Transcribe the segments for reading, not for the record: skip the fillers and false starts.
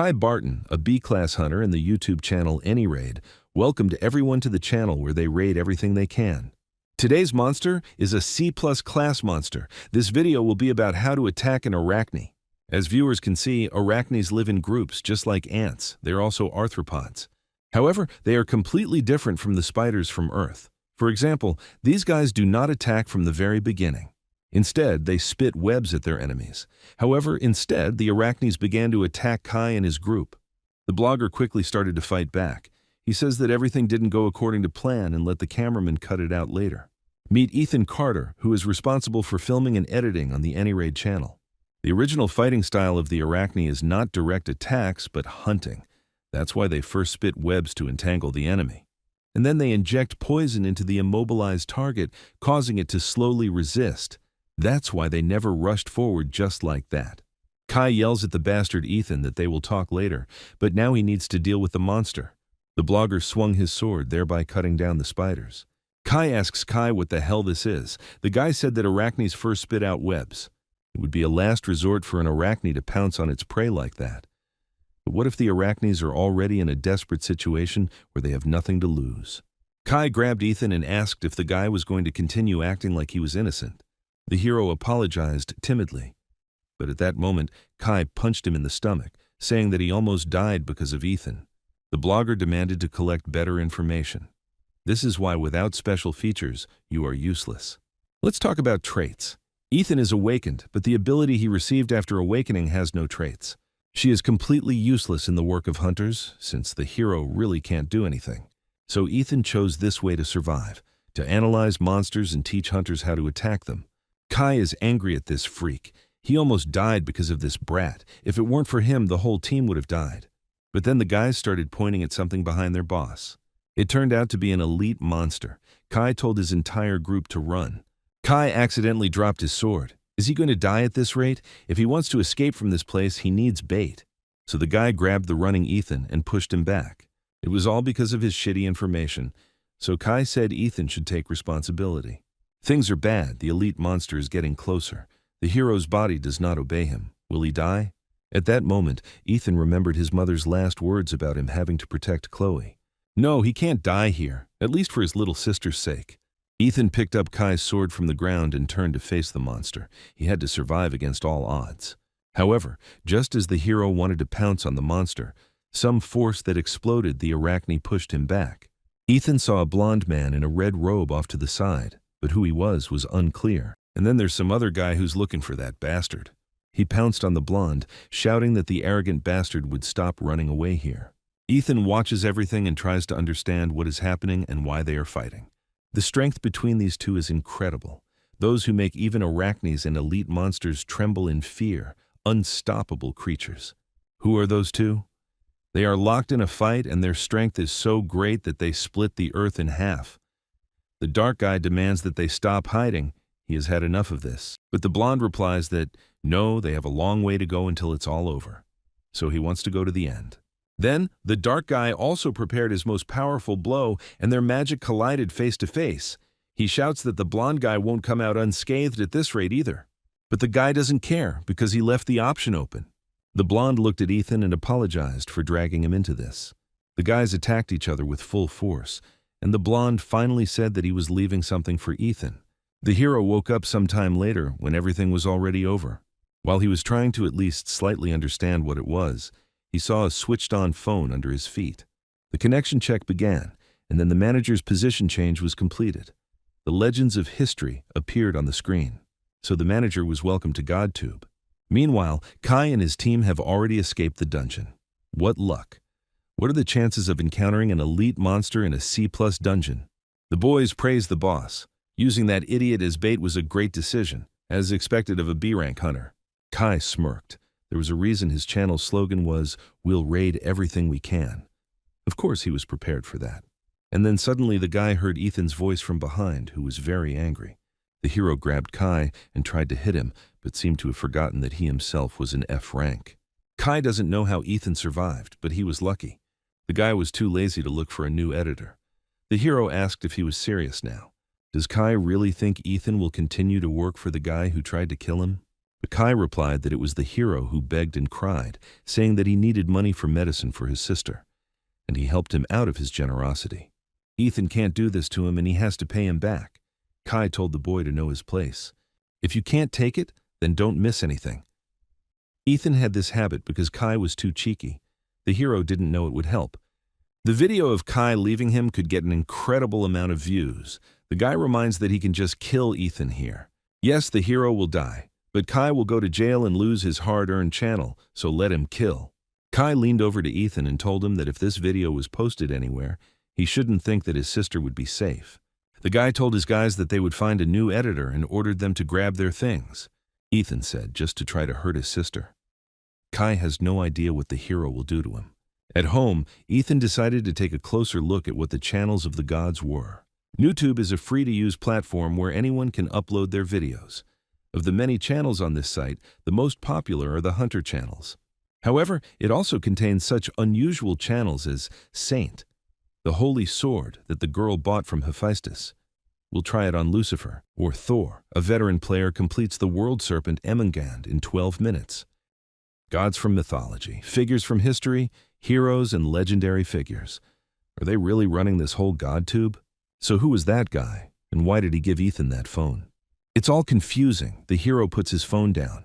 Kai Barton, a B-class hunter in the YouTube channel AnyRaid, welcomed everyone to the channel where they raid everything they can. Today's monster is a C+ class monster. This video will be about how to attack an arachne. As viewers can see, arachnes live in groups just like ants. They're also arthropods. However, they are completely different from the spiders from Earth. For example, these guys do not attack from the very beginning. Instead, they spit webs at their enemies. However, instead, the arachnes began to attack Kai and his group. The blogger quickly started to fight back. He says that everything didn't go according to plan and let the cameraman cut it out later. Meet Ethan Carter, who is responsible for filming and editing on the AnyRaid channel. The original fighting style of the arachne is not direct attacks, but hunting. That's why they first spit webs to entangle the enemy. And then they inject poison into the immobilized target, causing it to slowly resist. That's why they never rushed forward just like that. Kai yells at the bastard Ethan that they will talk later, but now he needs to deal with the monster. The blogger swung his sword, thereby cutting down the spiders. Kai asks Kai what the hell this is. The guy said that arachnes first spit out webs. It would be a last resort for an arachne to pounce on its prey like that. But what if the arachnes are already in a desperate situation where they have nothing to lose? Kai grabbed Ethan and asked if the guy was going to continue acting like he was innocent. The hero apologized timidly. But at that moment, Kai punched him in the stomach, saying that he almost died because of Ethan. The blogger demanded to collect better information. This is why without special features, you are useless. Let's talk about traits. Ethan is awakened, but the ability he received after awakening has no traits. She is completely useless in the work of hunters, since the hero really can't do anything. So Ethan chose this way to survive, to analyze monsters and teach hunters how to attack them. Kai is angry at this freak. He almost died because of this brat. If it weren't for him, the whole team would have died. But then the guys started pointing at something behind their boss. It turned out to be an elite monster. Kai told his entire group to run. Kai accidentally dropped his sword. Is he going to die at this rate? If he wants to escape from this place, he needs bait. So the guy grabbed the running Ethan and pushed him back. It was all because of his shitty information. So Kai said Ethan should take responsibility. Things are bad. The elite monster is getting closer. The hero's body does not obey him. Will he die? At that moment, Ethan remembered his mother's last words about him having to protect Chloe. No, he can't die here, at least for his little sister's sake. Ethan picked up Kai's sword from the ground and turned to face the monster. He had to survive against all odds. However, just as the hero wanted to pounce on the monster, some force that exploded the arachne pushed him back. Ethan saw a blonde man in a red robe off to the side, but who he was unclear. And then there's some other guy who's looking for that bastard. He pounced on the blonde, shouting that the arrogant bastard would stop running away here. Ethan watches everything and tries to understand what is happening and why they are fighting. The strength between these two is incredible. Those who make even arachnes and elite monsters tremble in fear, unstoppable creatures. Who are those two? They are locked in a fight and their strength is so great that they split the earth in half. The dark guy demands that they stop hiding. He has had enough of this. But the blonde replies that, no, they have a long way to go until it's all over. So he wants to go to the end. Then, the dark guy also prepared his most powerful blow, and their magic collided face to face. He shouts that the blonde guy won't come out unscathed at this rate either. But the guy doesn't care, because he left the option open. The blonde looked at Ethan and apologized for dragging him into this. The guys attacked each other with full force, and the blonde finally said that he was leaving something for Ethan. The hero woke up some time later when everything was already over. While he was trying to at least slightly understand what it was, he saw a switched-on phone under his feet. The connection check began, and then the manager's position change was completed. The legends of history appeared on the screen, so the manager was welcome to GodTube. Meanwhile, Kai and his team have already escaped the dungeon. What luck! What are the chances of encountering an elite monster in a C+ dungeon? The boys praised the boss. Using that idiot as bait was a great decision, as expected of a B-rank hunter. Kai smirked. There was a reason his channel's slogan was, "We'll raid everything we can." Of course he was prepared for that. And then suddenly the guy heard Ethan's voice from behind, who was very angry. The hero grabbed Kai and tried to hit him, but seemed to have forgotten that he himself was an F rank. Kai doesn't know how Ethan survived, but he was lucky. The guy was too lazy to look for a new editor. The hero asked if he was serious now. Does Kai really think Ethan will continue to work for the guy who tried to kill him? But Kai replied that it was the hero who begged and cried, saying that he needed money for medicine for his sister, and he helped him out of his generosity. Ethan can't do this to him and he has to pay him back. Kai told the boy to know his place. If you can't take it, then don't miss anything. Ethan had this habit because Kai was too cheeky. The hero didn't know it would help. The video of Kai leaving him could get an incredible amount of views. The guy reminds that he can just kill Ethan here. Yes, the hero will die, but Kai will go to jail and lose his hard-earned channel, so let him kill. Kai leaned over to Ethan and told him that if this video was posted anywhere, he shouldn't think that his sister would be safe. The guy told his guys that they would find a new editor and ordered them to grab their things. Ethan said, just to try to hurt his sister. Kai has no idea what the hero will do to him. At home, Ethan decided to take a closer look at what the channels of the gods were. YouTube is a free-to-use platform where anyone can upload their videos. Of the many channels on this site, the most popular are the hunter channels. However, it also contains such unusual channels as Saint, the holy sword that the girl bought from Hephaestus. We'll try it on Lucifer, or Thor. A veteran player completes the world serpent Ermengarde in 12 minutes. Gods from mythology, figures from history, heroes and legendary figures. Are they really running this whole god tube? So who was that guy, and why did he give Ethan that phone? It's all confusing. The hero puts his phone down.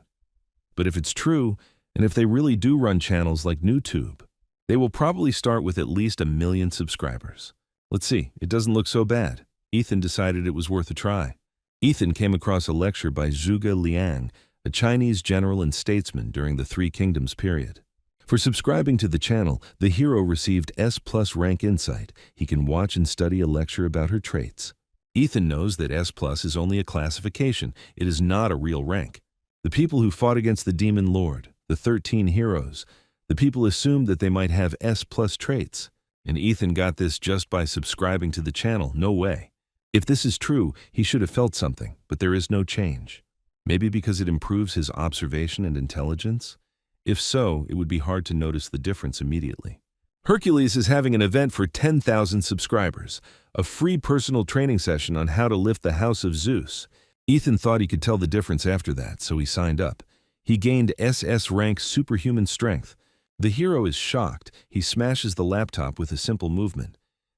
But if it's true, and if they really do run channels like NewTube, they will probably start with at least 1 million subscribers. Let's see, it doesn't look so bad. Ethan decided it was worth a try. Ethan came across a lecture by Zhuge Liang, a Chinese general and statesman during the Three Kingdoms period. For subscribing to the channel, the hero received S+ rank insight. He can watch and study a lecture about her traits. Ethan knows that S+ is only a classification. It is not a real rank. The people who fought against the demon lord, the 13 heroes, the people assumed that they might have S+ traits. And Ethan got this just by subscribing to the channel. No way. If this is true, he should have felt something, but there is no change. Maybe because it improves his observation and intelligence? If so, it would be hard to notice the difference immediately. Hercules is having an event for 10,000 subscribers, a free personal training session on how to lift the house of Zeus. Ethan thought he could tell the difference after that, so he signed up. He gained SS rank superhuman strength. The hero is shocked. He smashes the laptop with a simple movement.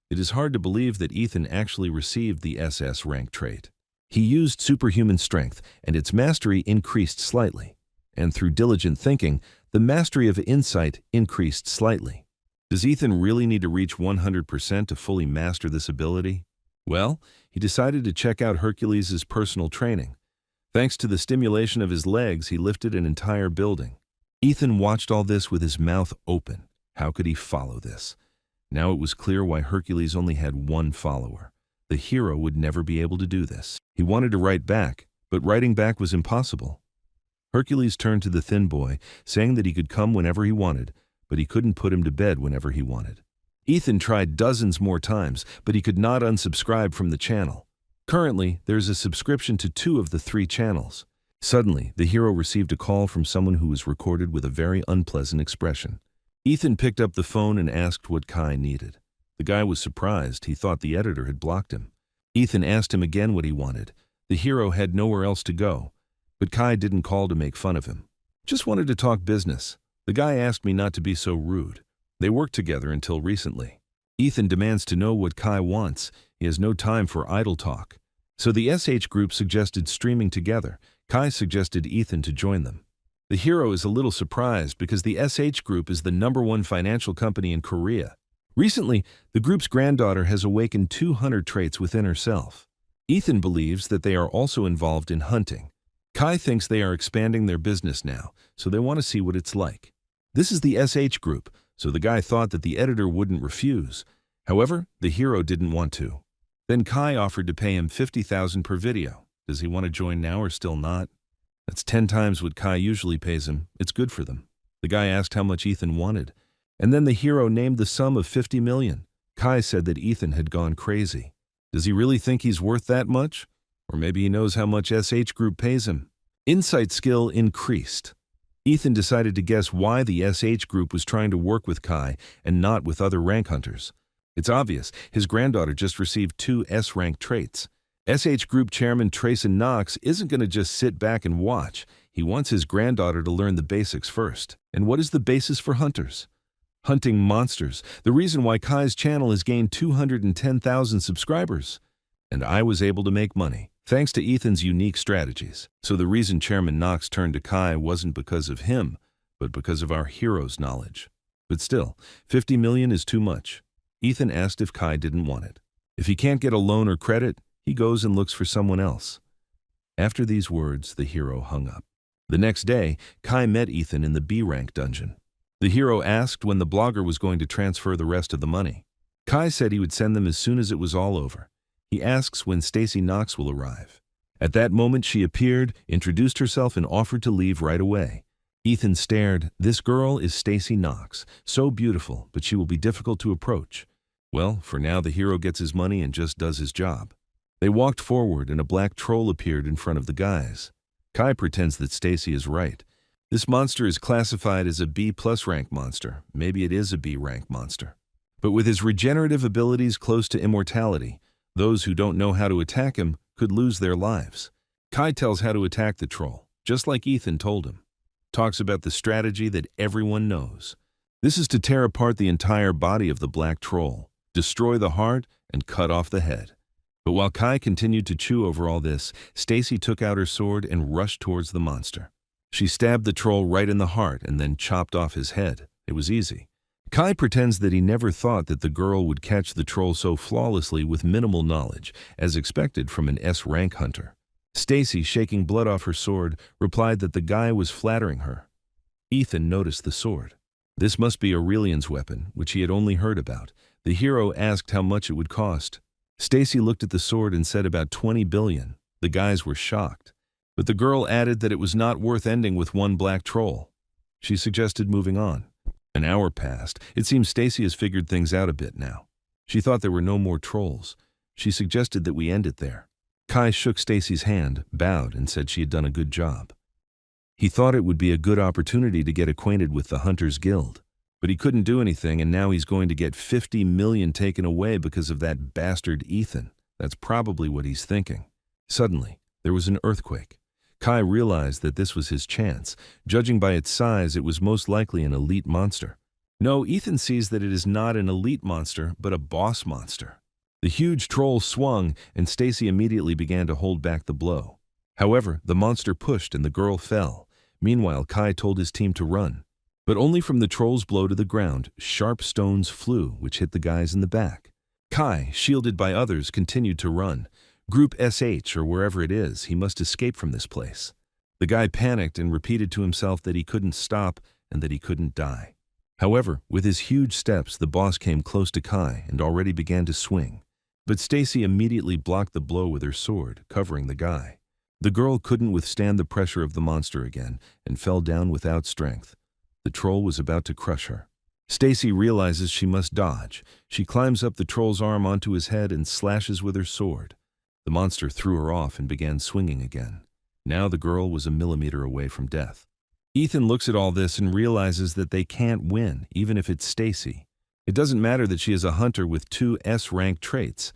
It is hard to believe that Ethan actually received the SS rank trait. He used superhuman strength, and its mastery increased slightly. And through diligent thinking, the mastery of insight increased slightly. Does Ethan really need to reach 100% to fully master this ability? Well, he decided to check out Hercules' personal training. Thanks to the stimulation of his legs, he lifted an entire building. Ethan watched all this with his mouth open. How could he follow this? Now it was clear why Hercules only had one follower. The hero would never be able to do this. He wanted to write back, but writing back was impossible. Hercules turned to the thin boy, saying that he could come whenever he wanted, but he couldn't put him to bed whenever he wanted. Ethan tried dozens more times, but he could not unsubscribe from the channel. Currently, there is a subscription to 2 of the 3 channels. Suddenly, the hero received a call from someone who was recorded with a very unpleasant expression. Ethan picked up the phone and asked what Kai needed. The guy was surprised. He thought the editor had blocked him. Ethan asked him again what he wanted. The hero had nowhere else to go. But Kai didn't call to make fun of him. Just wanted to talk business. The guy asked me not to be so rude. They worked together until recently. Ethan demands to know what Kai wants. He has no time for idle talk. So the SH group suggested streaming together. Kai suggested Ethan to join them. The hero is a little surprised because the SH group is the #1 financial company in Korea. Recently, the group's granddaughter has awakened 200 traits within herself. Ethan believes that they are also involved in hunting. Kai thinks they are expanding their business now, so they want to see what it's like. This is the SH group, so the guy thought that the editor wouldn't refuse. However, the hero didn't want to. Then Kai offered to pay him 50,000 per video. Does he want to join now or still not? That's 10 times what Kai usually pays him. It's good for them. The guy asked how much Ethan wanted. And then the hero named the sum of 50 million. Kai said that Ethan had gone crazy. Does he really think he's worth that much? Or maybe he knows how much SH Group pays him. Insight skill increased. Ethan decided to guess why the SH Group was trying to work with Kai and not with other rank hunters. It's obvious. His granddaughter just received 2 S-rank traits. SH Group Chairman Trayson Knox isn't going to just sit back and watch. He wants his granddaughter to learn the basics first. And what is the basis for hunters? Hunting monsters. The reason why Kai's channel has gained 210,000 subscribers. And I was able to make money, thanks to Ethan's unique strategies. So the reason Chairman Knox turned to Kai wasn't because of him, but because of our hero's knowledge. But still, 50 million is too much. Ethan asked if Kai didn't want it. If he can't get a loan or credit, he goes and looks for someone else. After these words, the hero hung up. The next day, Kai met Ethan in the B-rank dungeon. The hero asked when the blogger was going to transfer the rest of the money. Kai said he would send them as soon as it was all over. He asks when Stacy Knox will arrive. At that moment she appeared, introduced herself and offered to leave right away. Ethan stared. This girl is Stacy Knox, so beautiful, but she will be difficult to approach. Well, for now the hero gets his money and just does his job. They walked forward and a black troll appeared in front of the guys. Kai pretends that Stacy is right. This monster is classified as a B+ rank monster. Maybe it is a B rank monster. But with his regenerative abilities close to immortality, those who don't know how to attack him could lose their lives. Kai tells how to attack the troll, just like Ethan told him. Talks about the strategy that everyone knows. This is to tear apart the entire body of the black troll, destroy the heart, and cut off the head. But while Kai continued to chew over all this, Stacy took out her sword and rushed towards the monster. She stabbed the troll right in the heart and then chopped off his head. It was easy. Kai pretends that he never thought that the girl would catch the troll so flawlessly with minimal knowledge, as expected from an S-rank hunter. Stacy, shaking blood off her sword, replied that the guy was flattering her. Ethan noticed the sword. This must be Aurelian's weapon, which he had only heard about. The hero asked how much it would cost. Stacy looked at the sword and said about 20 billion. The guys were shocked. But the girl added that it was not worth ending with one black troll. She suggested moving on. An hour passed. It seems Stacy has figured things out a bit now. She thought there were no more trolls. She suggested that we end it there. Kai shook Stacy's hand, bowed, and said she had done a good job. He thought it would be a good opportunity to get acquainted with the Hunters Guild. But he couldn't do anything, and now he's going to get 50 million taken away because of that bastard Ethan. That's probably what he's thinking. Suddenly, there was an earthquake. Kai realized that this was his chance. Judging by its size, it was most likely an elite monster. No, Ethan sees that it is not an elite monster, but a boss monster. The huge troll swung, and Stacy immediately began to hold back the blow. However, the monster pushed and the girl fell. Meanwhile, Kai told his team to run. But only from the troll's blow to the ground, sharp stones flew, which hit the guys in the back. Kai, shielded by others, continued to run. Group SH, or wherever it is, he must escape from this place. The guy panicked and repeated to himself that he couldn't stop and that he couldn't die. However, with his huge steps, the boss came close to Kai and already began to swing. But Stacy immediately blocked the blow with her sword, covering the guy. The girl couldn't withstand the pressure of the monster again and fell down without strength. The troll was about to crush her. Stacy realizes she must dodge. She climbs up the troll's arm onto his head and slashes with her sword. The monster threw her off and began swinging again. Now the girl was a millimeter away from death. Ethan looks at all this and realizes that they can't win, even if it's Stacy. It doesn't matter that she is a hunter with 2 S-rank traits.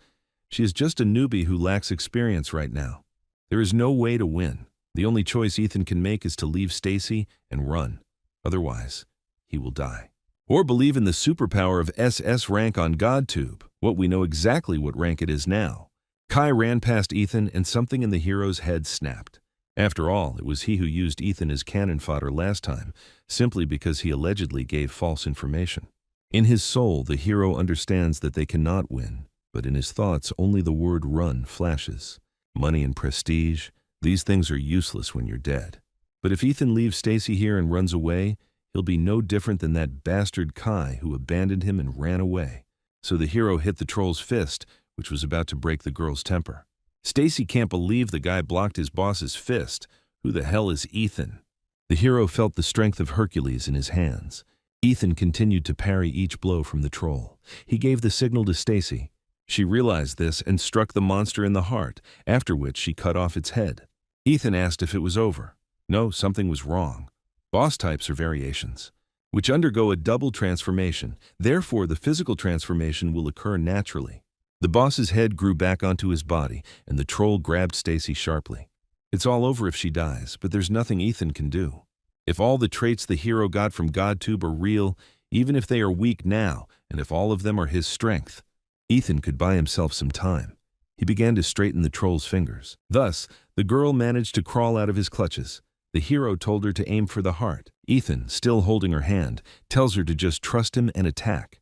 She is just a newbie who lacks experience right now. There is no way to win. The only choice Ethan can make is to leave Stacy and run. Otherwise, he will die. Or believe in the superpower of SS rank on GodTube. What we know exactly what rank it is now. Kai ran past Ethan and something in the hero's head snapped. After all, it was he who used Ethan as cannon fodder last time, simply because he allegedly gave false information. In his soul, the hero understands that they cannot win, but in his thoughts only the word run flashes. Money and prestige, these things are useless when you're dead. But if Ethan leaves Stacy here and runs away, he'll be no different than that bastard Kai who abandoned him and ran away. So the hero hit the troll's fist, which was about to break the girl's temper. Stacy can't believe the guy blocked his boss's fist. Who the hell is Ethan? The hero felt the strength of Hercules in his hands. Ethan continued to parry each blow from the troll. He gave the signal to Stacy. She realized this and struck the monster in the heart, after which she cut off its head. Ethan asked if it was over. No, something was wrong. Boss types are variations, which undergo a double transformation. Therefore, the physical transformation will occur naturally. The boss's head grew back onto his body, and the troll grabbed Stacy sharply. It's all over if she dies, but there's nothing Ethan can do. If all the traits the hero got from GodTube are real, even if they are weak now, and if all of them are his strength, Ethan could buy himself some time. He began to straighten the troll's fingers. Thus, the girl managed to crawl out of his clutches. The hero told her to aim for the heart. Ethan, still holding her hand, tells her to just trust him and attack.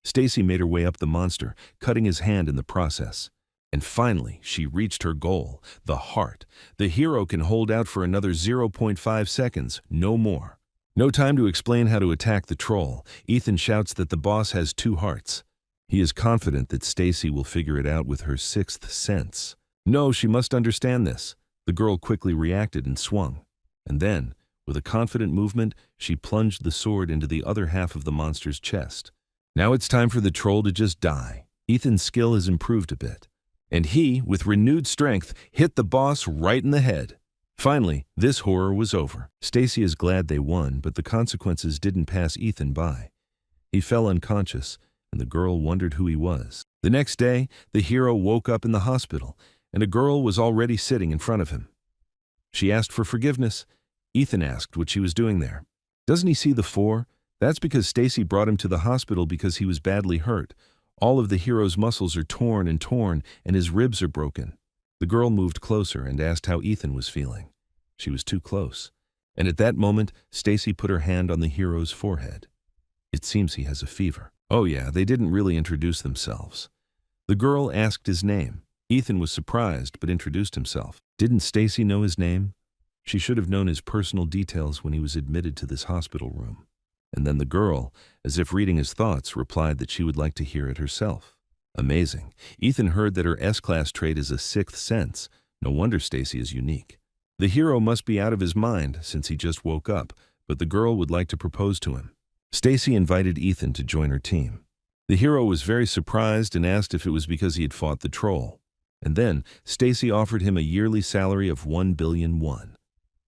Stacy made her way up the monster, cutting his hand in the process. And finally, she reached her goal, the heart. The hero can hold out for another 0.5 seconds, no more. No time to explain how to attack the troll. Ethan shouts that the boss has 2 hearts. He is confident that Stacy will figure it out with her 6th sense. No, she must understand this. The girl quickly reacted and swung. And then, with a confident movement, she plunged the sword into the other half of the monster's chest. Now it's time for the troll to just die. Ethan's skill has improved a bit. And he, with renewed strength, hit the boss right in the head. Finally, this horror was over. Stacy is glad they won, but the consequences didn't pass Ethan by. He fell unconscious, and the girl wondered who he was. The next day, the hero woke up in the hospital, and a girl was already sitting in front of him. She asked for forgiveness. Ethan asked what she was doing there. Doesn't he see the 4? That's because Stacy brought him to the hospital because he was badly hurt. All of the hero's muscles are torn, and his ribs are broken. The girl moved closer and asked how Ethan was feeling. She was too close. And at that moment, Stacy put her hand on the hero's forehead. It seems he has a fever. Oh yeah, they didn't really introduce themselves. The girl asked his name. Ethan was surprised, but introduced himself. Didn't Stacy know his name? She should have known his personal details when he was admitted to this hospital room. And then the girl, as if reading his thoughts, replied that she would like to hear it herself. Amazing. Ethan heard that her S-class trait is a 6th sense. No wonder Stacy is unique. The hero must be out of his mind since he just woke up, but the girl would like to propose to him. Stacy invited Ethan to join her team. The hero was very surprised and asked if it was because he had fought the troll. And then Stacy offered him a yearly salary of 1 billion won.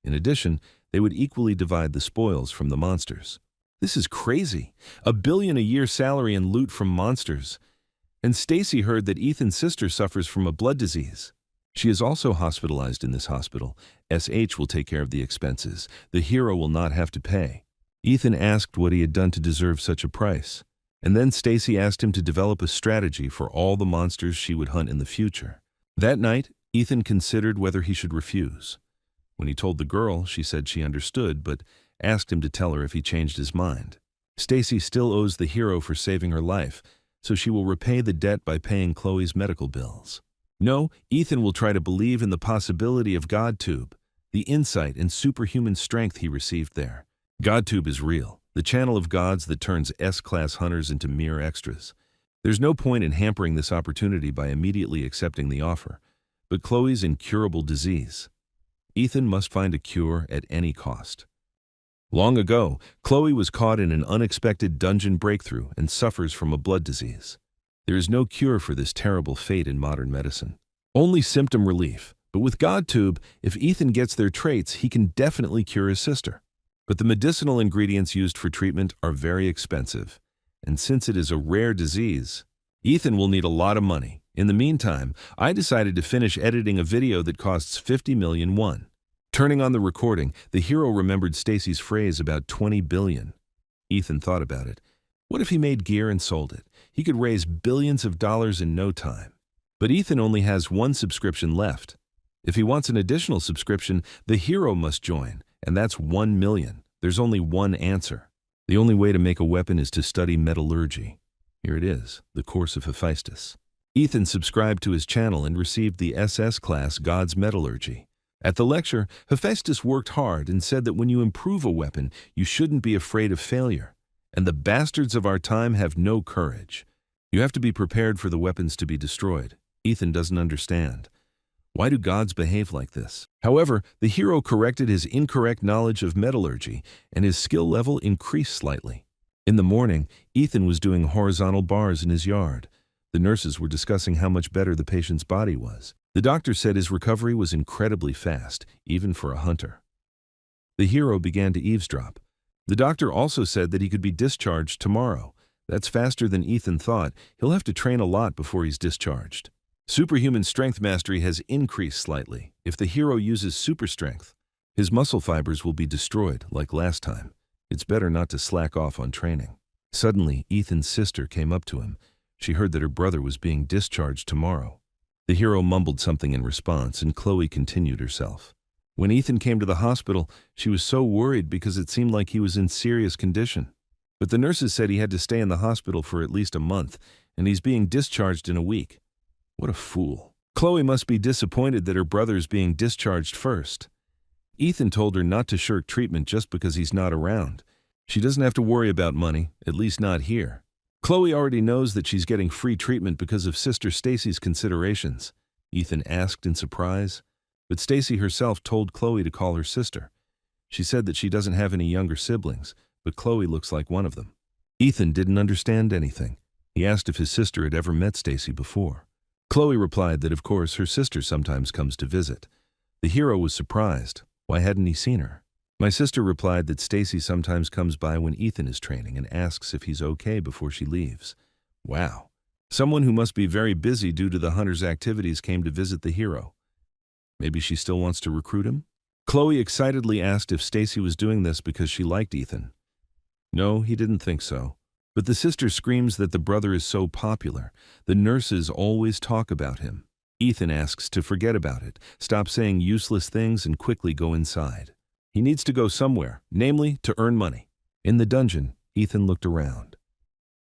In addition, they would equally divide the spoils from the monsters. This is crazy. 1 billion a year salary and loot from monsters. And Stacy heard that Ethan's sister suffers from a blood disease. She is also hospitalized in this hospital. SH will take care of the expenses. The hero will not have to pay. Ethan asked what he had done to deserve such a price. And then Stacy asked him to develop a strategy for all the monsters she would hunt in the future. That night, Ethan considered whether he should refuse. When he told the girl, she said she understood, but asked him to tell her if he changed his mind. Stacy still owes the hero for saving her life, so she will repay the debt by paying Chloe's medical bills. No, Ethan will try to believe in the possibility of GodTube, the insight and superhuman strength he received there. GodTube is real, the channel of gods that turns S-class hunters into mere extras. There's no point in hampering this opportunity by immediately accepting the offer. But Chloe's incurable disease. Ethan must find a cure at any cost. Long ago, Chloe was caught in an unexpected dungeon breakthrough and suffers from a blood disease. There is no cure for this terrible fate in modern medicine. Only symptom relief. But with GodTube, if Ethan gets their traits, he can definitely cure his sister. But the medicinal ingredients used for treatment are very expensive. And since it is a rare disease, Ethan will need a lot of money. In the meantime, I decided to finish editing a video that costs 50 million won. Turning on the recording, the hero remembered Stacy's phrase about 20 billion. Ethan thought about it. What if he made gear and sold it? He could raise billions of dollars in no time. But Ethan only has 1 subscription left. If he wants an additional subscription, the hero must join, and that's 1 million. There's only one answer. The only way to make a weapon is to study metallurgy. Here it is, the course of Hephaestus. Ethan subscribed to his channel and received the SS class God's Metallurgy. At the lecture, Hephaestus worked hard and said that when you improve a weapon, you shouldn't be afraid of failure. And the bastards of our time have no courage. You have to be prepared for the weapons to be destroyed. Ethan doesn't understand. Why do gods behave like this? However, the hero corrected his incorrect knowledge of metallurgy, and his skill level increased slightly. In the morning, Ethan was doing horizontal bars in his yard. The nurses were discussing how much better the patient's body was. The doctor said his recovery was incredibly fast, even for a hunter. The hero began to eavesdrop. The doctor also said that he could be discharged tomorrow. That's faster than Ethan thought. He'll have to train a lot before he's discharged. Superhuman strength mastery has increased slightly. If the hero uses super strength, his muscle fibers will be destroyed, like last time. It's better not to slack off on training. Suddenly, Ethan's sister came up to him. She heard that her brother was being discharged tomorrow. The hero mumbled something in response, and Chloe continued herself. When Ethan came to the hospital, she was so worried because it seemed like he was in serious condition. But the nurses said he had to stay in the hospital for at least a month, and he's being discharged in a week. What a fool. Chloe must be disappointed that her brother's being discharged first. Ethan told her not to shirk treatment just because he's not around. She doesn't have to worry about money, at least not here. Chloe already knows that she's getting free treatment because of Sister Stacy's considerations. Ethan asked in surprise, but Stacy herself told Chloe to call her sister. She said that she doesn't have any younger siblings, but Chloe looks like one of them. Ethan didn't understand anything. He asked if his sister had ever met Stacy before. Chloe replied that of course her sister sometimes comes to visit. The hero was surprised. Why hadn't he seen her? My sister replied that Stacy sometimes comes by when Ethan is training and asks if he's okay before she leaves. Wow. Someone who must be very busy due to the hunter's activities came to visit the hero. Maybe she still wants to recruit him? Chloe excitedly asked if Stacy was doing this because she liked Ethan. No, he didn't think so. But the sister screams that the brother is so popular. The nurses always talk about him. Ethan asks to forget about it, stop saying useless things, and quickly go inside. He needs to go somewhere, namely to earn money. In the dungeon, Ethan looked around.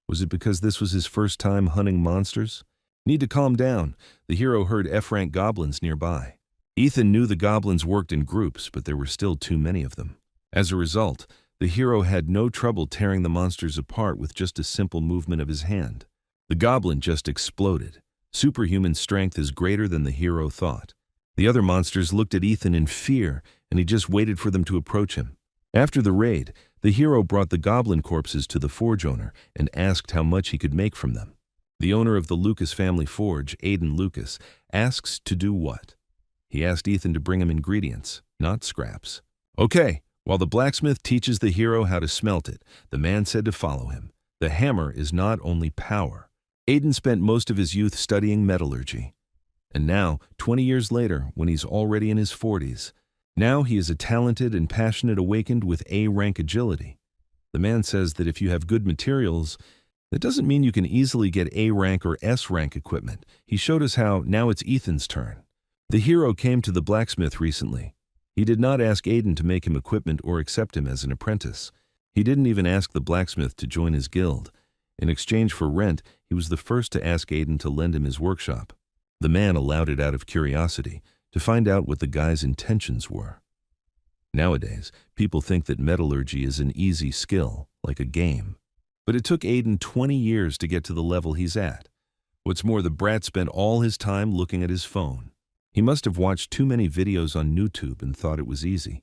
Was it because this was his first time hunting monsters? Need to calm down. The hero heard F-rank goblins nearby. Ethan knew the goblins worked in groups, but there were still too many of them. As a result, the hero had no trouble tearing the monsters apart with just a simple movement of his hand. The goblin just exploded. Superhuman strength is greater than the hero thought. The other monsters looked at Ethan in fear, and he just waited for them to approach him. After the raid, the hero brought the goblin corpses to the forge owner and asked how much he could make from them. The owner of the Lucas family forge, Aiden Lucas, asks to do what? He asked Ethan to bring him ingredients, not scraps. Okay, while the blacksmith teaches the hero how to smelt it, the man said to follow him. The hammer is not only power. Aiden spent most of his youth studying metallurgy. And now, 20 years later, when he's already in his 40s, now he is a talented and passionate awakened with A-rank agility. The man says that if you have good materials, that doesn't mean you can easily get A-rank or S-rank equipment. He showed us how. Now it's Ethan's turn. The hero came to the blacksmith recently. He did not ask Aiden to make him equipment or accept him as an apprentice. He didn't even ask the blacksmith to join his guild. In exchange for rent, he was the first to ask Aiden to lend him his workshop. The man allowed it out of curiosity, to find out what the guy's intentions were. Nowadays, people think that metallurgy is an easy skill, like a game. But it took Aiden 20 years to get to the level he's at. What's more, the brat spent all his time looking at his phone. He must have watched too many videos on YouTube and thought it was easy.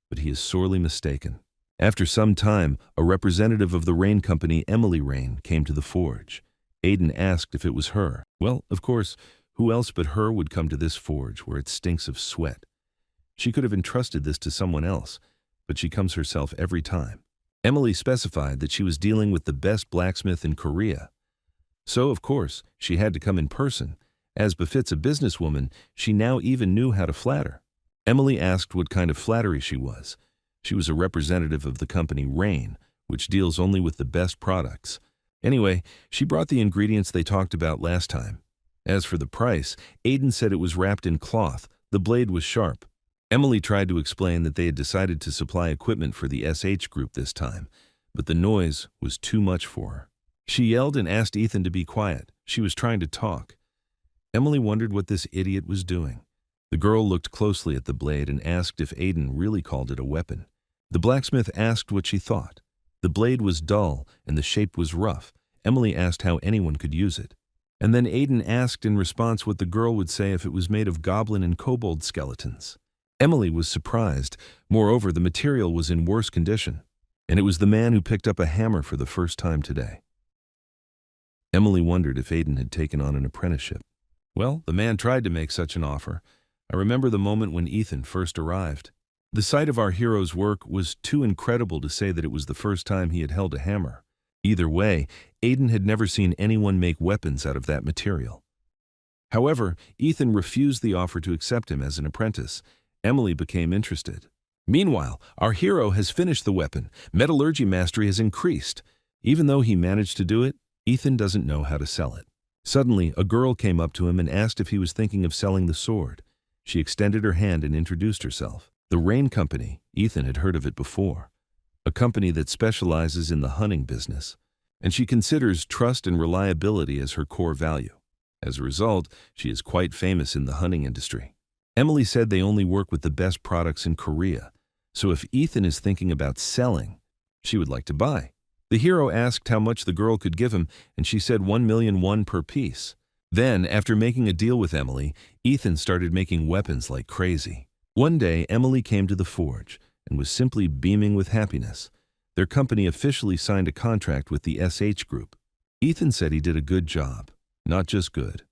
But he is sorely mistaken. After some time, a representative of the Rain Company, Emily Rain, came to the forge. Aiden asked if it was her. Well, of course, who else but her would come to this forge where it stinks of sweat? She could have entrusted this to someone else, but she comes herself every time. Emily specified that she was dealing with the best blacksmith in Korea. So, of course, she had to come in person. As befits a businesswoman, she now even knew how to flatter. Emily asked what kind of flattery she was. She was a representative of the company Rain, which deals only with the best products. Anyway, she brought the ingredients they talked about last time. As for the price, Aiden said it was wrapped in cloth. The blade was sharp. Emily tried to explain that they had decided to supply equipment for the SH group this time, but the noise was too much for her. She yelled and asked Ethan to be quiet. She was trying to talk. Emily wondered what this idiot was doing. The girl looked closely at the blade and asked if Aiden really called it a weapon. The blacksmith asked what she thought. The blade was dull and the shape was rough. Emily asked how anyone could use it. And then Aiden asked in response what the girl would say if it was made of goblin and kobold skeletons. Emily was surprised. Moreover, the material was in worse condition. And it was the man who picked up a hammer for the first time today. Emily wondered if Aiden had taken on an apprenticeship. Well, the man tried to make such an offer. I remember the moment when Ethan first arrived. The sight of our hero's work was too incredible to say that it was the first time he had held a hammer. Either way, Aiden had never seen anyone make weapons out of that material. However, Ethan refused the offer to accept him as an apprentice. Emily became interested. Meanwhile, our hero has finished the weapon. Metallurgy mastery has increased. Even though he managed to do it, Ethan doesn't know how to sell it. Suddenly, a girl came up to him and asked if he was thinking of selling the sword. She extended her hand and introduced herself. The Rain Company, Ethan had heard of it before. A company that specializes in the hunting business. And she considers trust and reliability as her core value. As a result, she is quite famous in the hunting industry. Emily said they only work with the best products in Korea. So if Ethan is thinking about selling, she would like to buy. The hero asked how much the girl could give him, and she said 1,000,000 won per piece. Then, after making a deal with Emily, Ethan started making weapons like crazy. One day, Emily came to the forge and was simply beaming with happiness. Their company officially signed a contract with the SH Group. Ethan said he did a good job, not just good.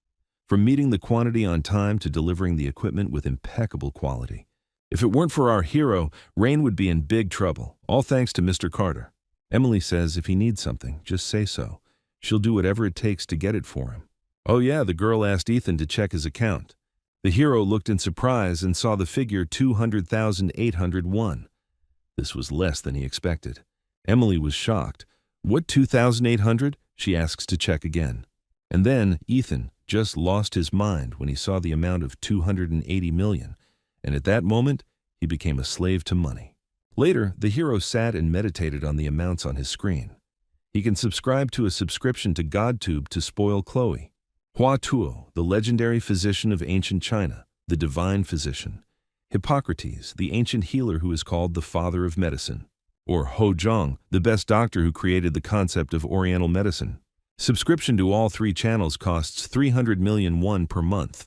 From meeting the quantity on time to delivering the equipment with impeccable quality. If it weren't for our hero, Rain would be in big trouble, all thanks to Mr. Carter. Emily says if he needs something, just say so. She'll do whatever it takes to get it for him. Oh yeah, the girl asked Ethan to check his account. The hero looked in surprise and saw the figure 200,801. This was less than he expected. Emily was shocked. What, 2,800? She asks to check again. And then Ethan just lost his mind when he saw the amount of 280 million. And at that moment, he became a slave to money. Later, the hero sat and meditated on the amounts on his screen. He can subscribe to a subscription to GodTube to spoil Chloe. Hua Tuo, the legendary physician of ancient China, the divine physician. Hippocrates, the ancient healer who is called the father of medicine. Or Ho Zhang, the best doctor who created the concept of oriental medicine. Subscription to all three channels costs 300 million won per month.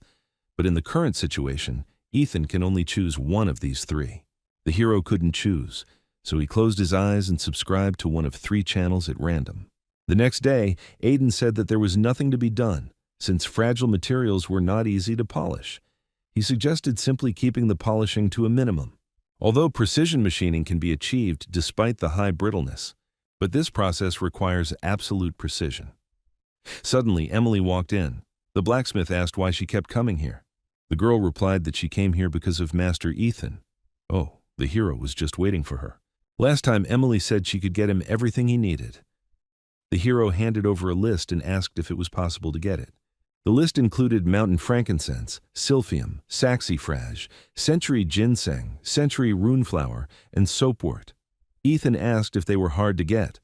But in the current situation, Ethan can only choose one of these three. The hero couldn't choose, so he closed his eyes and subscribed to one of three channels at random. The next day, Aiden said that there was nothing to be done, since fragile materials were not easy to polish. He suggested simply keeping the polishing to a minimum. Although precision machining can be achieved despite the high brittleness, but this process requires absolute precision. Suddenly, Emily walked in. The blacksmith asked why she kept coming here. The girl replied that she came here because of Master Ethan. Oh, the hero was just waiting for her. Last time, Emily said she could get him everything he needed. The hero handed over a list and asked if it was possible to get it. The list included mountain frankincense, silphium, saxifrage, century ginseng, century runeflower, and soapwort. Ethan asked if they were hard to get.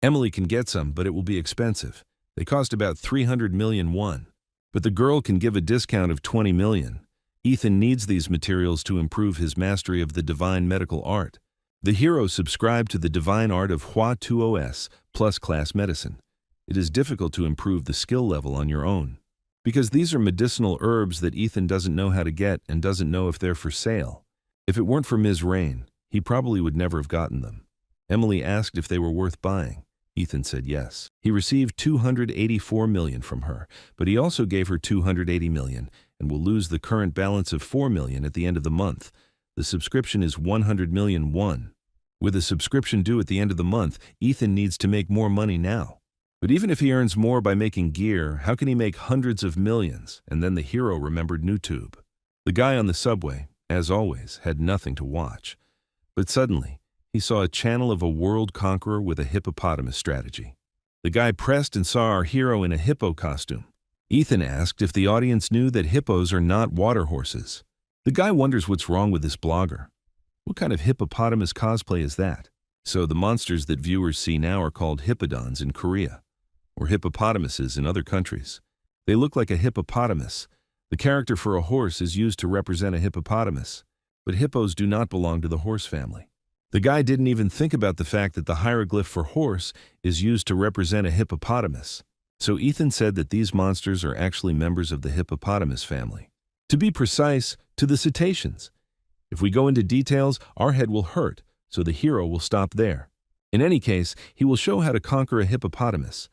Emily can get some, but it will be expensive. They cost about 300 million won. But the girl can give a discount of 20 million. Ethan needs these materials to improve his mastery of the divine medical art. The hero subscribed to the divine art of Hua Tuos plus class medicine. It is difficult to improve the skill level on your own. Because these are medicinal herbs that Ethan doesn't know how to get and doesn't know if they're for sale. If it weren't for Ms. Rain, he probably would never have gotten them. Emily asked if they were worth buying. Ethan said yes. He received 284 million from her, but he also gave her 280 million and will lose the current balance of 4 million at the end of the month. The subscription is 100 million won. With a subscription due at the end of the month, Ethan needs to make more money now. But even if he earns more by making gear, how can he make hundreds of millions? And then the hero remembered NewTube. The guy on the subway, as always, had nothing to watch. But suddenly, he saw a channel of a world conqueror with a hippopotamus strategy. The guy pressed and saw our hero in a hippo costume. Ethan asked if the audience knew that hippos are not water horses. The guy wonders what's wrong with this blogger. What kind of hippopotamus cosplay is that? So the monsters that viewers see now are called hippodons in Korea, or hippopotamuses in other countries. They look like a hippopotamus. The character for a horse is used to represent a hippopotamus, but hippos do not belong to the horse family. The guy didn't even think about the fact that the hieroglyph for horse is used to represent a hippopotamus. So Ethan said that these monsters are actually members of the hippopotamus family. To be precise, to the cetaceans. If we go into details, our head will hurt, so the hero will stop there. In any case, he will show how to conquer a hippopotamus.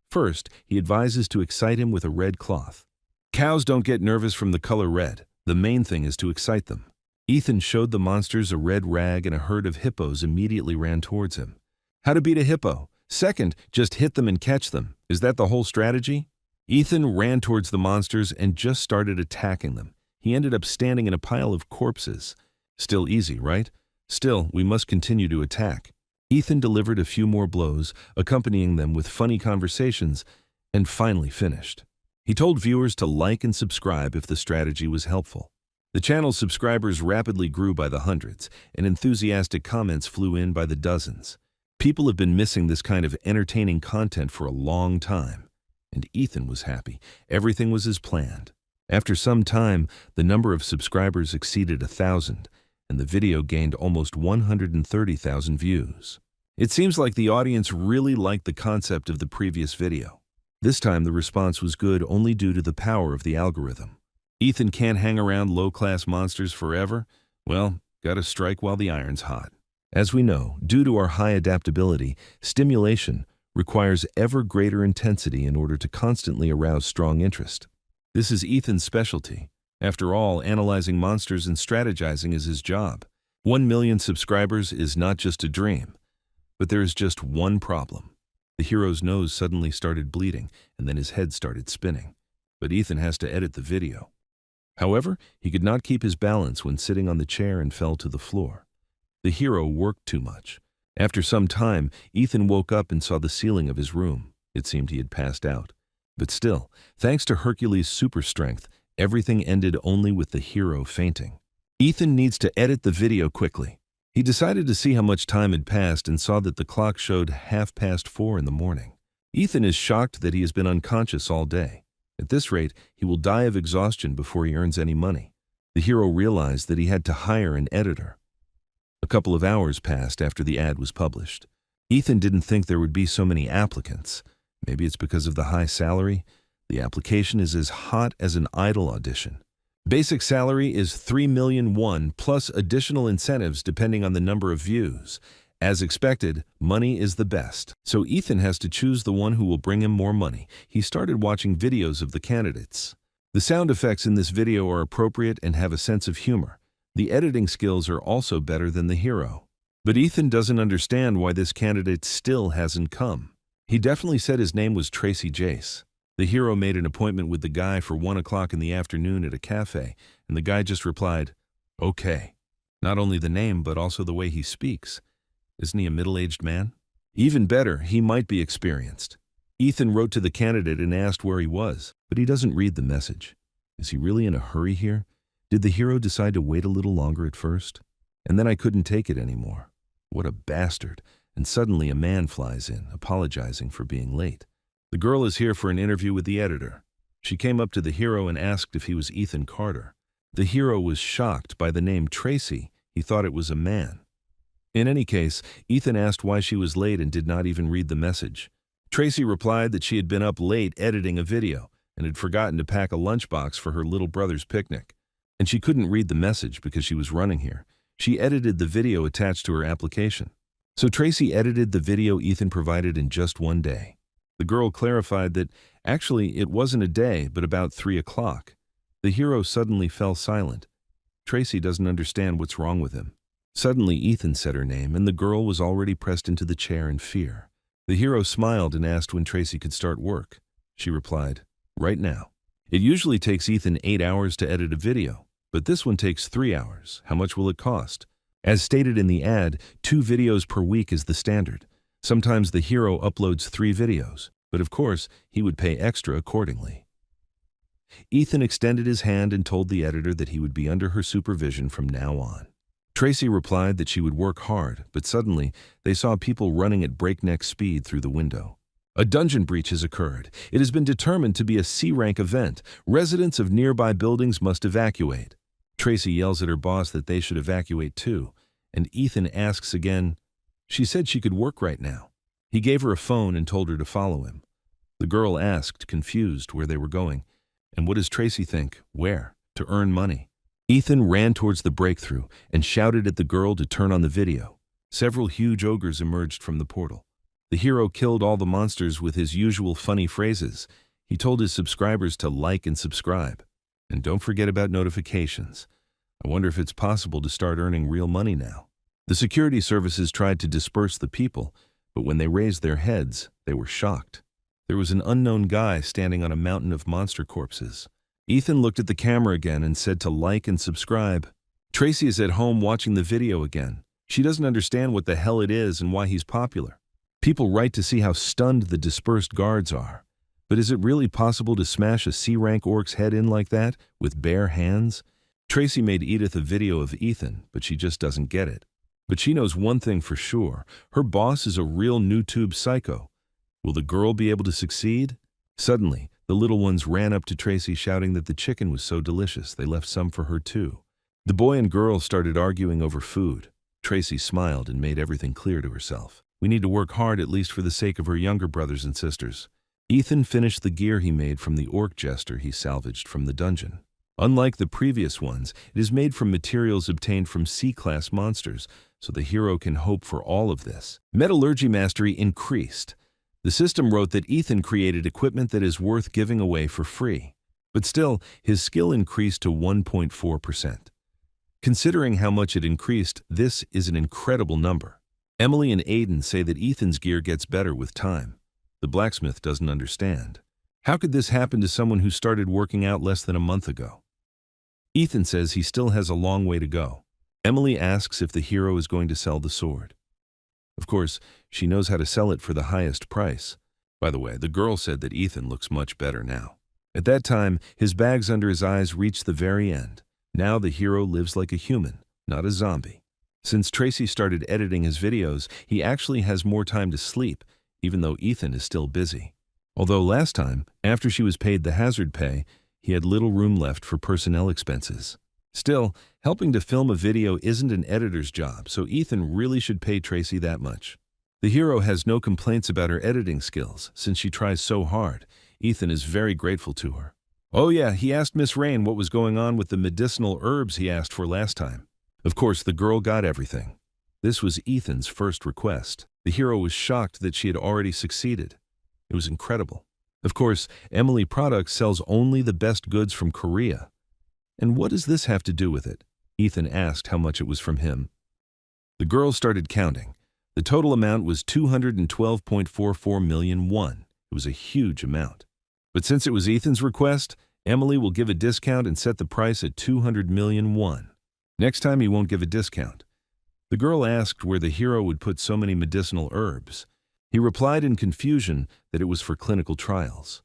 First, he advises to excite him with a red cloth. Cows don't get nervous from the color red. The main thing is to excite them. Ethan showed the monsters a red rag and a herd of hippos immediately ran towards him. How to beat a hippo? Second, just hit them and catch them. Is that the whole strategy? Ethan ran towards the monsters and just started attacking them. He ended up standing in a pile of corpses. Still easy, right? Still, we must continue to attack. Ethan delivered a few more blows, accompanying them with funny conversations, and finally finished. He told viewers to like and subscribe if the strategy was helpful. The channel's subscribers rapidly grew by the hundreds, and enthusiastic comments flew in by the dozens. People have been missing this kind of entertaining content for a long time, and Ethan was happy. Everything was as planned. After some time, the number of subscribers exceeded 1,000, and the video gained almost 130,000 views. It seems like the audience really liked the concept of the previous video. This time the response was good only due to the power of the algorithm. Ethan can't hang around low-class monsters forever? Well, gotta strike while the iron's hot. As we know, due to our high adaptability, stimulation requires ever greater intensity in order to constantly arouse strong interest. This is Ethan's specialty. After all, analyzing monsters and strategizing is his job. 1 million subscribers is not just a dream. But there is just one problem. The hero's nose suddenly started bleeding, and then his head started spinning. But Ethan has to edit the video. However, he could not keep his balance when sitting on the chair and fell to the floor. The hero worked too much. After some time, Ethan woke up and saw the ceiling of his room. It seemed he had passed out. But still, thanks to Hercules' super strength, everything ended only with the hero fainting. Ethan needs to edit the video quickly. He decided to see how much time had passed and saw that the clock showed 4:30 in the morning. Ethan is shocked that he has been unconscious all day. At this rate, he will die of exhaustion before he earns any money. The hero realized that he had to hire an editor. A couple of hours passed after the ad was published. Ethan didn't think there would be so many applicants. Maybe it's because of the high salary. The application is as hot as an idol audition. Basic salary is 3,000,000 won plus additional incentives depending on the number of views. As expected, money is the best. So Ethan has to choose the one who will bring him more money. He started watching videos of the candidates. The sound effects in this video are appropriate and have a sense of humor. The editing skills are also better than the hero. But Ethan doesn't understand why this candidate still hasn't come. He definitely said his name was Tracy Jace. The hero made an appointment with the guy for 1 o'clock in the afternoon at a cafe, and the guy just replied, "Okay." Not only the name, but also the way he speaks. Isn't he a middle-aged man? Even better, he might be experienced. Ethan wrote to the candidate and asked where he was, but he doesn't read the message. Is he really in a hurry here? Did the hero decide to wait a little longer at first? And then I couldn't take it anymore. What a bastard. And suddenly a man flies in, apologizing for being late. The girl is here for an interview with the editor. She came up to the hero and asked if he was Ethan Carter. The hero was shocked by the name Tracy. He thought it was a man. In any case, Ethan asked why she was late and did not even read the message. Tracy replied that she had been up late editing a video and had forgotten to pack a lunchbox for her little brother's picnic. And she couldn't read the message because she was running here. She edited the video attached to her application. So Tracy edited the video Ethan provided in just 1 day. The girl clarified that actually it wasn't a day, but about 3 o'clock. The hero suddenly fell silent. Tracy doesn't understand what's wrong with him. Suddenly Ethan said her name, and the girl was already pressed into the chair in fear. The hero smiled and asked when Tracy could start work. She replied, "Right now." It usually takes Ethan 8 hours to edit a video, but this one takes 3 hours. How much will it cost? As stated in the ad, 2 videos per week is the standard. Sometimes the hero uploads 3 videos, but of course, he would pay extra accordingly. Ethan extended his hand and told the editor that he would be under her supervision from now on. Tracy replied that she would work hard, but suddenly they saw people running at breakneck speed through the window. A dungeon breach has occurred. It has been determined to be a C-rank event. Residents of nearby buildings must evacuate. Tracy yells at her boss that they should evacuate too, and Ethan asks again. She said she could work right now. He gave her a phone and told her to follow him. The girl asked, confused, where they were going. And what does Tracy think? Where? To earn money. Ethan ran towards the breakthrough and shouted at the girl to turn on the video. Several huge ogres emerged from the portal. The hero killed all the monsters with his usual funny phrases. He told his subscribers to like and subscribe. And don't forget about notifications. I wonder if it's possible to start earning real money now. The security services tried to disperse the people, But when they raised their heads, they were shocked. There was an unknown guy standing on a mountain of monster corpses. Ethan looked at the camera again and said to like and subscribe. Tracy is at home watching the video again. She doesn't understand what the hell it is and why he's popular. People write to see how stunned the dispersed guards are. But is it really possible to smash a C-rank orc's head in like that, with bare hands? Tracy made Edith a video of Ethan, but she just doesn't get it. But she knows one thing for sure. Her boss is a real noob psycho. Will the girl be able to succeed? Suddenly, the little ones ran up to Tracy shouting that the chicken was so delicious they left some for her too. The boy and girl started arguing over food. Tracy smiled and made everything clear to herself. We need to work hard, at least for the sake of her younger brothers and sisters. Ethan finished the gear he made from the orc jester he salvaged from the dungeon. Unlike the previous ones, it is made from materials obtained from C-class monsters, so the hero can hope for all of this. Metallurgy mastery increased. The system wrote that Ethan created equipment that is worth giving away for free. But still, his skill increased to 1.4%. Considering how much it increased, this is an incredible number. Emily and Aiden say that Ethan's gear gets better with time. The blacksmith doesn't understand. How could this happen to someone who started working out less than a month ago? Ethan says he still has a long way to go. Emily asks if the hero is going to sell the sword. Of course, she knows how to sell it for the highest price. By the way, the girl said that Ethan looks much better now. At that time, his bags under his eyes reached the very end. Now the hero lives like a human, not a zombie. Since Tracy started editing his videos, he actually has more time to sleep, even though Ethan is still busy. Although last time, after she was paid the hazard pay, he had little room left for personnel expenses. Still, helping to film a video isn't an editor's job, so Ethan really should pay Tracy that much. The hero has no complaints about her editing skills, since she tries so hard. Ethan is very grateful to her. Oh yeah, he asked Miss Rain what was going on with the medicinal herbs he asked for last time. Of course, the girl got everything. This was Ethan's first request. The hero was shocked that she had already succeeded. It was incredible. Of course, Emily Products sells only the best goods from Korea. And what does this have to do with it? Ethan asked how much it was from him. The girl started counting. The total amount was 212.44 million won. It was a huge amount. But since it was Ethan's request, Emily will give a discount and set the price at 200 million won. Next time he won't give a discount. The girl asked where the hero would put so many medicinal herbs. He replied in confusion that it was for clinical trials.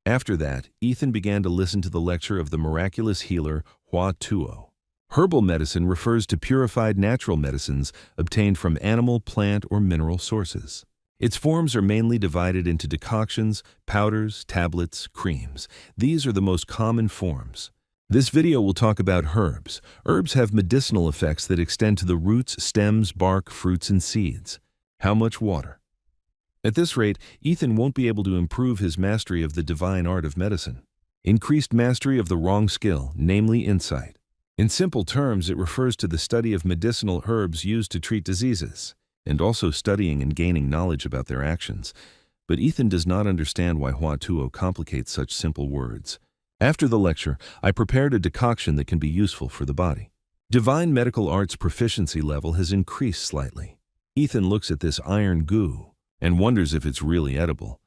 After that, Ethan began to listen to the lecture of the miraculous healer Hua Tuo. Herbal medicine refers to purified natural medicines obtained from animal, plant, or mineral sources. Its forms are mainly divided into decoctions, powders, tablets, creams. These are the most common forms. This video will talk about herbs. Herbs have medicinal effects that extend to the roots, stems, bark, fruits, and seeds. How much water? At this rate, Ethan won't be able to improve his mastery of the divine art of medicine. Increased mastery of the wrong skill, namely insight. In simple terms, it refers to the study of medicinal herbs used to treat diseases, and also studying and gaining knowledge about their actions. But Ethan does not understand why Hua Tuo complicates such simple words. After the lecture, I prepared a decoction that can be useful for the body. Divine medical arts proficiency level has increased slightly. Ethan looks at this iron goo and wonders if it's really edible.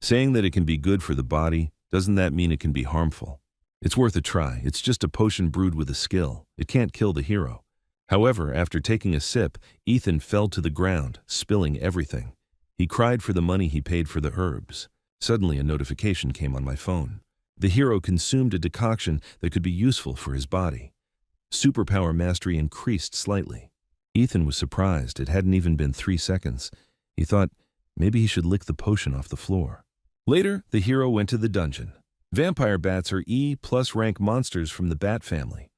Saying that it can be good for the body, doesn't that mean it can be harmful? It's worth a try. It's just a potion brewed with a skill. It can't kill the hero. However, after taking a sip, Ethan fell to the ground, spilling everything. He cried for the money he paid for the herbs. Suddenly, a notification came on my phone. The hero consumed a decoction that could be useful for his body. Superpower mastery increased slightly. Ethan was surprised. It hadn't even been 3 seconds. He thought maybe he should lick the potion off the floor. Later, the hero went to the dungeon. Vampire bats are E+ rank monsters from the bat family.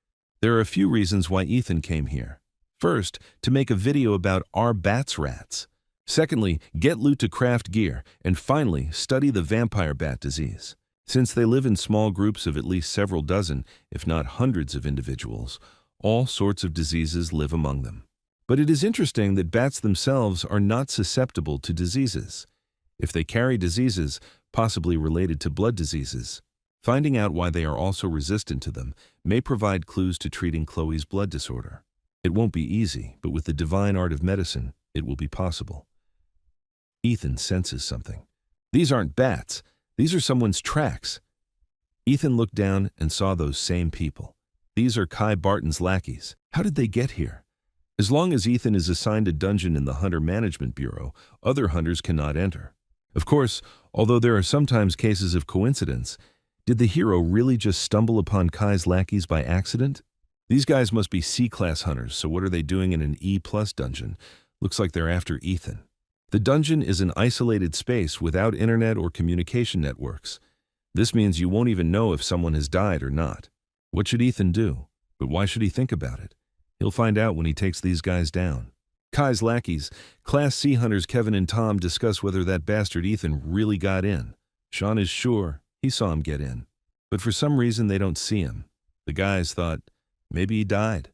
There are a few reasons why Ethan came here. First, to make a video about our bats rats. Secondly, get loot to craft gear. And finally, study the vampire bat disease. Since they live in small groups of at least several dozen, if not hundreds of individuals, all sorts of diseases live among them. But it is interesting that bats themselves are not susceptible to diseases. If they carry diseases, possibly related to blood diseases, finding out why they are also resistant to them may provide clues to treating Chloe's blood disorder. It won't be easy, but with the divine art of medicine, it will be possible. Ethan senses something. These aren't bats. These are someone's tracks. Ethan looked down and saw those same people. These are Kai Barton's lackeys. How did they get here? As long as Ethan is assigned a dungeon in the Hunter Management Bureau, other hunters cannot enter. Of course, although there are sometimes cases of coincidence, did the hero really just stumble upon Kai's lackeys by accident? These guys must be C-class hunters, so what are they doing in an E-plus dungeon? Looks like they're after Ethan. The dungeon is an isolated space without internet or communication networks. This means you won't even know if someone has died or not. What should Ethan do? But why should he think about it? He'll find out when he takes these guys down. Kai's lackeys, Class C hunters Kevin and Tom, discuss whether that bastard Ethan really got in. Sean is sure he saw him get in, but for some reason they don't see him. The guys thought maybe he died.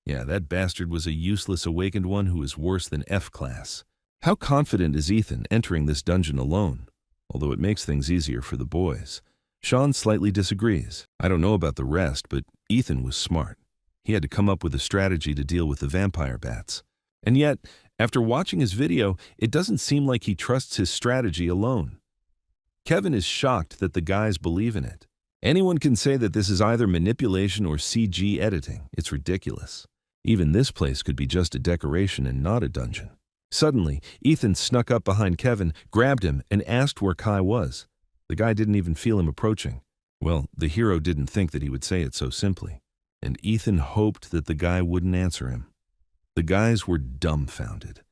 Yeah, that bastard was a useless awakened one who is worse than F-class. How confident is Ethan entering this dungeon alone? Although it makes things easier for the boys. Sean slightly disagrees. I don't know about the rest, but Ethan was smart. He had to come up with a strategy to deal with the vampire bats. And yet, after watching his video, it doesn't seem like he trusts his strategy alone. Kevin is shocked that the guys believe in it. Anyone can say that this is either manipulation or CG editing. It's ridiculous. Even this place could be just a decoration and not a dungeon. Suddenly, Ethan snuck up behind Kevin, grabbed him, and asked where Kai was. The guy didn't even feel him approaching. Well, the hero didn't think that he would say it so simply. And Ethan hoped that the guy wouldn't answer him. The guys were dumbfounded.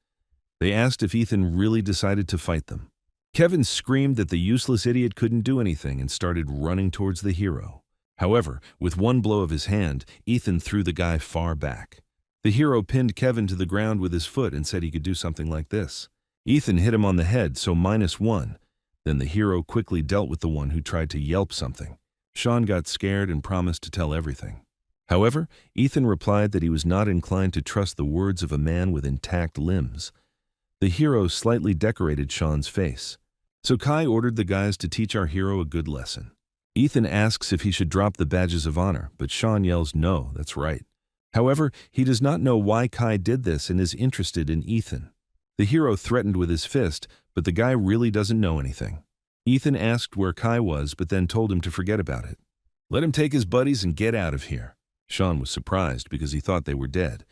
They asked if Ethan really decided to fight them. Kevin screamed that the useless idiot couldn't do anything and started running towards the hero. However, with one blow of his hand, Ethan threw the guy far back. The hero pinned Kevin to the ground with his foot and said he could do something like this. Ethan hit him on the head, so -1. Then the hero quickly dealt with the one who tried to yelp something. Sean got scared and promised to tell everything. However, Ethan replied that he was not inclined to trust the words of a man with intact limbs. The hero slightly decorated Sean's face. So Kai ordered the guys to teach our hero a good lesson. Ethan asks if he should drop the badges of honor, but Sean yells no, that's right. However, he does not know why Kai did this and is interested in Ethan. The hero threatened with his fist, but the guy really doesn't know anything. Ethan asked where Kai was, but then told him to forget about it. Let him take his buddies and get out of here. Sean was surprised because he thought they were dead.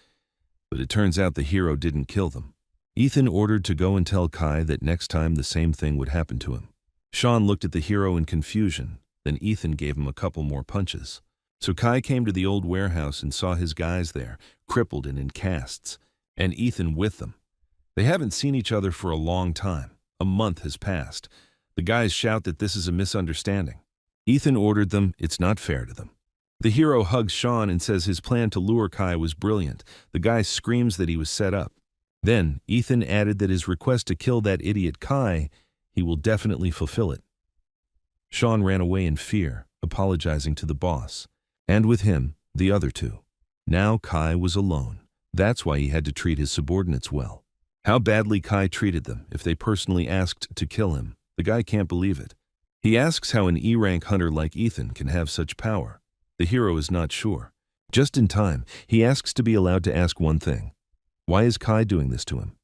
But it turns out the hero didn't kill them. Ethan ordered to go and tell Kai that next time the same thing would happen to him. Sean looked at the hero in confusion, then Ethan gave him a couple more punches. So Kai came to the old warehouse and saw his guys there, crippled and in casts, and Ethan with them. They haven't seen each other for a long time. A month has passed. The guys shout that this is a misunderstanding. Ethan ordered them, it's not fair to them. The hero hugs Sean and says his plan to lure Kai was brilliant. The guy screams that he was set up. Then, Ethan added that his request to kill that idiot Kai, he will definitely fulfill it. Sean ran away in fear, apologizing to the boss. And with him, the other two. Now Kai was alone. That's why he had to treat his subordinates well. How badly Kai treated them if they personally asked to kill him. The guy can't believe it. He asks how an E-rank hunter like Ethan can have such power. The hero is not sure. Just in time, he asks to be allowed to ask one thing. Why is Kai doing this to him?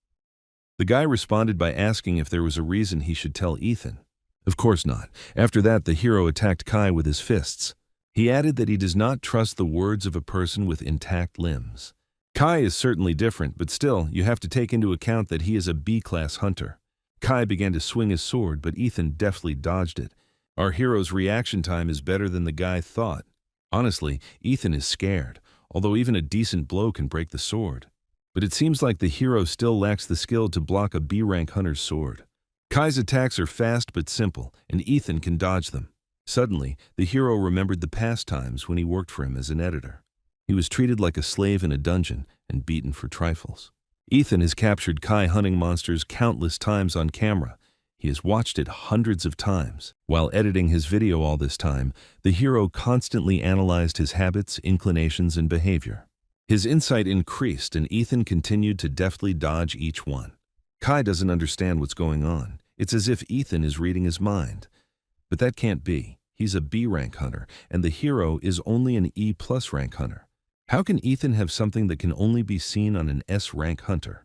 The guy responded by asking if there was a reason he should tell Ethan. Of course not. After that, the hero attacked Kai with his fists. He added that he does not trust the words of a person with intact limbs. Kai is certainly different, but still, you have to take into account that he is a B-class hunter. Kai began to swing his sword, but Ethan deftly dodged it. Our hero's reaction time is better than the guy thought. Honestly, Ethan is scared, although even a decent blow can break the sword. But it seems like the hero still lacks the skill to block a B-rank hunter's sword. Kai's attacks are fast but simple, and Ethan can dodge them. Suddenly, the hero remembered the past times when he worked for him as an editor. He was treated like a slave in a dungeon and beaten for trifles. Ethan has captured Kai hunting monsters countless times on camera. He has watched it hundreds of times. While editing his video all this time, the hero constantly analyzed his habits, inclinations, and behavior. His insight increased, and Ethan continued to deftly dodge each one. Kai doesn't understand what's going on. It's as if Ethan is reading his mind. But that can't be. He's a B-rank hunter, and the hero is only an E-plus rank hunter. How can Ethan have something that can only be seen on an S-rank hunter?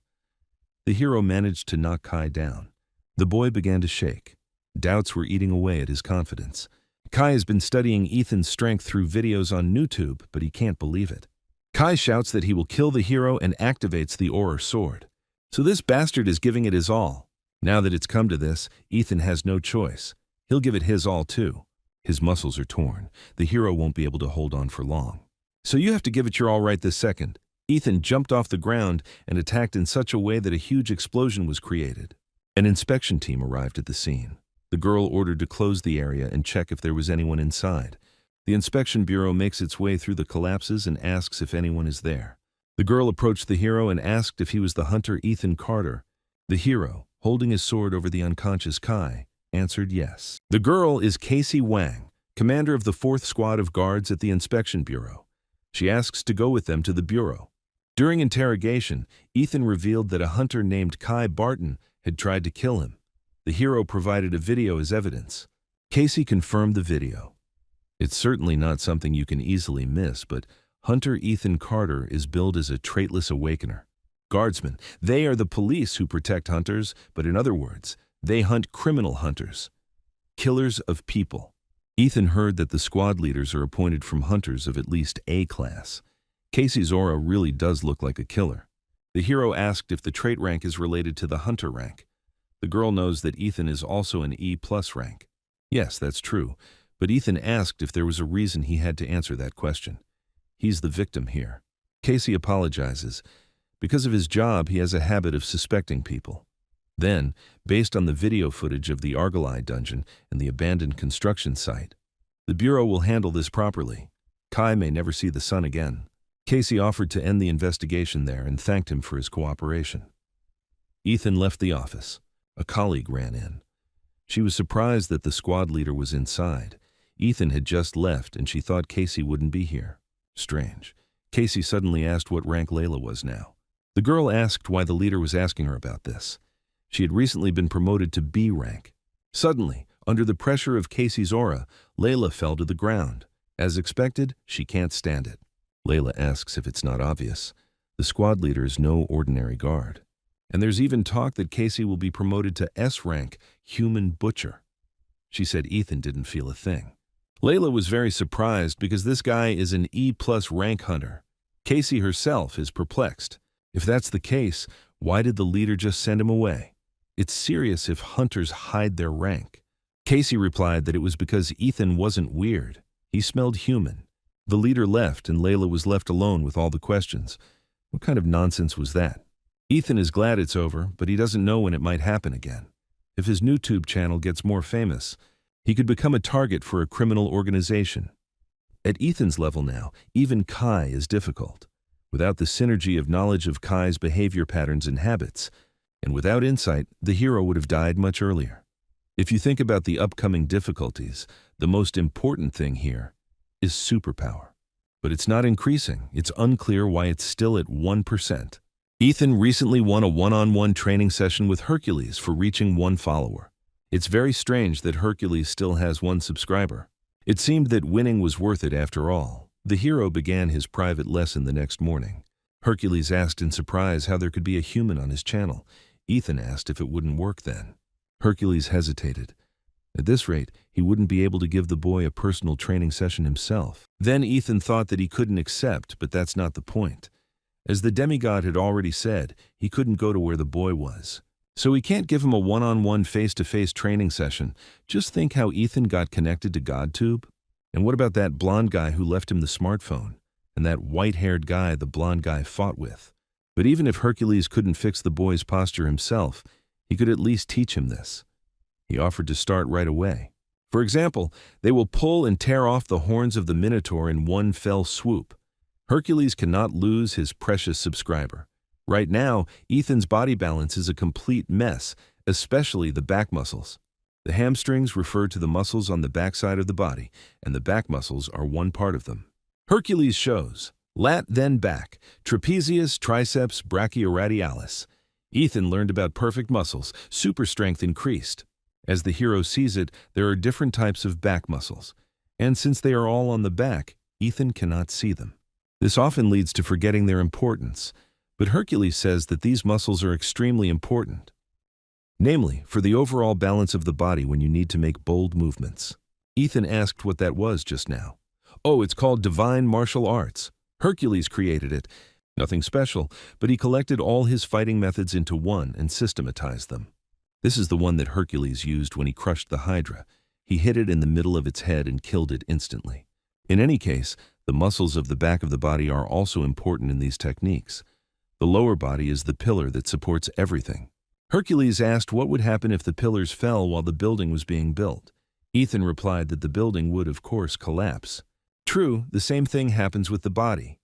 The hero managed to knock Kai down. The boy began to shake. Doubts were eating away at his confidence. Kai has been studying Ethan's strength through videos on YouTube, but he can't believe it. Kai shouts that he will kill the hero and activates the Aura sword. So this bastard is giving it his all. Now that it's come to this, Ethan has no choice. He'll give it his all too. His muscles are torn. The hero won't be able to hold on for long. So you have to give it your all right this second. Ethan jumped off the ground and attacked in such a way that a huge explosion was created. An inspection team arrived at the scene. The girl ordered to close the area and check if there was anyone inside. The inspection bureau makes its way through the collapses and asks if anyone is there. The girl approached the hero and asked if he was the hunter Ethan Carter. The hero, holding his sword over the unconscious Kai, answered yes. The girl is Casey Wang, commander of the 4th Squad of Guards at the Inspection Bureau. She asks to go with them to the bureau. During interrogation, Ethan revealed that a hunter named Kai Barton had tried to kill him. The hero provided a video as evidence. Casey confirmed the video. It's certainly not something you can easily miss, but Hunter Ethan Carter is billed as a traitless awakener. Guardsmen, they are the police who protect hunters, but in other words, they hunt criminal hunters. Killers of people. Ethan heard that the squad leaders are appointed from hunters of at least A class. Casey's aura really does look like a killer. The hero asked if the trait rank is related to the hunter rank. The girl knows that Ethan is also an E+ rank. Yes, that's true, but Ethan asked if there was a reason he had to answer that question. He's the victim here. Casey apologizes. Because of his job, he has a habit of suspecting people. Then, based on the video footage of the Argyle dungeon and the abandoned construction site, the Bureau will handle this properly. Kai may never see the sun again. Casey offered to end the investigation there and thanked him for his cooperation. Ethan left the office. A colleague ran in. She was surprised that the squad leader was inside. Ethan had just left and she thought Casey wouldn't be here. Strange. Casey suddenly asked what rank Layla was now. The girl asked why the leader was asking her about this. She had recently been promoted to B rank. Suddenly, under the pressure of Casey's aura, Layla fell to the ground. As expected, she can't stand it. Layla asks if it's not obvious. The squad leader is no ordinary guard. And there's even talk that Casey will be promoted to S rank, human butcher. She said Ethan didn't feel a thing. Layla was very surprised because this guy is an E+ rank hunter. Casey herself is perplexed. If that's the case, why did the leader just send him away? It's serious if hunters hide their rank. Casey replied that it was because Ethan wasn't weird. He smelled human. The leader left and Layla was left alone with all the questions. What kind of nonsense was that? Ethan is glad it's over, but he doesn't know when it might happen again. If his YouTube channel gets more famous, he could become a target for a criminal organization. At Ethan's level now, even Kai is difficult. Without the synergy of knowledge of Kai's behavior patterns and habits, and without insight, the hero would have died much earlier. If you think about the upcoming difficulties, the most important thing here is superpower. But it's not increasing. It's unclear why it's still at 1%. Ethan recently won a one-on-one training session with Hercules for reaching 1 follower. It's very strange that Hercules still has 1 subscriber. It seemed that winning was worth it after all. The hero began his private lesson the next morning. Hercules asked in surprise how there could be a human on his channel. Ethan asked if it wouldn't work then. Hercules hesitated. At this rate, he wouldn't be able to give the boy a personal training session himself. Then Ethan thought that he couldn't accept, but that's not the point. As the demigod had already said, he couldn't go to where the boy was. So he can't give him a one-on-one face-to-face training session. Just think how Ethan got connected to GodTube. And what about that blonde guy who left him the smartphone? And that white-haired guy the blonde guy fought with? But even if Hercules couldn't fix the boy's posture himself, he could at least teach him this. He offered to start right away. For example, they will pull and tear off the horns of the Minotaur in one fell swoop. Hercules cannot lose his precious subscriber. Right now, Ethan's body balance is a complete mess, especially the back muscles. The hamstrings refer to the muscles on the backside of the body, and the back muscles are one part of them. Hercules shows lat then back, trapezius, triceps, brachioradialis. Ethan learned about perfect muscles, super strength increased. As the hero sees it, there are different types of back muscles, and since they are all on the back, Ethan cannot see them. This often leads to forgetting their importance, but Hercules says that these muscles are extremely important. namely, for the overall balance of the body when you need to make bold movements. Ethan asked what that was just now. Oh, it's called divine martial arts. Hercules created it. Nothing special, but he collected all his fighting methods into one and systematized them. This is the one that Hercules used when he crushed the Hydra. He hit it in the middle of its head and killed it instantly. In any case, the muscles of the back of the body are also important in these techniques. The lower body is the pillar that supports everything. Hercules asked what would happen if the pillars fell while the building was being built. Ethan replied that the building would, of course, collapse. True, the same thing happens with the body.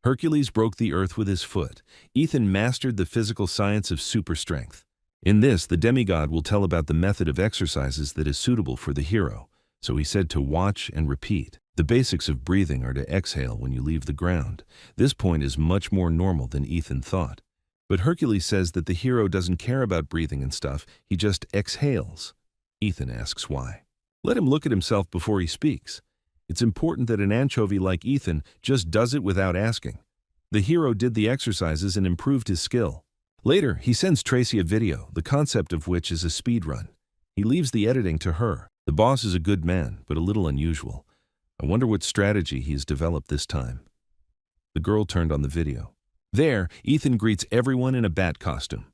Hercules broke the earth with his foot. Ethan mastered the physical science of super strength. In this, the demigod will tell about the method of exercises that is suitable for the hero, so he said to watch and repeat. The basics of breathing are to exhale when you leave the ground. This point is much more normal than Ethan thought. But Hercules says that the hero doesn't care about breathing and stuff, he just exhales. Ethan asks why. Let him look at himself before he speaks. It's important that an anchovy like Ethan just does it without asking. The hero did the exercises and improved his skill. Later, he sends Tracy a video, the concept of which is a speed run. He leaves the editing to her. The boss is a good man, but a little unusual. I wonder what strategy he has developed this time. The girl turned on the video. There, Ethan greets everyone in a bat costume.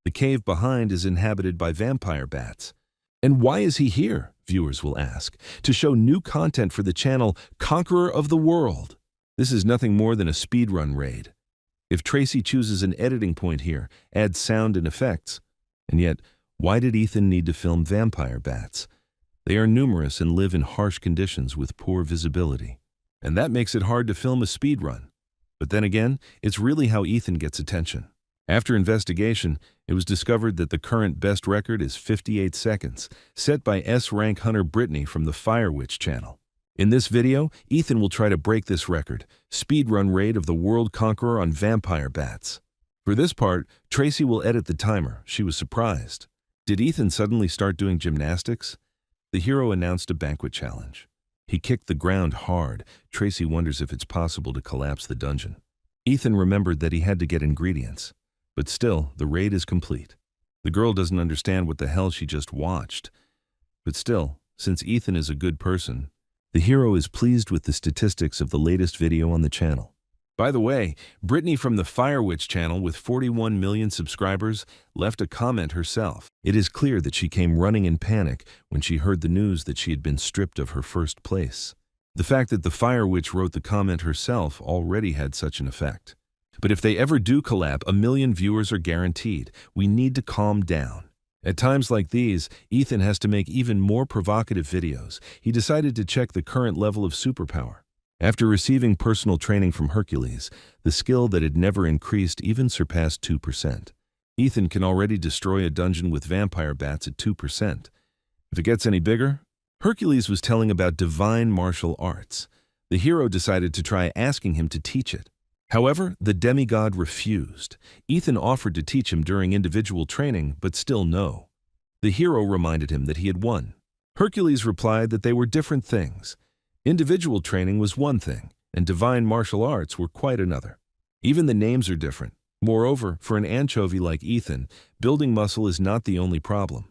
The cave behind is inhabited by vampire bats. And why is he here, viewers will ask? To show new content for the channel Conqueror of the World. This is nothing more than a speedrun raid. If Tracy chooses an editing point here, adds sound and effects. And yet, why did Ethan need to film vampire bats? They are numerous and live in harsh conditions with poor visibility. And that makes it hard to film a speedrun. But then again, it's really how Ethan gets attention. After investigation, it was discovered that the current best record is 58 seconds, set by S-rank hunter Brittany from the Fire Witch channel. In this video, Ethan will try to break this record, speedrun raid of the world conqueror on vampire bats. For this part, Tracy will edit the timer. She was surprised. Did Ethan suddenly start doing gymnastics? The hero announced a banquet challenge. He kicked the ground hard. Tracy wonders if it's possible to collapse the dungeon. Ethan remembered that he had to get ingredients. But still, the raid is complete. The girl doesn't understand what the hell she just watched. But still, since Ethan is a good person, the hero is pleased with the statistics of the latest video on the channel. By the way, Brittany from the Fire Witch channel with 41 million subscribers left a comment herself. It is clear that she came running in panic when she heard the news that she had been stripped of her first place. The fact that the Fire Witch wrote the comment herself already had such an effect. But if they ever do collab, 1 million viewers are guaranteed. We need to calm down. At times like these, Ethan has to make even more provocative videos. He decided to check the current level of superpower. After receiving personal training from Hercules, the skill that had never increased even surpassed 2%. Ethan can already destroy a dungeon with vampire bats at 2%. If it gets any bigger? Hercules was telling about divine martial arts. The hero decided to try asking him to teach it. However, the demigod refused. Ethan offered to teach him during individual training, but still no. The hero reminded him that he had won. Hercules replied that they were different things. Individual training was one thing, and divine martial arts were quite another. Even the names are different. Moreover, for an anchovy like Ethan, building muscle is not the only problem.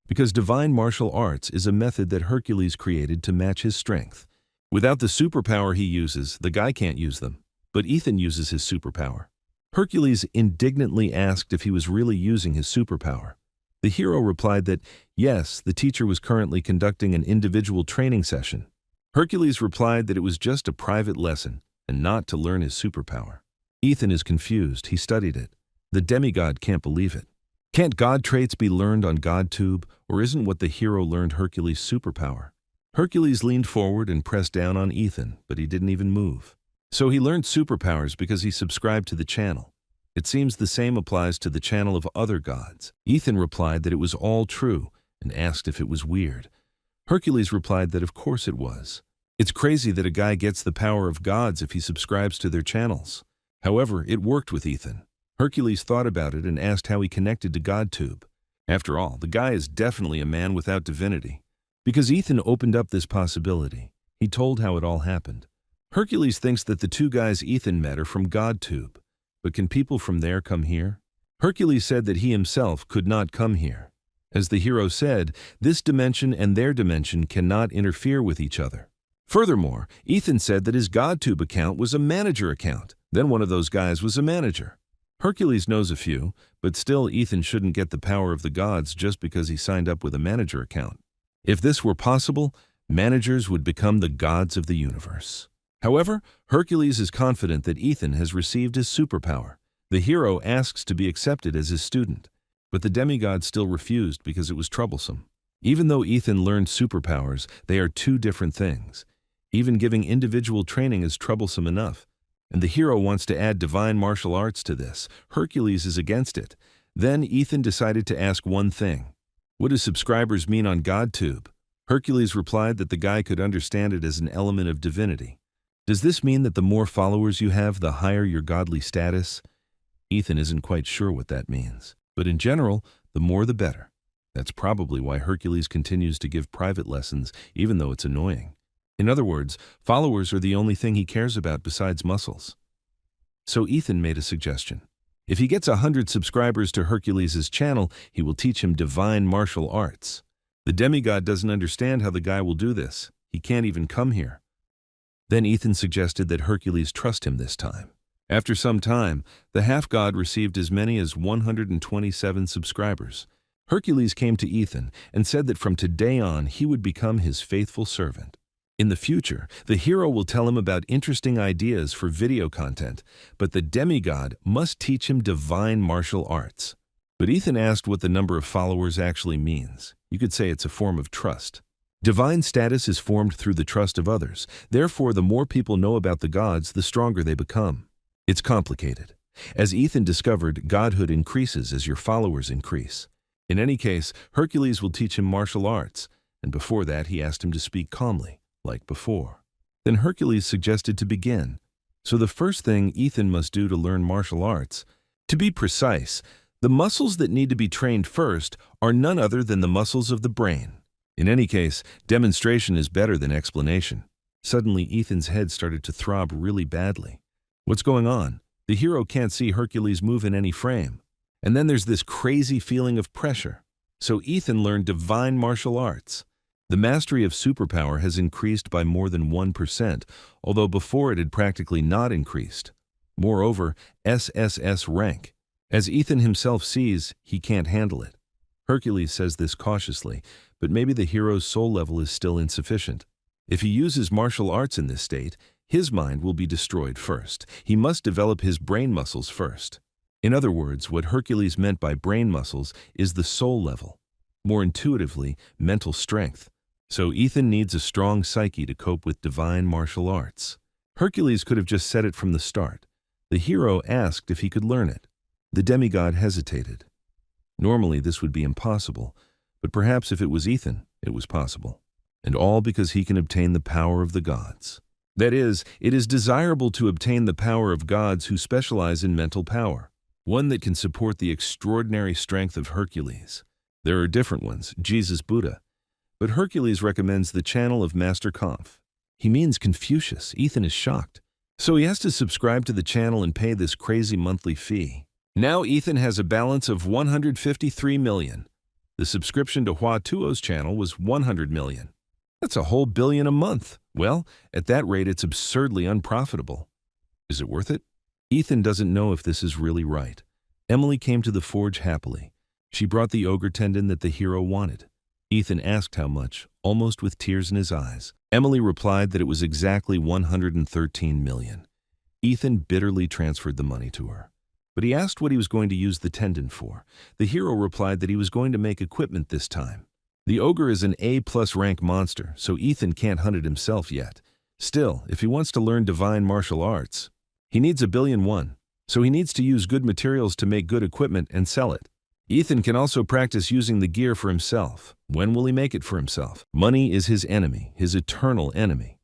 Because divine martial arts is a method that Hercules created to match his strength. Without the superpower he uses, the guy can't use them. But Ethan uses his superpower. Hercules indignantly asked if he was really using his superpower. The hero replied that, yes, the teacher was currently conducting an individual training session. Hercules replied that it was just a private lesson and not to learn his superpower. Ethan is confused. He studied it. The demigod can't believe it. Can't god traits be learned on GodTube, or isn't what the hero learned Hercules' superpower? Hercules leaned forward and pressed down on Ethan, but he didn't even move. So he learned superpowers because he subscribed to the channel. It seems the same applies to the channel of other gods. Ethan replied that it was all true and asked if it was weird. Hercules replied that of course it was. It's crazy that a guy gets the power of gods if he subscribes to their channels. However, it worked with Ethan. Hercules thought about it and asked how he connected to GodTube. After all, the guy is definitely a man without divinity. Because Ethan opened up this possibility, he told how it all happened. Hercules thinks that the two guys Ethan met are from GodTube. But can people from there come here? Hercules said that he himself could not come here. As the hero said, this dimension and their dimension cannot interfere with each other. Furthermore, Ethan said that his GodTube account was a manager account. Then one of those guys was a manager. Hercules knows a few, but still Ethan shouldn't get the power of the gods just because he signed up with a manager account. If this were possible, managers would become the gods of the universe. However, Hercules is confident that Ethan has received his superpower. The hero asks to be accepted as his student, but the demigod still refused because it was troublesome. Even though Ethan learned superpowers, they are two different things. Even giving individual training is troublesome enough, and the hero wants to add divine martial arts to this. Hercules is against it. Then Ethan decided to ask one thing. What do subscribers mean on GodTube? Hercules replied that the guy could understand it as an element of divinity. Does this mean that the more followers you have, the higher your godly status? Ethan isn't quite sure what that means, but in general, the more the better. That's probably why Hercules continues to give private lessons, even though it's annoying. In other words, followers are the only thing he cares about besides muscles. So Ethan made a suggestion. If he gets 100 subscribers to Hercules' channel, he will teach him divine martial arts. The demigod doesn't understand how the guy will do this. He can't even come here. Then Ethan suggested that Hercules trust him this time. After some time, the half-god received as many as 127 subscribers. Hercules came to Ethan and said that from today on he would become his faithful servant. In the future, the hero will tell him about interesting ideas for video content, but the demigod must teach him divine martial arts. But Ethan asked what the number of followers actually means. You could say it's a form of trust. Divine status is formed through the trust of others. Therefore, the more people know about the gods, the stronger they become. It's complicated. As Ethan discovered, godhood increases as your followers increase. In any case, Hercules will teach him martial arts, and before that he asked him to speak calmly, like before. Then Hercules suggested to begin. So the first thing Ethan must do to learn martial arts, to be precise, the muscles that need to be trained first are none other than the muscles of the brain. In any case, demonstration is better than explanation. Suddenly, Ethan's head started to throb really badly. What's going on? The hero can't see Hercules move in any frame. And then there's this crazy feeling of pressure. So Ethan learned divine martial arts. The mastery of superpower has increased by more than 1%, although before it had practically not increased. Moreover, SSS rank. As Ethan himself sees, he can't handle it. Hercules says this cautiously, but maybe the hero's soul level is still insufficient. If he uses martial arts in this state, his mind will be destroyed first. He must develop his brain muscles first. In other words, what Hercules meant by brain muscles is the soul level. More intuitively, mental strength. So Ethan needs a strong psyche to cope with divine martial arts. Hercules could have just said it from the start. The hero asked if he could learn it. The demigod hesitated. Normally this would be impossible, but perhaps if it was Ethan, it was possible. And all because he can obtain the power of the gods. That is, it is desirable to obtain the power of gods who specialize in mental power, one that can support the extraordinary strength of Hercules. There are different ones, Jesus Buddha, but Hercules recommends the channel of Master Conf. He means Confucius. Ethan is shocked. So he has to subscribe to the channel and pay this crazy monthly fee. Now Ethan has a balance of 153 million. The subscription to Hua Tuo's channel was 100 million. That's a whole billion a month. Well, at that rate, it's absurdly unprofitable. Is it worth it? Ethan doesn't know if this is really right. Emily came to the forge happily. She brought the ogre tendon that the hero wanted. Ethan asked how much, almost with tears in his eyes. Emily replied that it was exactly 113 million. Ethan bitterly transferred the money to her. But he asked what he was going to use the tendon for. The hero replied that he was going to make equipment this time. The ogre is an A+ rank monster, so Ethan can't hunt it himself yet. Still, if he wants to learn divine martial arts, he needs $1 billion. So he needs to use good materials to make good equipment and sell it. Ethan can also practice using the gear for himself. When will he make it for himself? Money is his enemy, his eternal enemy.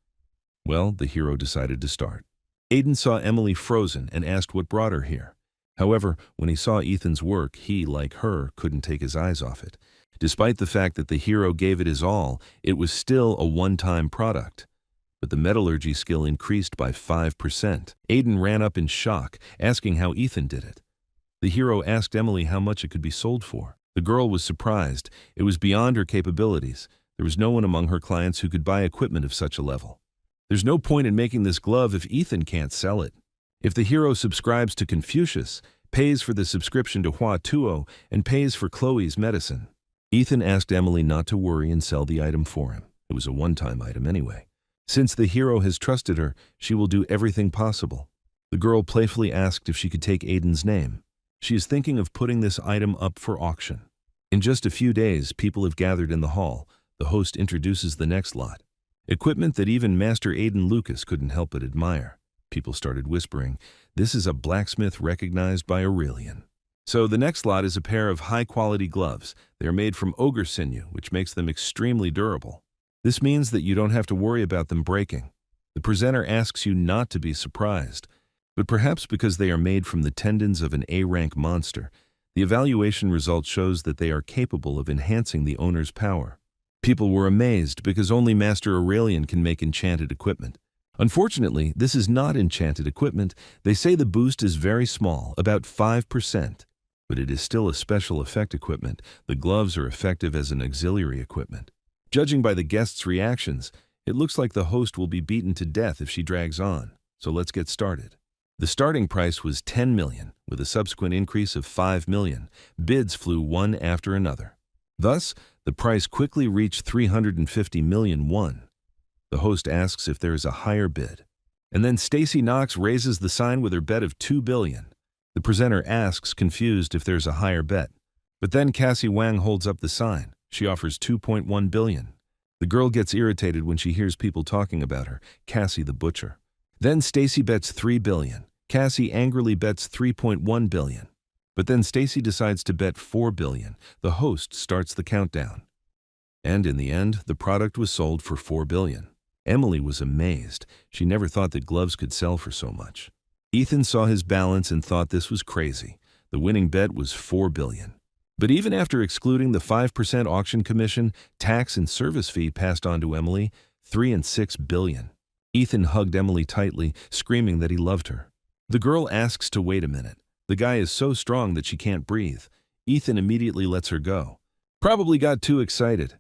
Well, the hero decided to start. Aiden saw Emily frozen and asked what brought her here. However, when he saw Ethan's work, he, like her, couldn't take his eyes off it. Despite the fact that the hero gave it his all, it was still a one-time product. But the metallurgy skill increased by 5%. Aiden ran up in shock, asking how Ethan did it. The hero asked Emily how much it could be sold for. The girl was surprised. It was beyond her capabilities. There was no one among her clients who could buy equipment of such a level. There's no point in making this glove if Ethan can't sell it. If the hero subscribes to Confucius, pays for the subscription to Hua Tuo, and pays for Chloe's medicine. Ethan asked Emily not to worry and sell the item for him. It was a one-time item anyway. Since the hero has trusted her, she will do everything possible. The girl playfully asked if she could take Aiden's name. She is thinking of putting this item up for auction. In just a few days, people have gathered in the hall. The host introduces the next lot. Equipment that even Master Aiden Lucas couldn't help but admire. People started whispering, "This is a blacksmith recognized by Aurelian." So the next lot is a pair of high-quality gloves. They are made from ogre sinew, which makes them extremely durable. This means that you don't have to worry about them breaking. The presenter asks you not to be surprised, but perhaps because they are made from the tendons of an A-rank monster, the evaluation result shows that they are capable of enhancing the owner's power. People were amazed because only Master Aurelian can make enchanted equipment. Unfortunately, this is not enchanted equipment. They say the boost is very small, about 5%. But it is still a special effect equipment. The gloves are effective as an auxiliary equipment. Judging by the guests' reactions, it looks like the host will be beaten to death if she drags on. So let's get started. The starting price was 10 million, with a subsequent increase of 5 million. Bids flew one after another. Thus, the price quickly reached 350 million won. The host asks if there is a higher bid. And then Stacy Knox raises the sign with her bet of 2 billion. The presenter asks, confused, if there's a higher bet. But then Cassie Wang holds up the sign. She offers 2.1 billion. The girl gets irritated when she hears people talking about her, Cassie the butcher. Then Stacy bets 3 billion. Cassie angrily bets 3.1 billion. But then Stacy decides to bet 4 billion. The host starts the countdown. And in the end, the product was sold for 4 billion. Emily was amazed. She never thought that gloves could sell for so much. Ethan saw his balance and thought this was crazy. The winning bet was 4 billion. But even after excluding the 5% auction commission, tax and service fee passed on to Emily, 3 and 6 billion. Ethan hugged Emily tightly, screaming that he loved her. The girl asks to wait a minute. The guy is so strong that she can't breathe. Ethan immediately lets her go. Probably got too excited.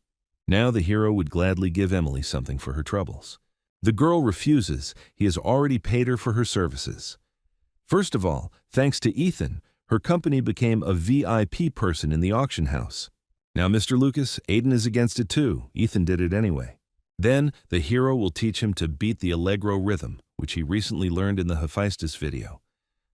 Now the hero would gladly give Emily something for her troubles. The girl refuses. He has already paid her for her services. First of all, thanks to Ethan, her company became a VIP person in the auction house. Now, Mr. Lucas, Aiden is against it too. Ethan did it anyway. Then, the hero will teach him to beat the Allegro rhythm, which he recently learned in the Hephaestus video.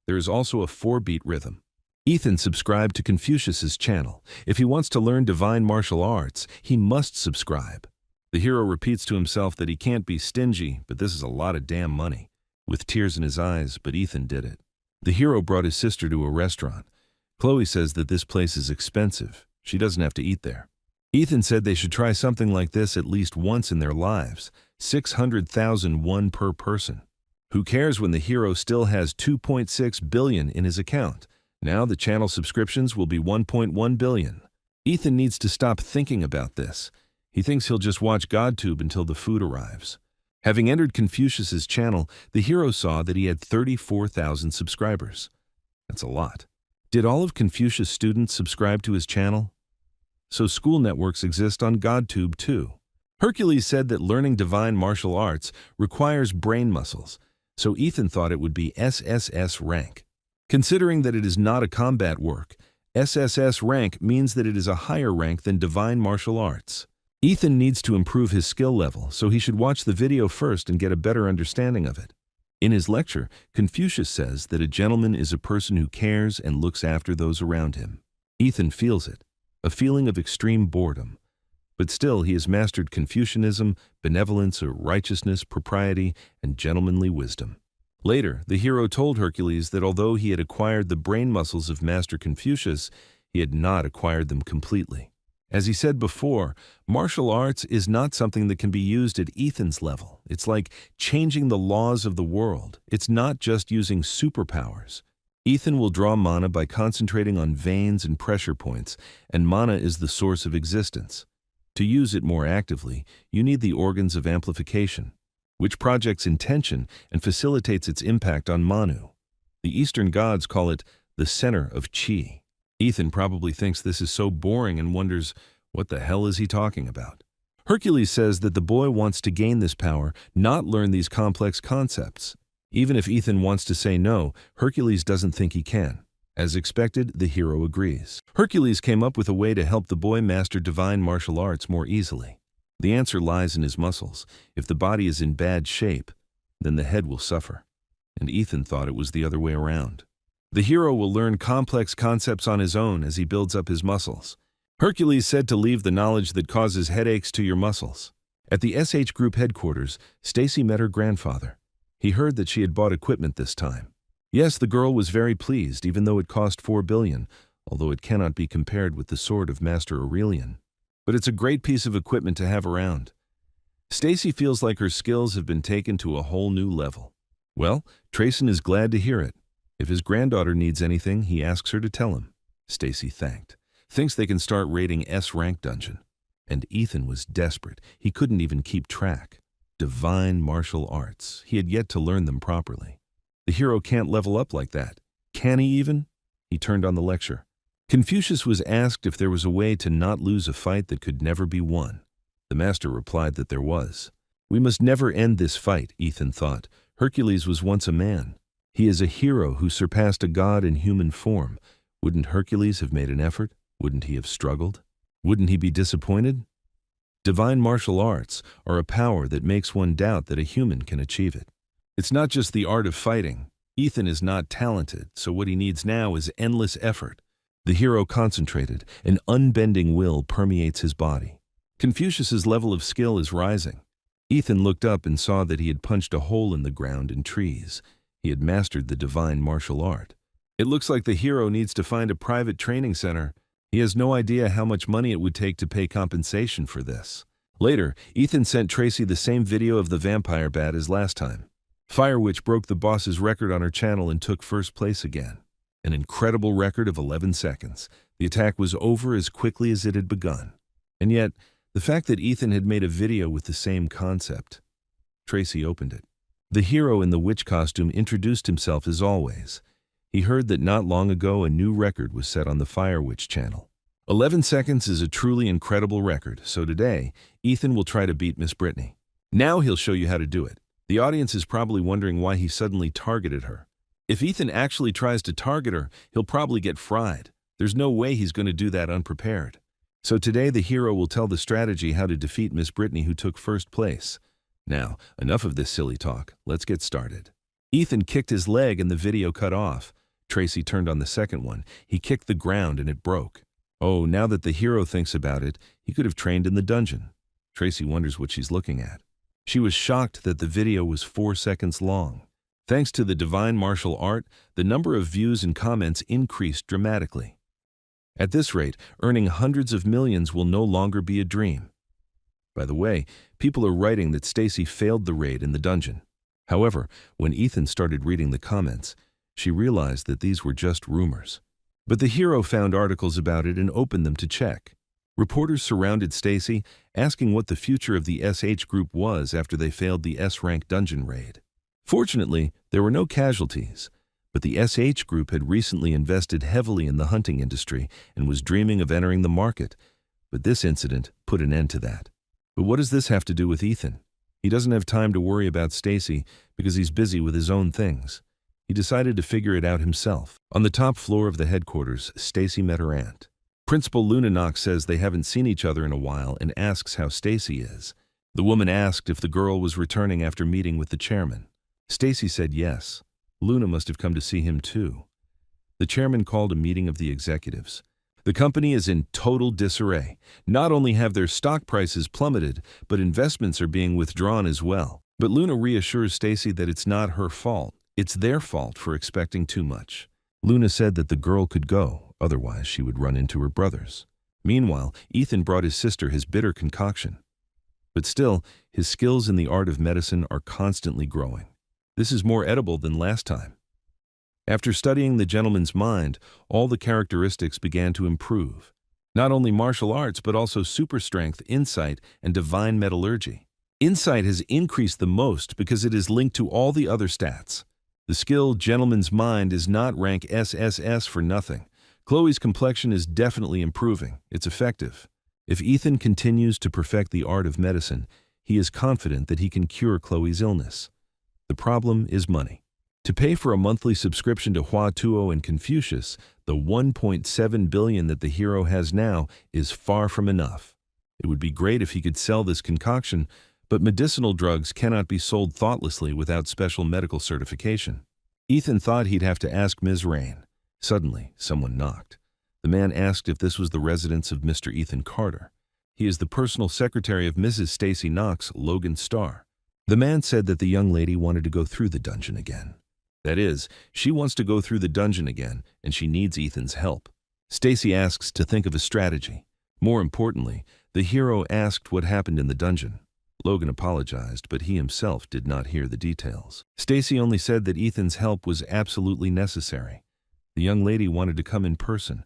There is also a 4-beat rhythm. Ethan subscribed to Confucius's channel. If he wants to learn divine martial arts, he must subscribe. The hero repeats to himself that he can't be stingy, but this is a lot of damn money. With tears in his eyes, but Ethan did it. The hero brought his sister to a restaurant. Chloe says that this place is expensive. She doesn't have to eat there. Ethan said they should try something like this at least once in their lives. 600,000 won per person. Who cares when the hero still has 2.6 billion in his account? Now the channel subscriptions will be 1.1 billion. Ethan needs to stop thinking about this. He thinks he'll just watch GodTube until the food arrives. Having entered Confucius's channel, the hero saw that he had 34,000 subscribers. That's a lot. Did all of Confucius' students subscribe to his channel? So school networks exist on GodTube too. Hercules said that learning divine martial arts requires brain muscles, so Ethan thought it would be SSS rank. Considering that it is not a combat work, SSS rank means that it is a higher rank than divine martial arts. Ethan needs to improve his skill level, so he should watch the video first and get a better understanding of it. In his lecture, Confucius says that a gentleman is a person who cares and looks after those around him. Ethan feels it, a feeling of extreme boredom. But still, he has mastered Confucianism, benevolence, righteousness, propriety, and gentlemanly wisdom. Later, the hero told Hercules that although he had acquired the brain muscles of Master Confucius, he had not acquired them completely. As he said before, martial arts is not something that can be used at Ethan's level. It's like changing the laws of the world. It's not just using superpowers. Ethan will draw mana by concentrating on veins and pressure points, and mana is the source of existence. To use it more actively, you need the organs of amplification, which projects intention and facilitates its impact on Manu. The Eastern gods call it the center of Qi. Ethan probably thinks this is so boring and wonders, what the hell is he talking about? Hercules says that the boy wants to gain this power, not learn these complex concepts. Even if Ethan wants to say no, Hercules doesn't think he can. As expected, the hero agrees. Hercules came up with a way to help the boy master divine martial arts more easily. The answer lies in his muscles. If the body is in bad shape, then the head will suffer. And Ethan thought it was the other way around. The hero will learn complex concepts on his own as he builds up his muscles. Hercules said to leave the knowledge that causes headaches to your muscles. At the SH Group headquarters, Stacy met her grandfather. He heard that she had bought equipment this time. Yes, the girl was very pleased, even though it cost $4 billion, although it cannot be compared with the sword of Master Aurelian. But it's a great piece of equipment to have around. Stacy feels like her skills have been taken to a whole new level. Well, Trayson is glad to hear it. If his granddaughter needs anything, he asks her to tell him. Stacy thanked. Thinks they can start raiding S-rank dungeon. And Ethan was desperate. He couldn't even keep track. Divine martial arts. He had yet to learn them properly. The hero can't level up like that. Can he even? He turned on the lecture. Confucius was asked if there was a way to not lose a fight that could never be won. The master replied that there was. We must never end this fight, Ethan thought. Hercules was once a man. He is a hero who surpassed a god in human form. Wouldn't Hercules have made an effort? Wouldn't he have struggled? Wouldn't he be disappointed? Divine martial arts are a power that makes one doubt that a human can achieve it. It's not just the art of fighting. Ethan is not talented, so what he needs now is endless effort. The hero concentrated. An unbending will permeates his body. Confucius's level of skill is rising. Ethan looked up and saw that he had punched a hole in the ground and trees. He had mastered the divine martial art. It looks like the hero needs to find a private training center. He has no idea how much money it would take to pay compensation for this. Later, Ethan sent Tracy the same video of the vampire bat as last time. Firewitch broke the boss's record on her channel and took first place again. An incredible record of 11 seconds. The attack was over as quickly as it had begun. And yet, the fact that Ethan had made a video with the same concept. Tracy opened it. The hero in the witch costume introduced himself as always. He heard that not long ago a new record was set on the Firewitch channel. 11 seconds is a truly incredible record, so today, Ethan will try to beat Miss Brittany. Now he'll show you how to do it. The audience is probably wondering why he suddenly targeted her. If Ethan actually tries to target her, he'll probably get fried. There's no way he's going to do that unprepared. So today the hero will tell the strategy how to defeat Miss Brittany, who took first place. Now, enough of this silly talk. Let's get started. Ethan kicked his leg and the video cut off. Tracy turned on the second one. He kicked the ground and it broke. Oh, now that the hero thinks about it, he could have trained in the dungeon. Tracy wonders what she's looking at. She was shocked that the video was 4 seconds long. Thanks to the divine martial art, the number of views and comments increased dramatically. At this rate, earning hundreds of millions will no longer be a dream. By the way, people are writing that Stacy failed the raid in the dungeon. However, when Ethan started reading the comments, she realized that these were just rumors. But the hero found articles about it and opened them to check. Reporters surrounded Stacy, asking what the future of the SH group was after they failed the S-rank dungeon raid. Fortunately, there were no casualties, but the SH group had recently invested heavily in the hunting industry and was dreaming of entering the market. But this incident put an end to that. But what does this have to do with Ethan? He doesn't have time to worry about Stacy because he's busy with his own things. He decided to figure it out himself. On the top floor of the headquarters, Stacy met her aunt. Principal Lunanox says they haven't seen each other in a while and asks how Stacy is. The woman asked if the girl was returning after meeting with the chairman. Stacy said yes. Luna must have come to see him too. The chairman called a meeting of the executives. The company is in total disarray. Not only have their stock prices plummeted, but investments are being withdrawn as well. But Luna reassures Stacy that it's not her fault. It's their fault for expecting too much. Luna said that the girl could go, otherwise she would run into her brothers. Meanwhile, Ethan brought his sister his bitter concoction. But still, his skills in the art of medicine are constantly growing. This is more edible than last time. After studying the gentleman's mind, all the characteristics began to improve. Not only martial arts, but also super strength, insight, and divine metallurgy. Insight has increased the most because it is linked to all the other stats. The skill Gentleman's Mind is not rank SSS for nothing. Chloe's complexion is definitely improving. It's effective. If Ethan continues to perfect the art of medicine, he is confident that he can cure Chloe's illness. The problem is money. To pay for a monthly subscription to Hua Tuo and Confucius, the 1.7 billion that the hero has now is far from enough. It would be great if he could sell this concoction, but medicinal drugs cannot be sold thoughtlessly without special medical certification. Ethan thought he'd have to ask Ms. Rain. Suddenly, someone knocked. The man asked if this was the residence of Mr. Ethan Carter. He is the personal secretary of Mrs. Stacy Knox, Logan Starr. The man said that the young lady wanted to go through the dungeon again. That is, she wants to go through the dungeon again, and she needs Ethan's help. Stacy asks to think of a strategy. More importantly, the hero asked what happened in the dungeon. Logan apologized, but he himself did not hear the details. Stacy only said that Ethan's help was absolutely necessary. The young lady wanted to come in person,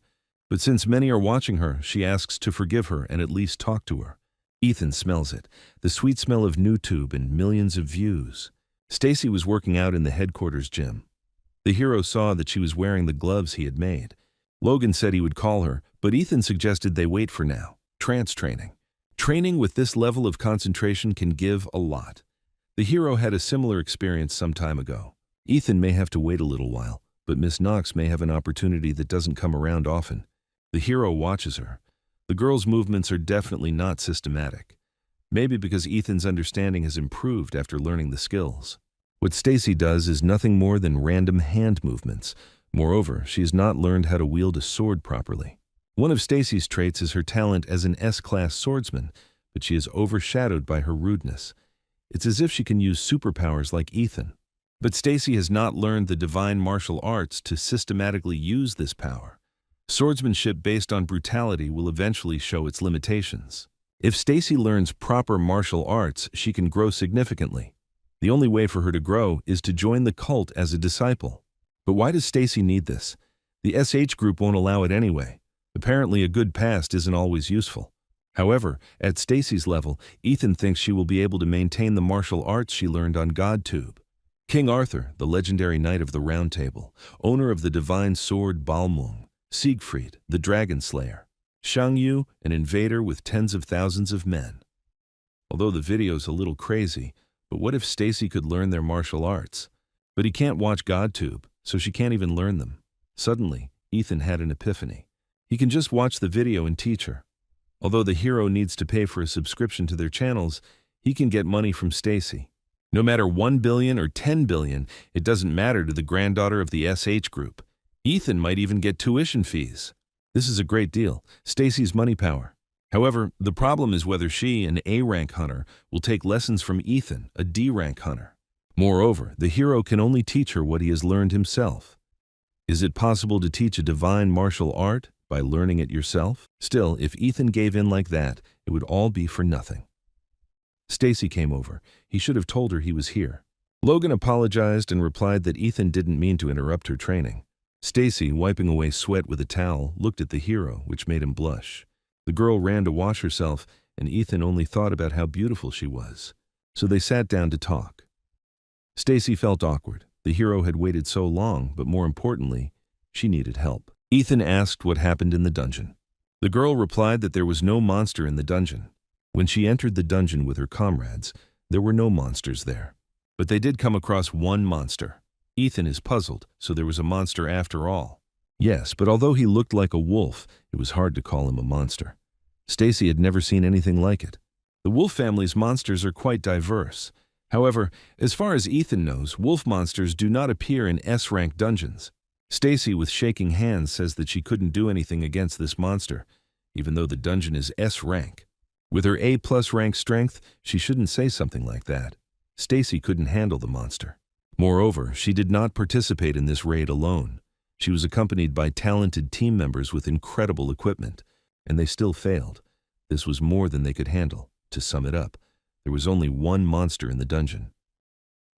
but since many are watching her, she asks to forgive her and at least talk to her. Ethan smells it, the sweet smell of NewTube and millions of views. Stacy was working out in the headquarters gym. The hero saw that she was wearing the gloves he had made. Logan said he would call her, but Ethan suggested they wait for now. Trance training. Training with this level of concentration can give a lot. The hero had a similar experience some time ago. Ethan may have to wait a little while, but Miss Knox may have an opportunity that doesn't come around often. The hero watches her. The girl's movements are definitely not systematic. Maybe because Ethan's understanding has improved after learning the skills. What Stacy does is nothing more than random hand movements. Moreover, she has not learned how to wield a sword properly. One of Stacy's traits is her talent as an S-class swordsman, but she is overshadowed by her rudeness. It's as if she can use superpowers like Ethan. But Stacy has not learned the divine martial arts to systematically use this power. Swordsmanship based on brutality will eventually show its limitations. If Stacy learns proper martial arts, she can grow significantly. The only way for her to grow is to join the cult as a disciple. But why does Stacy need this? The SH group won't allow it anyway. Apparently a good past isn't always useful. However, at Stacy's level, Ethan thinks she will be able to maintain the martial arts she learned on GodTube. King Arthur, the legendary knight of the Round Table, owner of the divine sword Balmung, Siegfried, the dragon slayer, Shang Yu, an invader with tens of thousands of men. Although the video's a little crazy, but what if Stacy could learn their martial arts? But he can't watch GodTube, so she can't even learn them. Suddenly, Ethan had an epiphany. He can just watch the video and teach her. Although the hero needs to pay for a subscription to their channels, he can get money from Stacy. No matter 1 billion or 10 billion, it doesn't matter to the granddaughter of the SH group. Ethan might even get tuition fees. This is a great deal, Stacy's money power. However, the problem is whether she, an A-rank hunter, will take lessons from Ethan, a D-rank hunter. Moreover, the hero can only teach her what he has learned himself. Is it possible to teach a divine martial art by learning it yourself? Still, if Ethan gave in like that, it would all be for nothing. Stacy came over. He should have told her he was here. Logan apologized and replied that Ethan didn't mean to interrupt her training. Stacy, wiping away sweat with a towel, looked at the hero, which made him blush. The girl ran to wash herself, and Ethan only thought about how beautiful she was. So they sat down to talk. Stacy felt awkward. The hero had waited so long, but more importantly, she needed help. Ethan asked what happened in the dungeon. The girl replied that there was no monster in the dungeon. When she entered the dungeon with her comrades, there were no monsters there. But they did come across one monster. Ethan is puzzled, so there was a monster after all. Yes, but although he looked like a wolf, it was hard to call him a monster. Stacy had never seen anything like it. The wolf family's monsters are quite diverse. However, as far as Ethan knows, wolf monsters do not appear in S-rank dungeons. Stacy, with shaking hands, says that she couldn't do anything against this monster, even though the dungeon is S-rank. With her A+ rank strength, she shouldn't say something like that. Stacy couldn't handle the monster. Moreover, she did not participate in this raid alone. She was accompanied by talented team members with incredible equipment, and they still failed. This was more than they could handle. To sum it up, there was only one monster in the dungeon.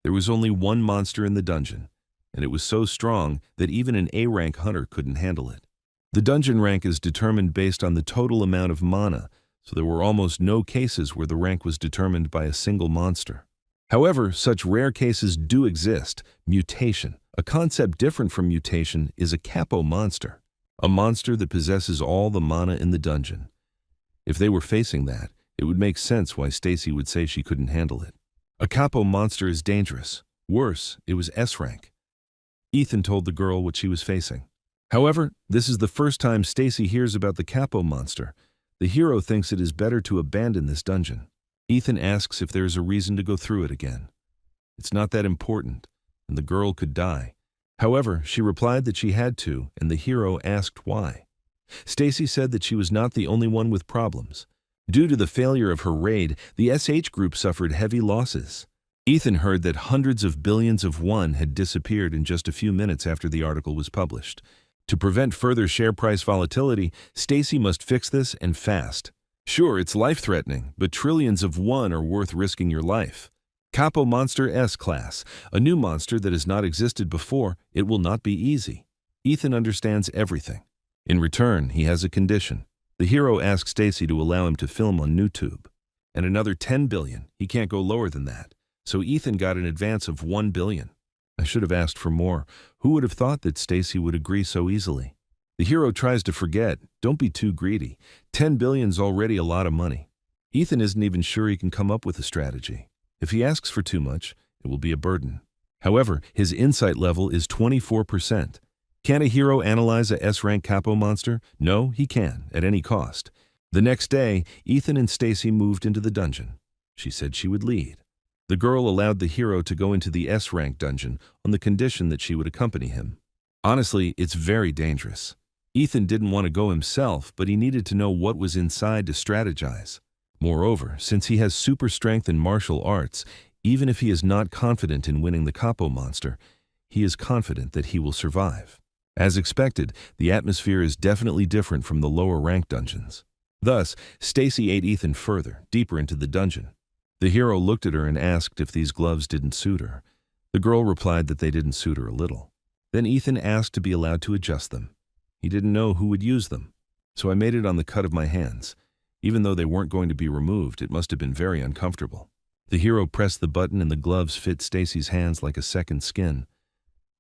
There was only one monster in the dungeon, and it was so strong that even an A-rank hunter couldn't handle it. The dungeon rank is determined based on the total amount of mana, so there were almost no cases where the rank was determined by a single monster. However, such rare cases do exist. Mutation. A concept different from mutation is a capo monster. A monster that possesses all the mana in the dungeon. If they were facing that, it would make sense why Stacy would say she couldn't handle it. A capo monster is dangerous. Worse, it was S rank. Ethan told the girl what she was facing. However, this is the first time Stacy hears about the capo monster. The hero thinks it is better to abandon this dungeon. Ethan asks if there is a reason to go through it again. It's not that important, and the girl could die. However, she replied that she had to, and the hero asked why. Stacy said that she was not the only one with problems. Due to the failure of her raid, the SH group suffered heavy losses. Ethan heard that hundreds of billions of won had disappeared in just a few minutes after the article was published. To prevent further share price volatility, Stacy must fix this and fast. Sure, it's life-threatening, but trillions of won are worth risking your life. Capo Monster S Class, a new monster that has not existed before. It will not be easy. Ethan understands everything. In return, he has a condition. The hero asks Stacy to allow him to film on YouTube. And another 10 billion. He can't go lower than that. So Ethan got an advance of 1 billion. I should have asked for more. Who would have thought that Stacy would agree so easily? The hero tries to forget. Don't be too greedy. 10 billion's already a lot of money. Ethan isn't even sure he can come up with a strategy. If he asks for too much, it will be a burden. However, his insight level is 24%. Can a hero analyze a S-rank capo monster? No, he can, at any cost. The next day, Ethan and Stacy moved into the dungeon. She said she would lead. The girl allowed the hero to go into the S-rank dungeon on the condition that she would accompany him. Honestly, it's very dangerous. Ethan didn't want to go himself, but he needed to know what was inside to strategize. Moreover, since he has super strength in martial arts, even if he is not confident in winning the capo monster, he is confident that he will survive. As expected, the atmosphere is definitely different from the lower rank dungeons. Thus, Stacy ate Ethan further, deeper into the dungeon. The hero looked at her and asked if these gloves didn't suit her. The girl replied that they didn't suit her a little. Then Ethan asked to be allowed to adjust them. He didn't know who would use them, so I made it on the cut of my hands. Even though they weren't going to be removed, it must have been very uncomfortable. The hero pressed the button and the gloves fit Stacy's hands like a second skin.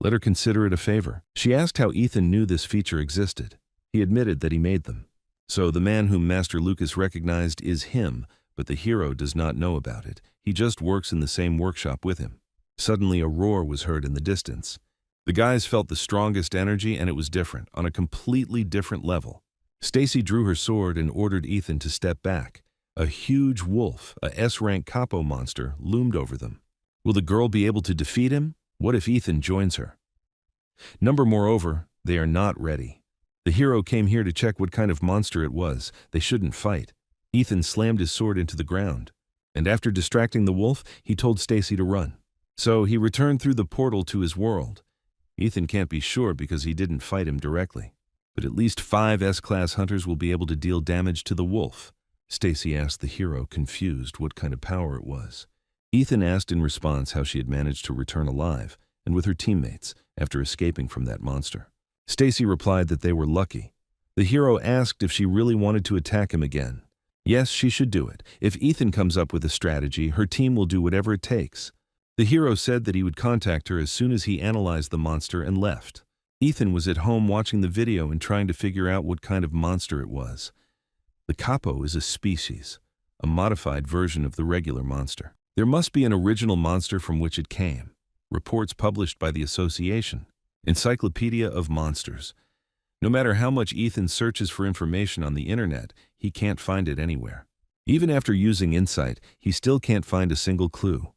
Let her consider it a favor. She asked how Ethan knew this feature existed. He admitted that he made them. So the man whom Master Lucas recognized is him, but the hero does not know about it. He just works in the same workshop with him. Suddenly a roar was heard in the distance. The guys felt the strongest energy, and it was different, on a completely different level. Stacy drew her sword and ordered Ethan to step back. A huge wolf, a S-rank capo monster, loomed over them. Will the girl be able to defeat him? What if Ethan joins her? Moreover, they are not ready. The hero came here to check what kind of monster it was. They shouldn't fight. Ethan slammed his sword into the ground, and after distracting the wolf, he told Stacy to run. So he returned through the portal to his world. Ethan can't be sure because he didn't fight him directly. But at least 5 S-class hunters will be able to deal damage to the wolf. Stacy asked the hero, confused, what kind of power it was. Ethan asked in response how she had managed to return alive and with her teammates after escaping from that monster. Stacy replied that they were lucky. The hero asked if she really wanted to attack him again. Yes, she should do it. If Ethan comes up with a strategy, her team will do whatever it takes. The hero said that he would contact her as soon as he analyzed the monster and left. Ethan was at home watching the video and trying to figure out what kind of monster it was. The capo is a species, a modified version of the regular monster. There must be an original monster from which it came. Reports published by the Association, Encyclopedia of Monsters. No matter how much Ethan searches for information on the internet, he can't find it anywhere. Even after using Insight, he still can't find a single clue.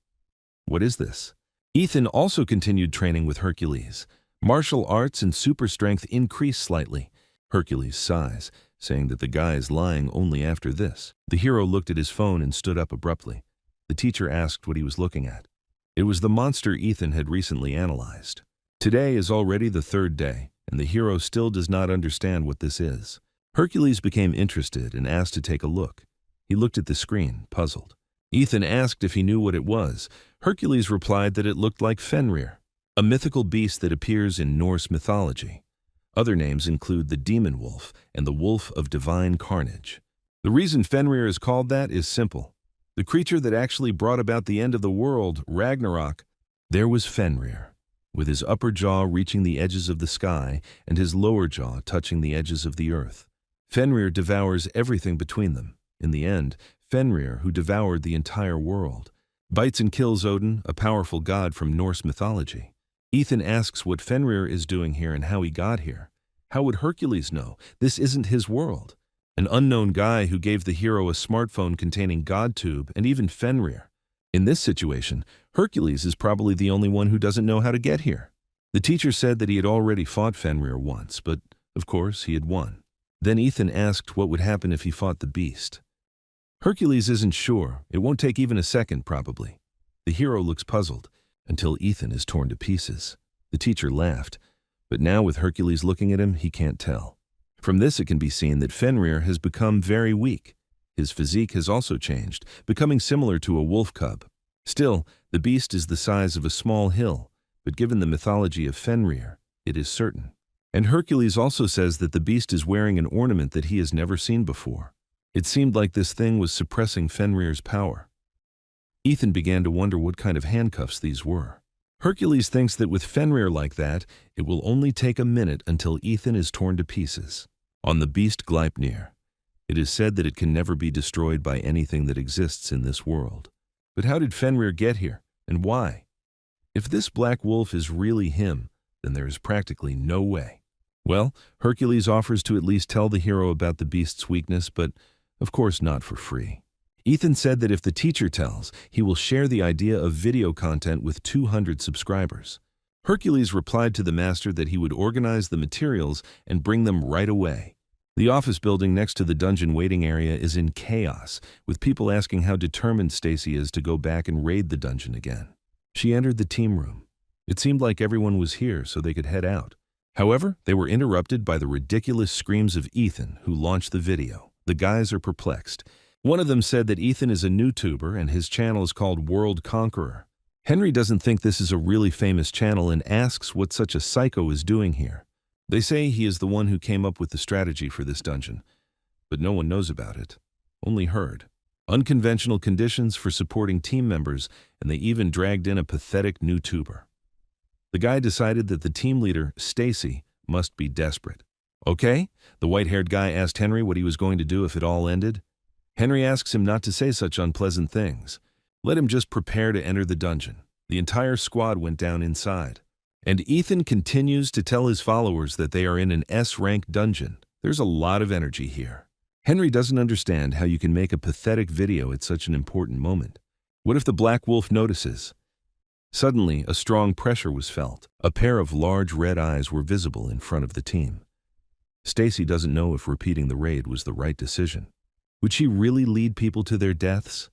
What is this? Ethan also continued training with Hercules. Martial arts and super strength increased slightly. Hercules sighs, saying that the guy is lying only after this. The hero looked at his phone and stood up abruptly. The teacher asked what he was looking at. It was the monster Ethan had recently analyzed. Today is already the 3rd day, and the hero still does not understand what this is. Hercules became interested and asked to take a look. He looked at the screen, puzzled. Ethan asked if he knew what it was. Hercules replied that it looked like Fenrir, a mythical beast that appears in Norse mythology. Other names include the demon wolf and the wolf of divine carnage. The reason Fenrir is called that is simple. The creature that actually brought about the end of the world, Ragnarok, there was Fenrir. with his upper jaw reaching the edges of the sky and his lower jaw touching the edges of the earth. Fenrir devours everything between them. In the end, Fenrir, who devoured the entire world, bites and kills Odin, a powerful god from Norse mythology. Ethan asks what Fenrir is doing here and how he got here. How would Hercules know? This isn't his world. An unknown guy who gave the hero a smartphone containing GodTube and even Fenrir. In this situation, Hercules is probably the only one who doesn't know how to get here. The teacher said that he had already fought Fenrir once, but of course he had won. Then Ethan asked what would happen if he fought the beast. Hercules isn't sure. It won't take even a second, probably. The hero looks puzzled, until Ethan is torn to pieces. The teacher laughed, but now with Hercules looking at him, he can't tell. From this it can be seen that Fenrir has become very weak. His physique has also changed, becoming similar to a wolf cub. Still, the beast is the size of a small hill, but given the mythology of Fenrir, it is certain. And Hercules also says that the beast is wearing an ornament that he has never seen before. It seemed like this thing was suppressing Fenrir's power. Ethan began to wonder what kind of handcuffs these were. Hercules thinks that with Fenrir like that, it will only take a minute until Ethan is torn to pieces. On the beast Gleipnir, it is said that it can never be destroyed by anything that exists in this world. But how did Fenrir get here, and why? If this black wolf is really him, then there is practically no way. Well, Hercules offers to at least tell the hero about the beast's weakness, but of course not for free. Ethan said that if the teacher tells, he will share the idea of video content with 200 subscribers. Hercules replied to the master that he would organize the materials and bring them right away. The office building next to the dungeon waiting area is in chaos, with people asking how determined Stacy is to go back and raid the dungeon again. She entered the team room. It seemed like everyone was here so they could head out. However, they were interrupted by the ridiculous screams of Ethan, who launched the video. The guys are perplexed. One of them said that Ethan is a YouTuber and his channel is called World Conqueror. Henry doesn't think this is a really famous channel and asks what such a psycho is doing here. They say he is the one who came up with the strategy for this dungeon, but no one knows about it. Only heard. Unconventional conditions for supporting team members, and they even dragged in a pathetic YouTuber. The guy decided that the team leader, Stacy, must be desperate. Okay? The white-haired guy asked Henry what he was going to do if it all ended. Henry asks him not to say such unpleasant things. Let him just prepare to enter the dungeon. The entire squad went down inside. And Ethan continues to tell his followers that they are in an S-rank dungeon. There's a lot of energy here. Henry doesn't understand how you can make a pathetic video at such an important moment. What if the Black Wolf notices? Suddenly, a strong pressure was felt. A pair of large red eyes were visible in front of the team. Stacy doesn't know if repeating the raid was the right decision. Would she really lead people to their deaths?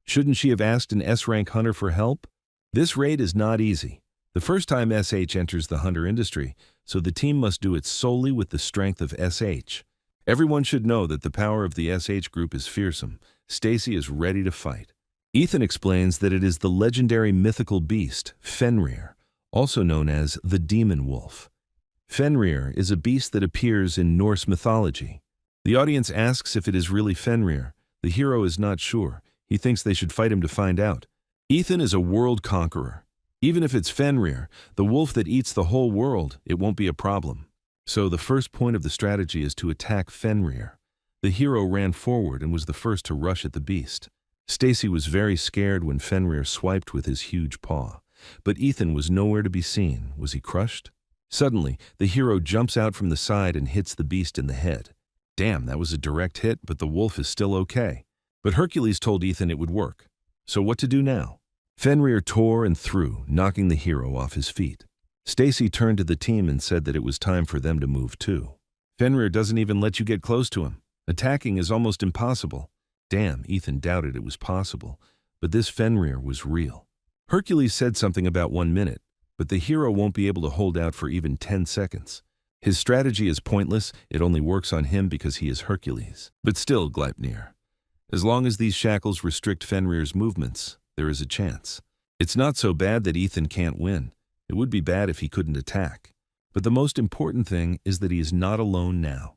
Shouldn't she have asked an S-rank hunter for help? This raid is not easy. The first time SH enters the hunter industry, so the team must do it solely with the strength of SH. Everyone should know that the power of the SH group is fearsome. Stacy is ready to fight. Ethan explains that it is the legendary mythical beast, Fenrir, also known as the demon wolf. Fenrir is a beast that appears in Norse mythology. The audience asks if it is really Fenrir. The hero is not sure. He thinks they should fight him to find out. Ethan is a world conqueror. Even if it's Fenrir, the wolf that eats the whole world, it won't be a problem. So the first point of the strategy is to attack Fenrir. The hero ran forward and was the first to rush at the beast. Stacy was very scared when Fenrir swiped with his huge paw. But Ethan was nowhere to be seen. Was he crushed? Suddenly, the hero jumps out from the side and hits the beast in the head. Damn, that was a direct hit, but the wolf is still okay. But Hercules told Ethan it would work. So what to do now? Fenrir tore and threw, knocking the hero off his feet. Stacy turned to the team and said that it was time for them to move too. Fenrir doesn't even let you get close to him. Attacking is almost impossible. Damn, Ethan doubted it was possible, but this Fenrir was real. Hercules said something about 1 minute, but the hero won't be able to hold out for even 10 seconds. His strategy is pointless, it only works on him because he is Hercules. But still, Gleipnir. As long as these shackles restrict Fenrir's movements, there is a chance. It's not so bad that Ethan can't win. It would be bad if he couldn't attack. But the most important thing is that he is not alone now.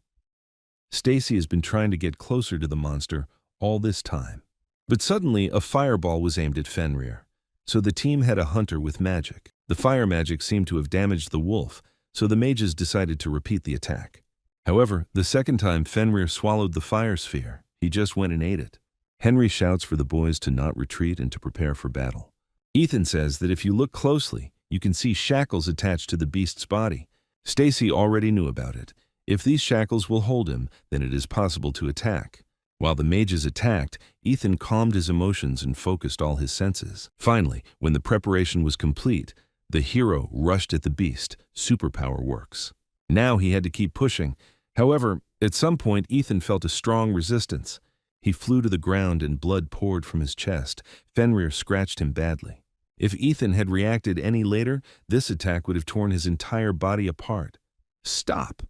Stacy has been trying to get closer to the monster all this time. But suddenly, a fireball was aimed at Fenrir. So the team had a hunter with magic. The fire magic seemed to have damaged the wolf, so the mages decided to repeat the attack. However, the second time Fenrir swallowed the fire sphere, he just went and ate it. Henry shouts for the boys to not retreat and to prepare for battle. Ethan says that if you look closely, you can see shackles attached to the beast's body. Stacy already knew about it. If these shackles will hold him, then it is possible to attack. While the mages attacked, Ethan calmed his emotions and focused all his senses. Finally, when the preparation was complete, the hero rushed at the beast. Superpower works. Now he had to keep pushing. However, at some point Ethan felt a strong resistance. He flew to the ground and blood poured from his chest. Fenrir scratched him badly. If Ethan had reacted any later, this attack would have torn his entire body apart. Stop!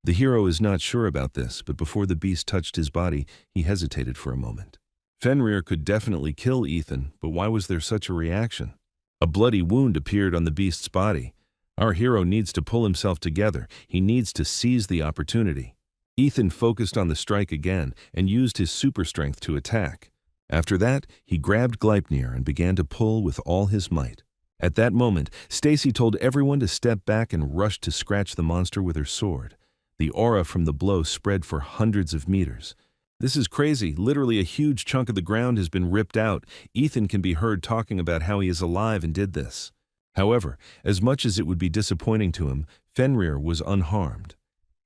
The hero is not sure about this, but before the beast touched his body, he hesitated for a moment. Fenrir could definitely kill Ethan, but why was there such a reaction? A bloody wound appeared on the beast's body. Our hero needs to pull himself together. He needs to seize the opportunity. Ethan focused on the strike again and used his super strength to attack. After that, he grabbed Gleipnir and began to pull with all his might. At that moment, Stacy told everyone to step back and rushed to scratch the monster with her sword. The aura from the blow spread for hundreds of meters. This is crazy. Literally a huge chunk of the ground has been ripped out. Ethan can be heard talking about how he is alive and did this. However, as much as it would be disappointing to him, Fenrir was unharmed.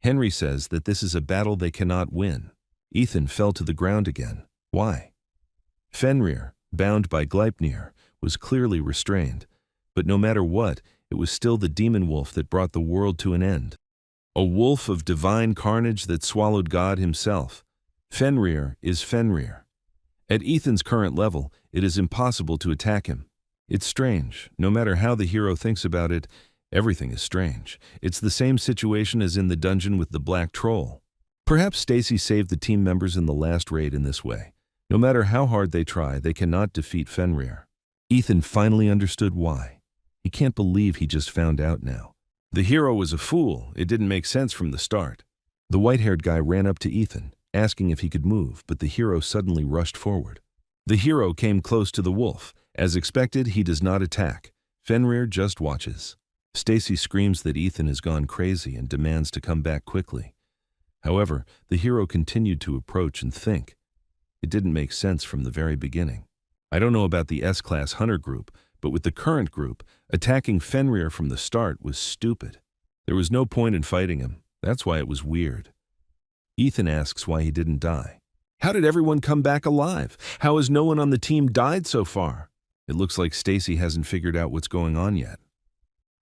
Henry says that this is a battle they cannot win. Ethan fell to the ground again. Why? Fenrir, bound by Gleipnir, was clearly restrained. But no matter what, it was still the demon wolf that brought the world to an end. A wolf of divine carnage that swallowed God himself. Fenrir is Fenrir. At Ethan's current level, it is impossible to attack him. It's strange. No matter how the hero thinks about it, everything is strange. It's the same situation as in the dungeon with the black troll. Perhaps Stacy saved the team members in the last raid in this way. No matter how hard they try, they cannot defeat Fenrir. Ethan finally understood why. He can't believe he just found out now. The hero was a fool. It didn't make sense from the start. The white-haired guy ran up to Ethan, asking if he could move, but the hero suddenly rushed forward. The hero came close to the wolf. As expected, he does not attack. Fenrir just watches. Stacy screams that Ethan has gone crazy and demands to come back quickly. However, the hero continued to approach and think. It didn't make sense from the very beginning. I don't know about the S-Class Hunter group, but with the current group, attacking Fenrir from the start was stupid. There was no point in fighting him. That's why it was weird. Ethan asks why he didn't die. How did everyone come back alive? How has no one on the team died so far? It looks like Stacy hasn't figured out what's going on yet.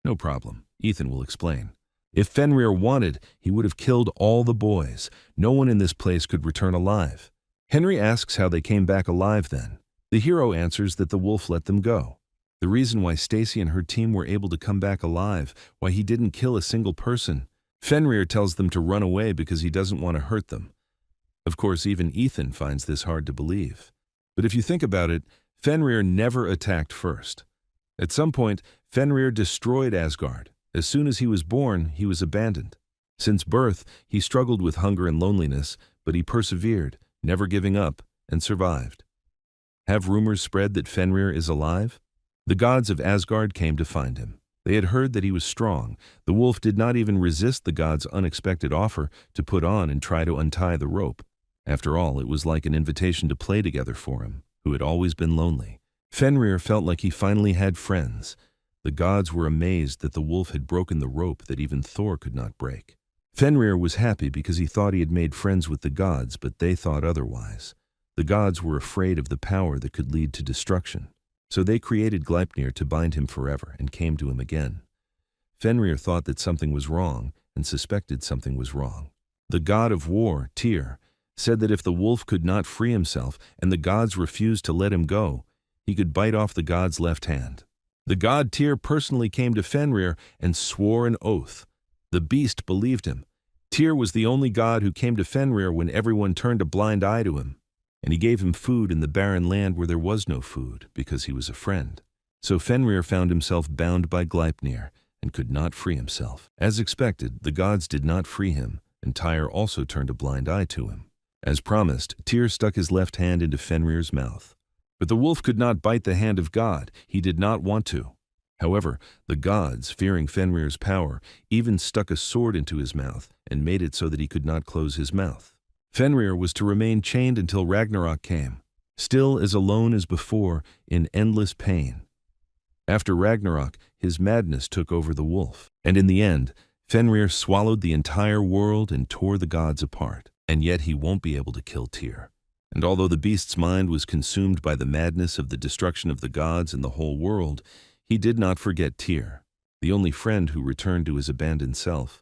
No problem. Ethan will explain. If Fenrir wanted, he would have killed all the boys. No one in this place could return alive. Henry asks how they came back alive then. The hero answers that the wolf let them go. The reason why Stacy and her team were able to come back alive, why he didn't kill a single person. Fenrir tells them to run away because he doesn't want to hurt them. Of course, even Ethan finds this hard to believe. But if you think about it, Fenrir never attacked first. At some point, Fenrir destroyed Asgard. As soon as he was born, he was abandoned. Since birth, he struggled with hunger and loneliness, but he persevered, never giving up, and survived. Have rumors spread that Fenrir is alive? The gods of Asgard came to find him. They had heard that he was strong. The wolf did not even resist the gods' unexpected offer to put on and try to untie the rope. After all, it was like an invitation to play together for him, who had always been lonely. Fenrir felt like he finally had friends. The gods were amazed that the wolf had broken the rope that even Thor could not break. Fenrir was happy because he thought he had made friends with the gods, but they thought otherwise. The gods were afraid of the power that could lead to destruction. So they created Gleipnir to bind him forever and came to him again. Fenrir thought that something was wrong and suspected something was wrong. The god of war, Tyr, said that if the wolf could not free himself and the gods refused to let him go, he could bite off the god's left hand. The god Tyr personally came to Fenrir and swore an oath. The beast believed him. Tyr was the only god who came to Fenrir when everyone turned a blind eye to him. And he gave him food in the barren land where there was no food, because he was a friend. So Fenrir found himself bound by Gleipnir and could not free himself. As expected, the gods did not free him, and Tyr also turned a blind eye to him. As promised, Tyr stuck his left hand into Fenrir's mouth. But the wolf could not bite the hand of God. He did not want to. However, the gods, fearing Fenrir's power, even stuck a sword into his mouth and made it so that he could not close his mouth. Fenrir was to remain chained until Ragnarok came, still as alone as before, in endless pain. After Ragnarok, his madness took over the wolf, and in the end, Fenrir swallowed the entire world and tore the gods apart. And yet he won't be able to kill Tyr. And although the beast's mind was consumed by the madness of the destruction of the gods and the whole world, he did not forget Tyr, the only friend who returned to his abandoned self,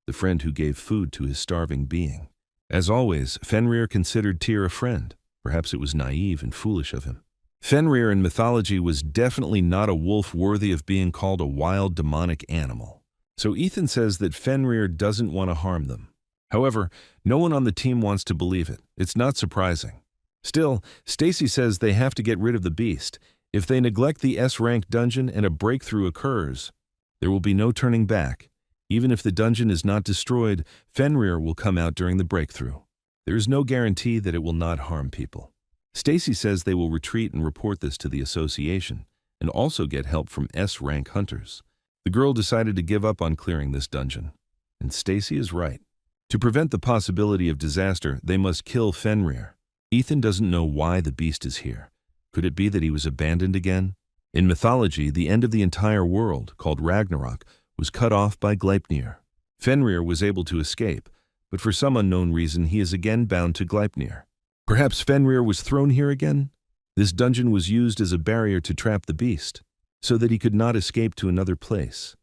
the friend who gave food to his starving being. As always, Fenrir considered Tyr a friend. Perhaps it was naive and foolish of him. Fenrir in mythology was definitely not a wolf worthy of being called a wild demonic animal. So Ethan says that Fenrir doesn't want to harm them. However, no one on the team wants to believe it. It's not surprising. Still, Stacy says they have to get rid of the beast. If they neglect the S-rank dungeon and a breakthrough occurs, there will be no turning back. Even if the dungeon is not destroyed, Fenrir will come out during the breakthrough. There is no guarantee that it will not harm people. Stacy says they will retreat and report this to the association, and also get help from S-rank hunters. The girl decided to give up on clearing this dungeon. And Stacy is right. To prevent the possibility of disaster, they must kill Fenrir. Ethan doesn't know why the beast is here. Could it be that he was abandoned again? In mythology, the end of the entire world, called Ragnarok, was cut off by Gleipnir. Fenrir was able to escape, but for some unknown reason he is again bound to Gleipnir. Perhaps Fenrir was thrown here again? This dungeon was used as a barrier to trap the beast, so that he could not escape to another place.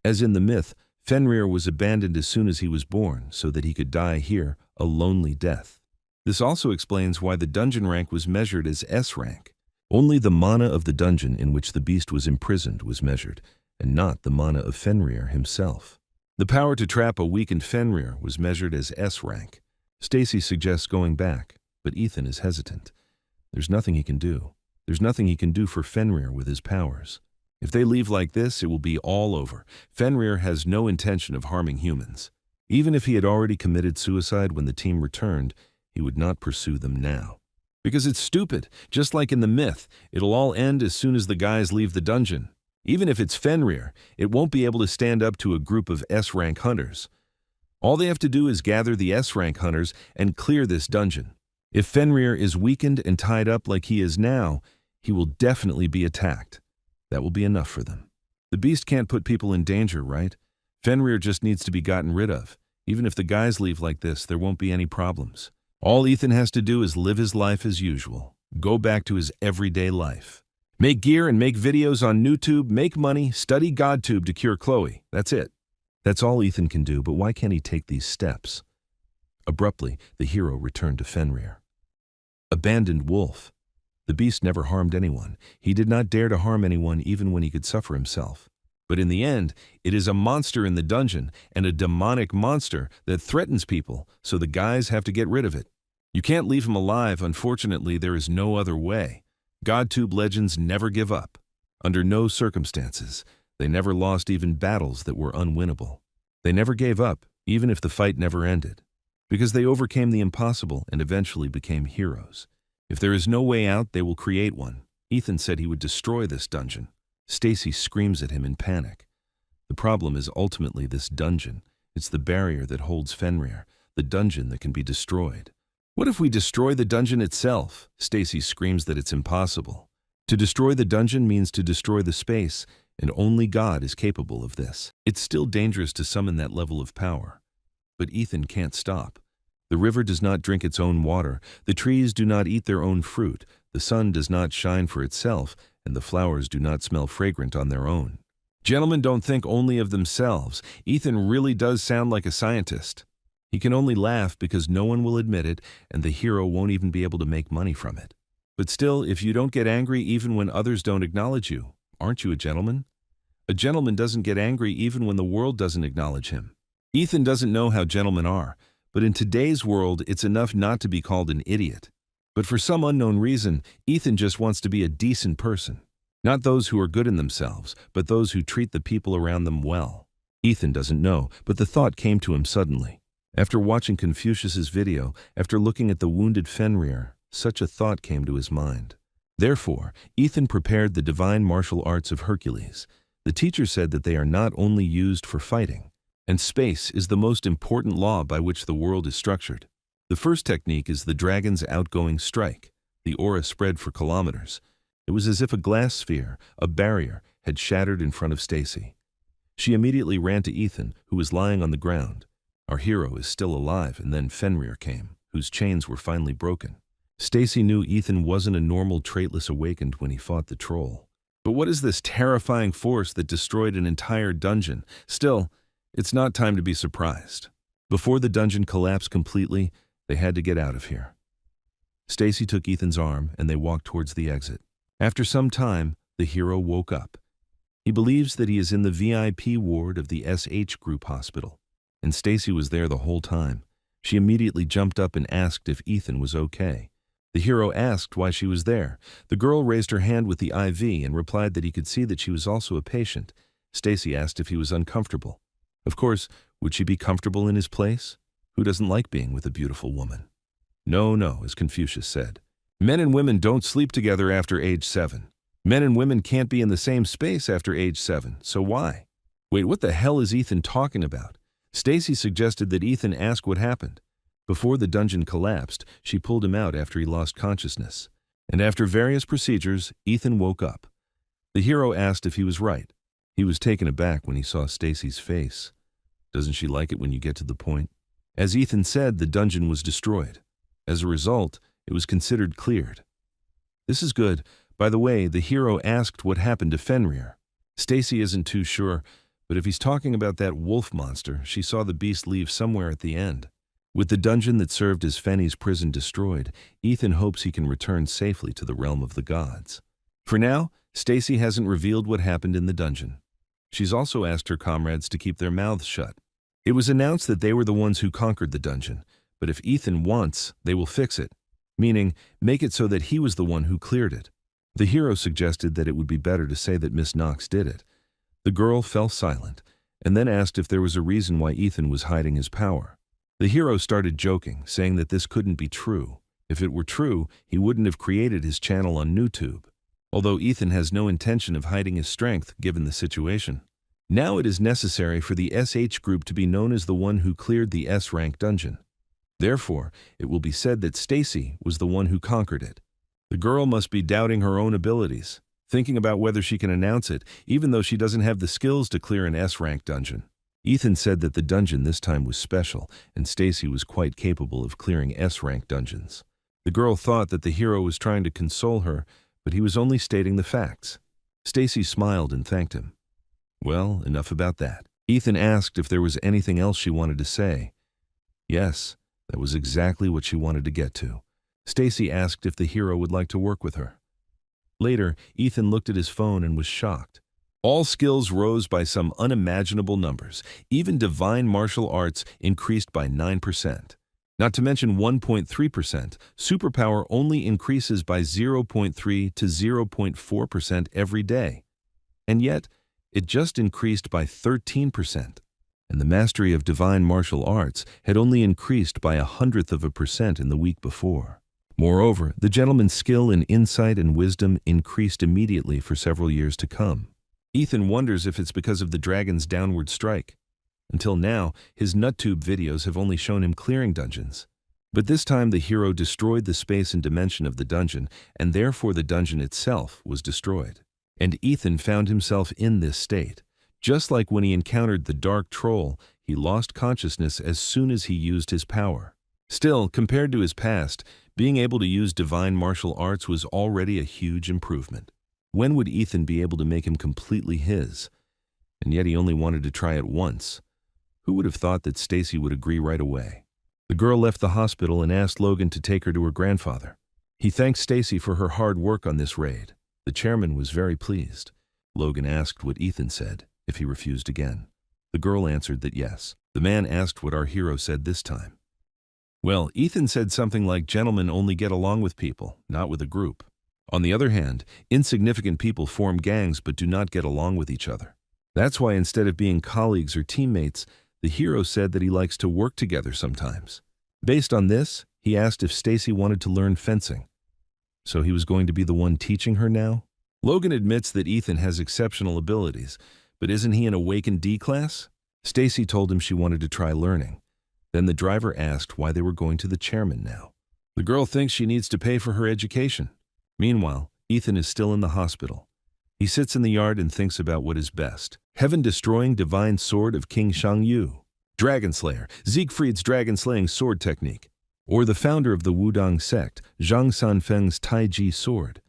As in the myth, Fenrir was abandoned as soon as he was born, so that he could die here a lonely death. This also explains why the dungeon rank was measured as S rank. Only the mana of the dungeon in which the beast was imprisoned was measured, and not the mana of Fenrir himself. The power to trap a weakened Fenrir was measured as S rank. Stacy suggests going back, but Ethan is hesitant. There's nothing he can do. There's nothing he can do for Fenrir with his powers. If they leave like this, it will be all over. Fenrir has no intention of harming humans. Even if he had already committed suicide when the team returned, he would not pursue them now. Because it's stupid. Just like in the myth, it'll all end as soon as the guys leave the dungeon. Even if it's Fenrir, it won't be able to stand up to a group of S-rank hunters. All they have to do is gather the S-rank hunters and clear this dungeon. If Fenrir is weakened and tied up like he is now, he will definitely be attacked. That will be enough for them. The beast can't put people in danger, right? Fenrir just needs to be gotten rid of. Even if the guys leave like this, there won't be any problems. All Ethan has to do is live his life as usual. Go back to his everyday life. Make gear and make videos on YouTube, make money, study GodTube to cure Chloe. That's it. That's all Ethan can do, but why can't he take these steps? Abruptly, the hero returned to Fenrir. Abandoned wolf. The beast never harmed anyone. He did not dare to harm anyone even when he could suffer himself. But in the end, it is a monster in the dungeon, and a demonic monster that threatens people, so the guys have to get rid of it. You can't leave him alive. Unfortunately, there is no other way. GodTube legends never give up. Under no circumstances. They never lost even battles that were unwinnable. They never gave up, even if the fight never ended. Because they overcame the impossible and eventually became heroes. If there is no way out, they will create one. Ethan said he would destroy this dungeon. Stacy screams at him in panic. The problem is ultimately this dungeon. It's the barrier that holds Fenrir, the dungeon that can be destroyed. What if we destroy the dungeon itself? Stacy screams that it's impossible. To destroy the dungeon means to destroy the space, and only God is capable of this. It's still dangerous to summon that level of power. But Ethan can't stop. The river does not drink its own water, the trees do not eat their own fruit, the sun does not shine for itself, and the flowers do not smell fragrant on their own. Gentlemen don't think only of themselves. Ethan really does sound like a scientist. He can only laugh because no one will admit it, and the hero won't even be able to make money from it. But still, if you don't get angry even when others don't acknowledge you, aren't you a gentleman? A gentleman doesn't get angry even when the world doesn't acknowledge him. Ethan doesn't know how gentlemen are, but in today's world, it's enough not to be called an idiot. But for some unknown reason, Ethan just wants to be a decent person. Not those who are good in themselves, but those who treat the people around them well. Ethan doesn't know, but the thought came to him suddenly. After watching Confucius's video, after looking at the wounded Fenrir, such a thought came to his mind. Therefore, Ethan prepared the divine martial arts of Hercules. The teacher said that they are not only used for fighting, and space is the most important law by which the world is structured. The first technique is the dragon's outgoing strike. The aura spread for kilometers. It was as if a glass sphere, a barrier, had shattered in front of Stacy. She immediately ran to Ethan, who was lying on the ground. Our hero is still alive, and then Fenrir came, whose chains were finally broken. Stacy knew Ethan wasn't a normal traitless awakened when he fought the troll. But what is this terrifying force that destroyed an entire dungeon? Still, it's not time to be surprised. Before the dungeon collapsed completely, they had to get out of here. Stacy took Ethan's arm and they walked towards the exit. After some time, the hero woke up. He believes that he is in the VIP ward of the SH Group Hospital, and Stacy was there the whole time. She immediately jumped up and asked if Ethan was okay. The hero asked why she was there. The girl raised her hand with the IV and replied that he could see that she was also a patient. Stacy asked if he was uncomfortable. Of course, would she be comfortable in his place? Who doesn't like being with a beautiful woman? No, as Confucius said. Men and women don't sleep together after age 7. Men and women can't be in the same space after age 7, so why? Wait, what the hell is Ethan talking about? Stacy suggested that Ethan ask what happened. Before the dungeon collapsed, she pulled him out after he lost consciousness. And after various procedures, Ethan woke up. The hero asked if he was right. He was taken aback when he saw Stacy's face. Doesn't she like it when you get to the point? As Ethan said, the dungeon was destroyed. As a result, it was considered cleared. This is good. By the way, the hero asked what happened to Fenrir. Stacy isn't too sure, but if he's talking about that wolf monster, she saw the beast leave somewhere at the end. With the dungeon that served as Fenny's prison destroyed, Ethan hopes he can return safely to the realm of the gods. For now, Stacy hasn't revealed what happened in the dungeon. She's also asked her comrades to keep their mouths shut. It was announced that they were the ones who conquered the dungeon, but if Ethan wants, they will fix it, meaning make it so that he was the one who cleared it. The hero suggested that it would be better to say that Miss Knox did it. The girl fell silent, and then asked if there was a reason why Ethan was hiding his power. The hero started joking, saying that this couldn't be true. If it were true, he wouldn't have created his channel on YouTube. Although Ethan has no intention of hiding his strength given the situation. Now it is necessary for the SH group to be known as the one who cleared the S-rank dungeon. Therefore, it will be said that Stacy was the one who conquered it. The girl must be doubting her own abilities, thinking about whether she can announce it, even though she doesn't have the skills to clear an S-rank dungeon. Ethan said that the dungeon this time was special, and Stacy was quite capable of clearing S-rank dungeons. The girl thought that the hero was trying to console her, but he was only stating the facts. Stacy smiled and thanked him. Well, enough about that. Ethan asked if there was anything else she wanted to say. Yes, that was exactly what she wanted to get to. Stacy asked if the hero would like to work with her. Later, Ethan looked at his phone and was shocked. All skills rose by some unimaginable numbers. Even divine martial arts increased by 9%. Not to mention 1.3%. Superpower only increases by 0.3 to 0.4% every day. And yet, it just increased by 13%. And the mastery of divine martial arts had only increased by 0.1% in the week before. Moreover, the gentleman's skill in insight and wisdom increased immediately for several years to come. Ethan wonders if it's because of the dragon's downward strike. Until now, his NutTube videos have only shown him clearing dungeons. But this time the hero destroyed the space and dimension of the dungeon, and therefore the dungeon itself was destroyed. And Ethan found himself in this state. Just like when he encountered the dark troll, he lost consciousness as soon as he used his power. Still, compared to his past, being able to use divine martial arts was already a huge improvement. When would Ethan be able to make him completely his? And yet he only wanted to try it once. Who would have thought that Stacy would agree right away? The girl left the hospital and asked Logan to take her to her grandfather. He thanked Stacy for her hard work on this raid. The chairman was very pleased. Logan asked what Ethan said, if he refused again. The girl answered that yes. The man asked what our hero said this time. Well, Ethan said something like gentlemen only get along with people, not with a group. On the other hand, insignificant people form gangs but do not get along with each other. That's why instead of being colleagues or teammates, the hero said that he likes to work together sometimes. Based on this, he asked if Stacy wanted to learn fencing. So he was going to be the one teaching her now? Logan admits that Ethan has exceptional abilities, but isn't he an awakened D-class? Stacy told him she wanted to try learning. Then the driver asked why they were going to the chairman now. The girl thinks she needs to pay for her education. Meanwhile, Ethan is still in the hospital. He sits in the yard and thinks about what is best. Heaven-destroying divine sword of King Shang-Yu. Dragon Slayer, Siegfried's dragon-slaying sword technique. Or the founder of the Wudong sect, Zhang Sanfeng's Taiji sword.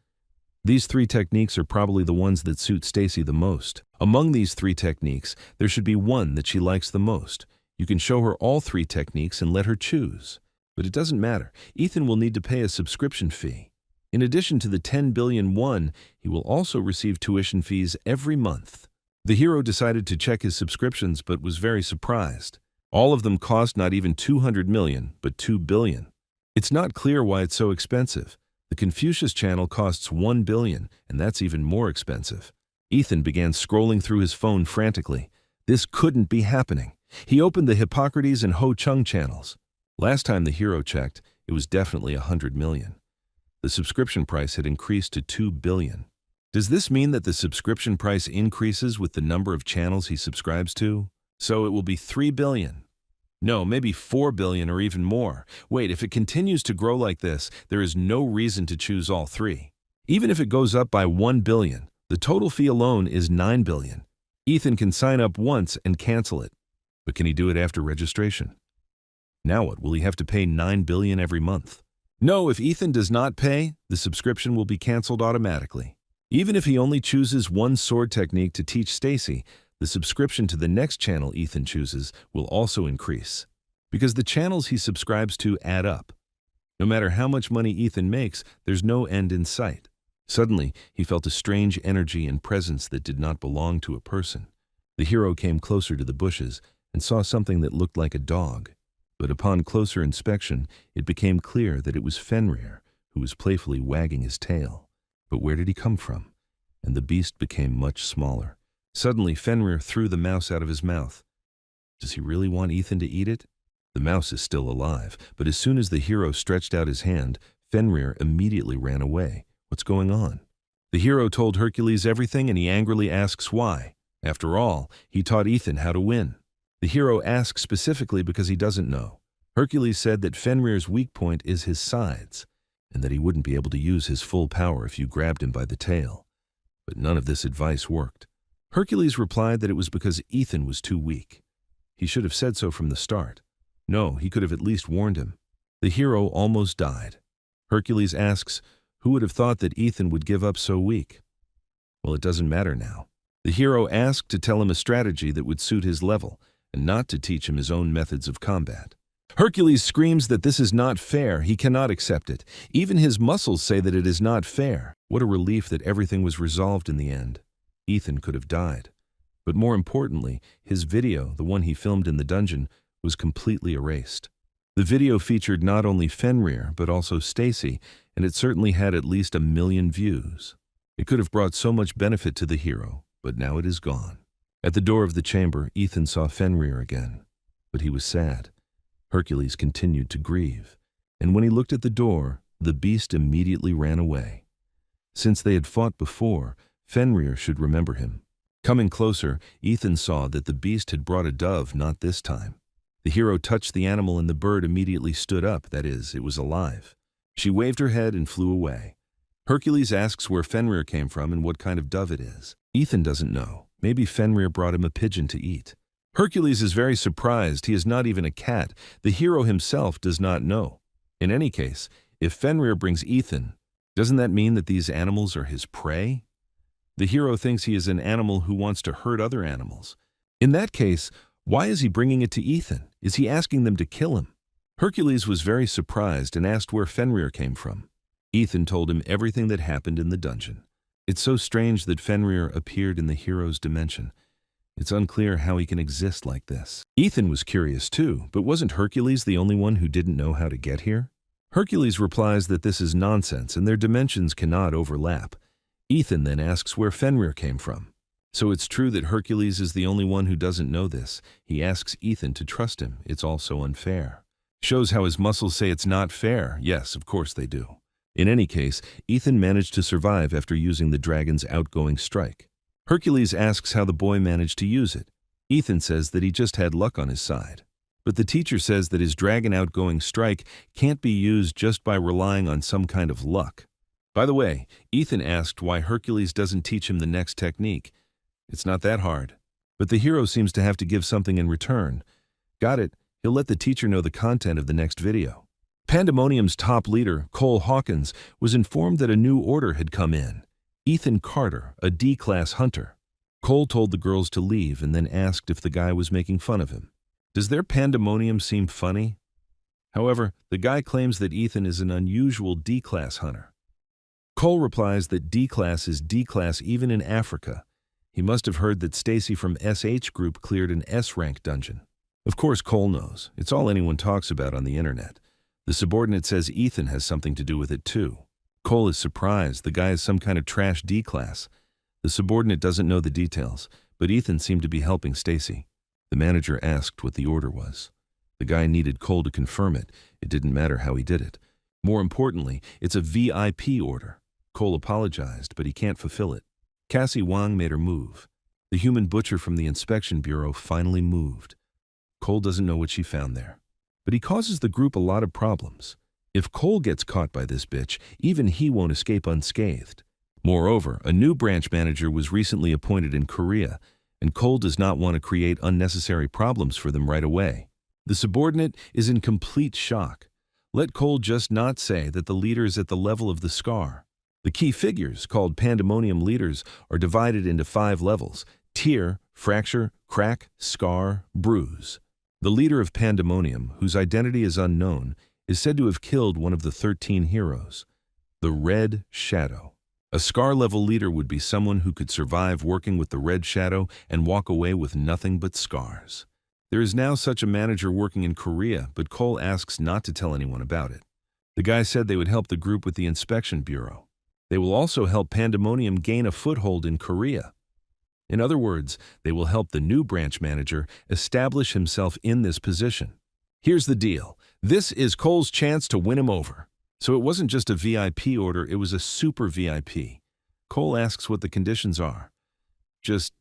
These three techniques are probably the ones that suit Stacy the most. Among these three techniques, there should be one that she likes the most. You can show her all three techniques and let her choose. But it doesn't matter. Ethan will need to pay a subscription fee. In addition to the 10 billion won, he will also receive tuition fees every month. The hero decided to check his subscriptions but was very surprised. All of them cost not even 200 million, but 2 billion. It's not clear why it's so expensive. The Confucius channel costs 1 billion, and that's even more expensive. Ethan began scrolling through his phone frantically. This couldn't be happening. He opened the Hippocrates and Ho Chung channels. Last time the hero checked, it was definitely 100 million. The subscription price had increased to 2 billion. Does this mean that the subscription price increases with the number of channels he subscribes to? So it will be 3 billion. No, maybe 4 billion or even more. Wait, if it continues to grow like this, there is no reason to choose all three. Even if it goes up by 1 billion, the total fee alone is 9 billion. Ethan can sign up once and cancel it. But can he do it after registration? Now what, will he have to pay 9 billion every month? No, if Ethan does not pay, the subscription will be canceled automatically. Even if he only chooses one sword technique to teach Stacy, the subscription to the next channel Ethan chooses will also increase. Because the channels he subscribes to add up. No matter how much money Ethan makes, there's no end in sight. Suddenly, he felt a strange energy and presence that did not belong to a person. The hero came closer to the bushes and saw something that looked like a dog. But upon closer inspection, it became clear that it was Fenrir, who was playfully wagging his tail. But where did he come from? And the beast became much smaller. Suddenly, Fenrir threw the mouse out of his mouth. Does he really want Ethan to eat it? The mouse is still alive, but as soon as the hero stretched out his hand, Fenrir immediately ran away. What's going on? The hero told Hercules everything and he angrily asks why. After all, he taught Ethan how to win. The hero asks specifically because he doesn't know. Hercules said that Fenrir's weak point is his sides, and that he wouldn't be able to use his full power if you grabbed him by the tail. But none of this advice worked. Hercules replied that it was because Ethan was too weak. He should have said so from the start. No, he could have at least warned him. The hero almost died. Hercules asks, who would have thought that Ethan would give up so weak? Well, it doesn't matter now. The hero asked to tell him a strategy that would suit his level, and not to teach him his own methods of combat. Hercules screams that this is not fair. He cannot accept it. Even his muscles say that it is not fair. What a relief that everything was resolved in the end. Ethan could have died. But more importantly, his video, the one he filmed in the dungeon, was completely erased. The video featured not only Fenrir, but also Stacy, and it certainly had at least 1 million views. It could have brought so much benefit to the hero, but now it is gone. At the door of the chamber, Ethan saw Fenrir again, but he was sad. Hercules continued to grieve, and when he looked at the door, the beast immediately ran away. Since they had fought before, Fenrir should remember him. Coming closer, Ethan saw that the beast had brought a dove, not this time. The hero touched the animal and the bird immediately stood up, that is, it was alive. She waved her head and flew away. Hercules asks where Fenrir came from and what kind of dove it is. Ethan doesn't know. Maybe Fenrir brought him a pigeon to eat. Hercules is very surprised. He is not even a cat. The hero himself does not know. In any case, if Fenrir brings Ethan, doesn't that mean that these animals are his prey? The hero thinks he is an animal who wants to hurt other animals. In that case, why is he bringing it to Ethan? Is he asking them to kill him? Hercules was very surprised and asked where Fenrir came from. Ethan told him everything that happened in the dungeon. It's so strange that Fenrir appeared in the hero's dimension. It's unclear how he can exist like this. Ethan was curious too, but wasn't Hercules the only one who didn't know how to get here? Hercules replies that this is nonsense and their dimensions cannot overlap. Ethan then asks where Fenrir came from. So it's true that Hercules is the only one who doesn't know this. He asks Ethan to trust him. It's also unfair. Shows how his muscles say it's not fair. Yes, of course they do. In any case, Ethan managed to survive after using the dragon's outgoing strike. Hercules asks how the boy managed to use it. Ethan says that he just had luck on his side. But the teacher says that his dragon outgoing strike can't be used just by relying on some kind of luck. By the way, Ethan asked why Hercules doesn't teach him the next technique. It's not that hard. But the hero seems to have to give something in return. Got it, he'll let the teacher know the content of the next video. Pandemonium's top leader, Cole Hawkins, was informed that a new order had come in. Ethan Carter, a D-class hunter. Cole told the girls to leave and then asked if the guy was making fun of him. Does their pandemonium seem funny? However, the guy claims that Ethan is an unusual D-class hunter. Cole replies that D-class is D-class even in Africa. He must have heard that Stacy from SH Group cleared an S-rank dungeon. Of course, Cole knows. It's all anyone talks about on the internet. The subordinate says Ethan has something to do with it too. Cole is surprised. The guy is some kind of trash D-class. The subordinate doesn't know the details, but Ethan seemed to be helping Stacy. The manager asked what the order was. The guy needed Cole to confirm it. It didn't matter how he did it. More importantly, it's a VIP order. Cole apologized, but he can't fulfill it. Cassie Wang made her move. The human butcher from the inspection bureau finally moved. Cole doesn't know what she found there. But he causes the group a lot of problems. If Cole gets caught by this bitch, even he won't escape unscathed. Moreover, a new branch manager was recently appointed in Korea, and Cole does not want to create unnecessary problems for them right away. The subordinate is in complete shock. Let Cole just not say that the leader is at the level of the scar. The key figures, called Pandemonium leaders, are divided into 5 levels: tier, fracture, crack, scar, bruise. The leader of Pandemonium, whose identity is unknown, is said to have killed one of the 13 heroes, the Red Shadow. A scar-level leader would be someone who could survive working with the Red Shadow and walk away with nothing but scars. There is now such a manager working in Korea, but Cole asks not to tell anyone about it. The guy said they would help the group with the inspection bureau. They will also help Pandemonium gain a foothold in Korea. In other words, they will help the new branch manager establish himself in this position. Here's the deal. This is Cole's chance to win him over. So it wasn't just a VIP order, it was a super VIP. Cole asks what the conditions are. Just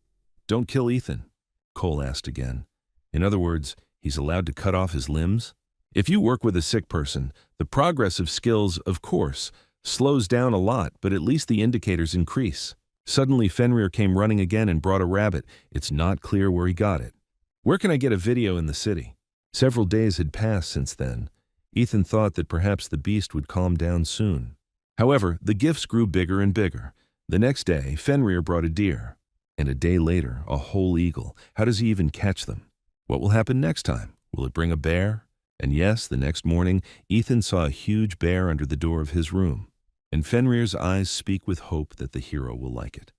don't kill Ethan, Cole asked again. In other words, he's allowed to cut off his limbs? If you work with a sick person, the progress of skills, of course, slows down a lot, but at least the indicators increase. Suddenly, Fenrir came running again and brought a rabbit. It's not clear where he got it. Where can I get a video in the city? Several days had passed since then. Ethan thought that perhaps the beast would calm down soon. However, the gifts grew bigger and bigger. The next day, Fenrir brought a deer. And a day later, a whole eagle. How does he even catch them? What will happen next time? Will it bring a bear? And yes, the next morning, Ethan saw a huge bear under the door of his room. And Fenrir's eyes speak with hope that the hero will like it.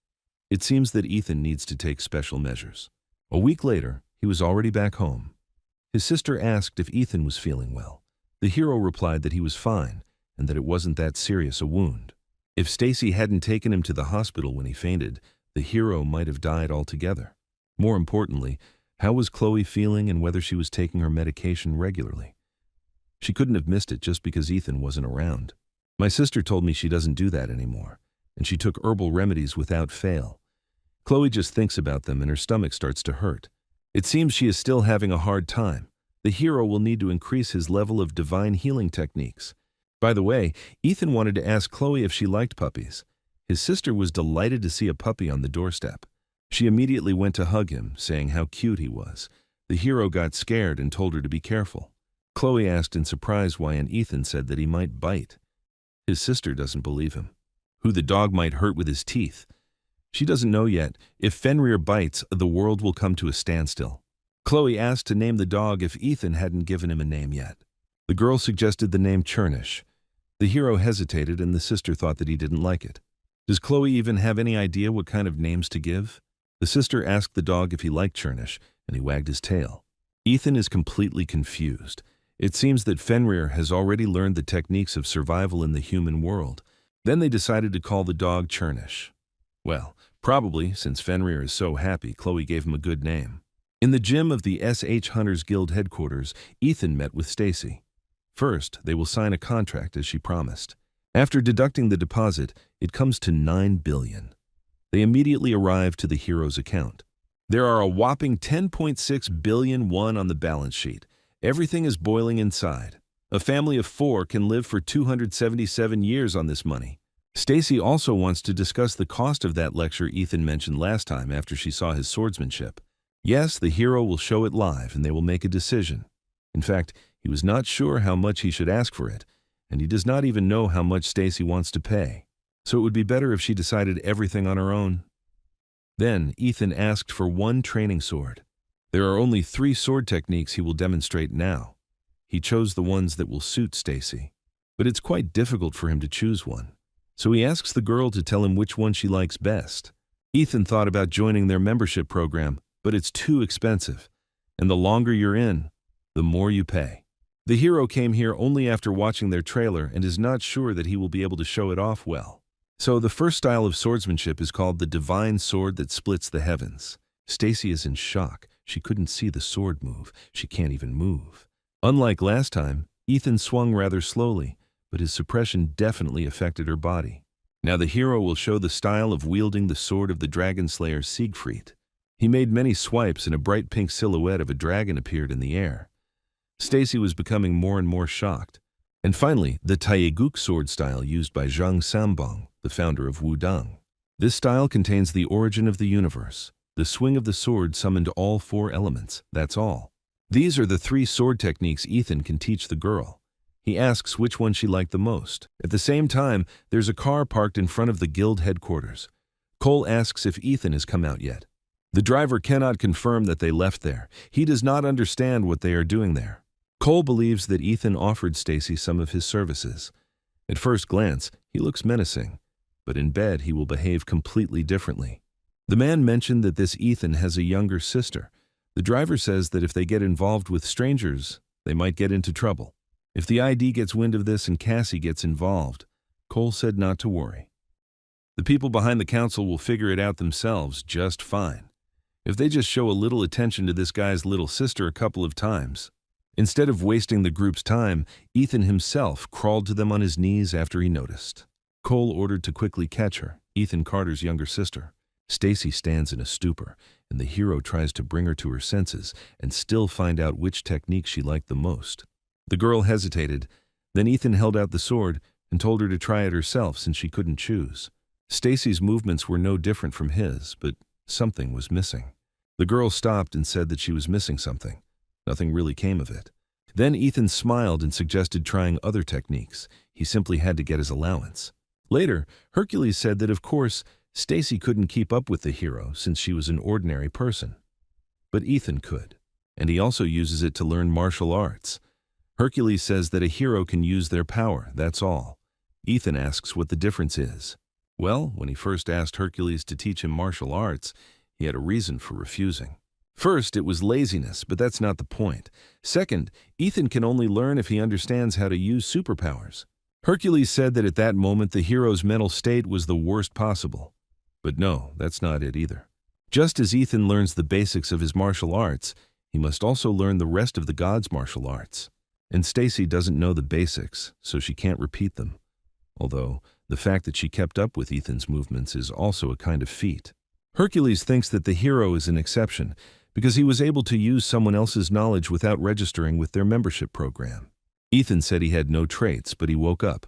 It seems that Ethan needs to take special measures. A week later, he was already back home. His sister asked if Ethan was feeling well. The hero replied that he was fine and that it wasn't that serious a wound. If Stacy hadn't taken him to the hospital when he fainted, the hero might have died altogether. More importantly, how was Chloe feeling and whether she was taking her medication regularly? She couldn't have missed it just because Ethan wasn't around. My sister told me she doesn't do that anymore, and she took herbal remedies without fail. Chloe just thinks about them and her stomach starts to hurt. It seems she is still having a hard time. The hero will need to increase his level of divine healing techniques. By the way, Ethan wanted to ask Chloe if she liked puppies. His sister was delighted to see a puppy on the doorstep. She immediately went to hug him, saying how cute he was. The hero got scared and told her to be careful. Chloe asked in surprise why, and Ethan said that he might bite. His sister doesn't believe him. Who the dog might hurt with his teeth. She doesn't know yet. If Fenrir bites, the world will come to a standstill. Chloe asked to name the dog if Ethan hadn't given him a name yet. The girl suggested the name Chernish. The hero hesitated and the sister thought that he didn't like it. Does Chloe even have any idea what kind of names to give? The sister asked the dog if he liked Chernish, and he wagged his tail. Ethan is completely confused. It seems that Fenrir has already learned the techniques of survival in the human world. Then they decided to call the dog Chernish. Well, probably, since Fenrir is so happy, Chloe gave him a good name. In the gym of the SH Hunters Guild headquarters, Ethan met with Stacy. First, they will sign a contract as she promised. After deducting the deposit, it comes to 9 billion. They immediately arrive to the hero's account. There are a whopping 10.6 billion won on the balance sheet. Everything is boiling inside. A family of 4 can live for 277 years on this money. Stacy also wants to discuss the cost of that lecture Ethan mentioned last time after she saw his swordsmanship. Yes, the hero will show it live and they will make a decision. In fact, he was not sure how much he should ask for it, and he does not even know how much Stacy wants to pay. So it would be better if she decided everything on her own. Then Ethan asked for 1 training sword. There are only 3 sword techniques he will demonstrate now. He chose the ones that will suit Stacy. But it's quite difficult for him to choose one. So he asks the girl to tell him which one she likes best. Ethan thought about joining their membership program, but it's too expensive. And the longer you're in, the more you pay. The hero came here only after watching their trailer and is not sure that he will be able to show it off well. So the first style of swordsmanship is called the divine sword that splits the heavens. Stacy is in shock. She couldn't see the sword move. She can't even move. Unlike last time, Ethan swung rather slowly, but his suppression definitely affected her body. Now the hero will show the style of wielding the sword of the dragon slayer Siegfried. He made many swipes and a bright pink silhouette of a dragon appeared in the air. Stacy was becoming more and more shocked. And finally, the Taeguk sword style used by Zhang Sambong, the founder of Wudang. This style contains the origin of the universe. The swing of the sword summoned all 4 elements, that's all. These are the 3 sword techniques Ethan can teach the girl. He asks which one she liked the most. At the same time, there's a car parked in front of the guild headquarters. Cole asks if Ethan has come out yet. The driver cannot confirm that they left there. He does not understand what they are doing there. Cole believes that Ethan offered Stacy some of his services. At first glance, he looks menacing, but in bed he will behave completely differently. The man mentioned that this Ethan has a younger sister. The driver says that if they get involved with strangers, they might get into trouble. If the ID gets wind of this and Cassie gets involved, Cole said not to worry. The people behind the council will figure it out themselves just fine. If they just show a little attention to this guy's little sister a couple of times. Instead of wasting the group's time, Ethan himself crawled to them on his knees after he noticed. Cole ordered to quickly catch her, Ethan Carter's younger sister. Stacy stands in a stupor, and the hero tries to bring her to her senses and still find out which technique she liked the most. The girl hesitated, then Ethan held out the sword and told her to try it herself since she couldn't choose. Stacy's movements were no different from his, but something was missing. The girl stopped and said that she was missing something. Nothing really came of it. Then Ethan smiled and suggested trying other techniques. He simply had to get his allowance. Later, Hercules said that of course, Stacy couldn't keep up with the hero since she was an ordinary person. But Ethan could, and he also uses it to learn martial arts. Hercules says that a hero can use their power, that's all. Ethan asks what the difference is. Well, when he first asked Hercules to teach him martial arts, he had a reason for refusing. First, it was laziness, but that's not the point. Second, Ethan can only learn if he understands how to use superpowers. Hercules said that at that moment the hero's mental state was the worst possible. But no, that's not it either. Just as Ethan learns the basics of his martial arts, he must also learn the rest of the gods' martial arts. And Stacy doesn't know the basics, so she can't repeat them. Although, the fact that she kept up with Ethan's movements is also a kind of feat. Hercules thinks that the hero is an exception because he was able to use someone else's knowledge without registering with their membership program. Ethan said he had no traits, but he woke up.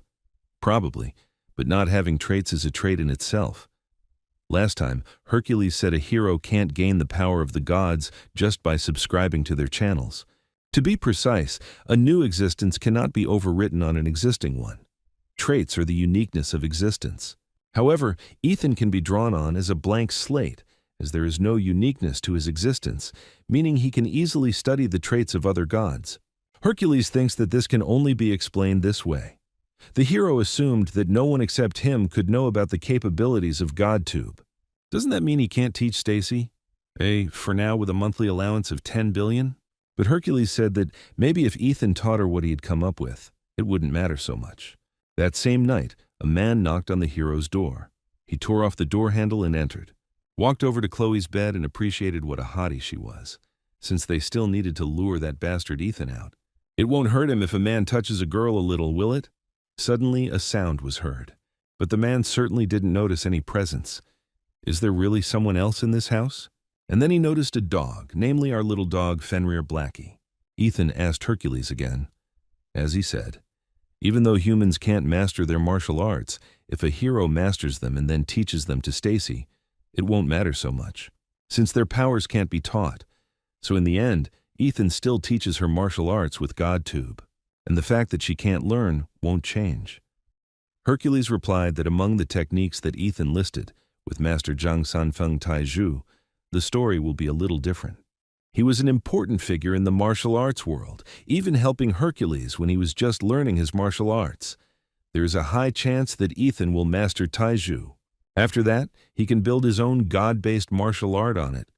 Probably, but not having traits is a trait in itself. Last time, Hercules said a hero can't gain the power of the gods just by subscribing to their channels. To be precise, a new existence cannot be overwritten on an existing one. Traits are the uniqueness of existence. However, Ethan can be drawn on as a blank slate, as there is no uniqueness to his existence, meaning he can easily study the traits of other gods. Hercules thinks that this can only be explained this way. The hero assumed that no one except him could know about the capabilities of GodTube. Doesn't that mean he can't teach Stacy? For now with a monthly allowance of 10 billion? But Hercules said that maybe if Ethan taught her what he had come up with, it wouldn't matter so much. That same night, a man knocked on the hero's door. He tore off the door handle and entered. Walked over to Chloe's bed and appreciated what a hottie she was, since they still needed to lure that bastard Ethan out. It won't hurt him if a man touches a girl a little, will it? Suddenly, a sound was heard. But the man certainly didn't notice any presence. Is there really someone else in this house? And then he noticed a dog, namely our little dog Fenrir Blackie. Ethan asked Hercules again. As he said, even though humans can't master their martial arts, if a hero masters them and then teaches them to Stacy, it won't matter so much, since their powers can't be taught. So in the end, Ethan still teaches her martial arts with GodTube, and the fact that she can't learn won't change. Hercules replied that among the techniques that Ethan listed, with Master Zhang Sanfeng Taizhu, the story will be a little different. He was an important figure in the martial arts world, even helping Hercules when he was just learning his martial arts. There is a high chance that Ethan will master Taizhu. After that, he can build his own god-based martial art on it,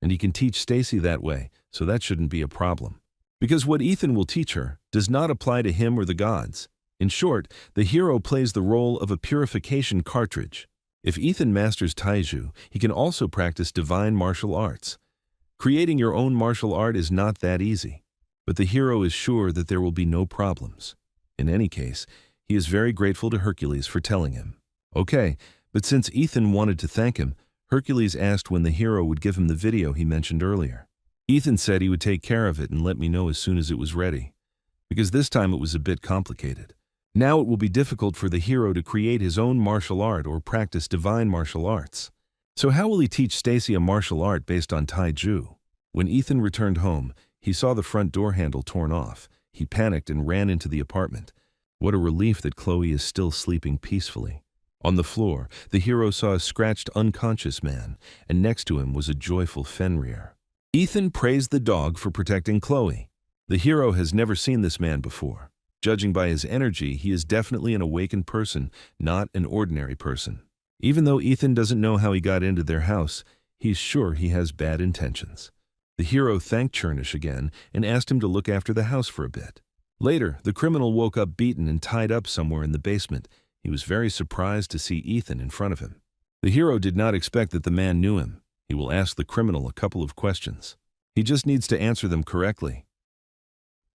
and he can teach Stacy that way, so that shouldn't be a problem. Because what Ethan will teach her does not apply to him or the gods. In short, the hero plays the role of a purification cartridge. If Ethan masters Taizhu, he can also practice divine martial arts. Creating your own martial art is not that easy, but the hero is sure that there will be no problems. In any case, he is very grateful to Hercules for telling him. Okay, but since Ethan wanted to thank him, Hercules asked when the hero would give him the video he mentioned earlier. Ethan said he would take care of it and let me know as soon as it was ready, because this time it was a bit complicated. Now it will be difficult for the hero to create his own martial art or practice divine martial arts. So how will he teach Stacy a martial art based on Taizhu? When Ethan returned home, he saw the front door handle torn off. He panicked and ran into the apartment. What a relief that Chloe is still sleeping peacefully. On the floor, the hero saw a scratched, unconscious man, and next to him was a joyful Fenrir. Ethan praised the dog for protecting Chloe. The hero has never seen this man before. Judging by his energy, he is definitely an awakened person, not an ordinary person. Even though Ethan doesn't know how he got into their house, he's sure he has bad intentions. The hero thanked Chernish again and asked him to look after the house for a bit. Later, the criminal woke up beaten and tied up somewhere in the basement. He was very surprised to see Ethan in front of him. The hero did not expect that the man knew him. He will ask the criminal a couple of questions. He just needs to answer them correctly.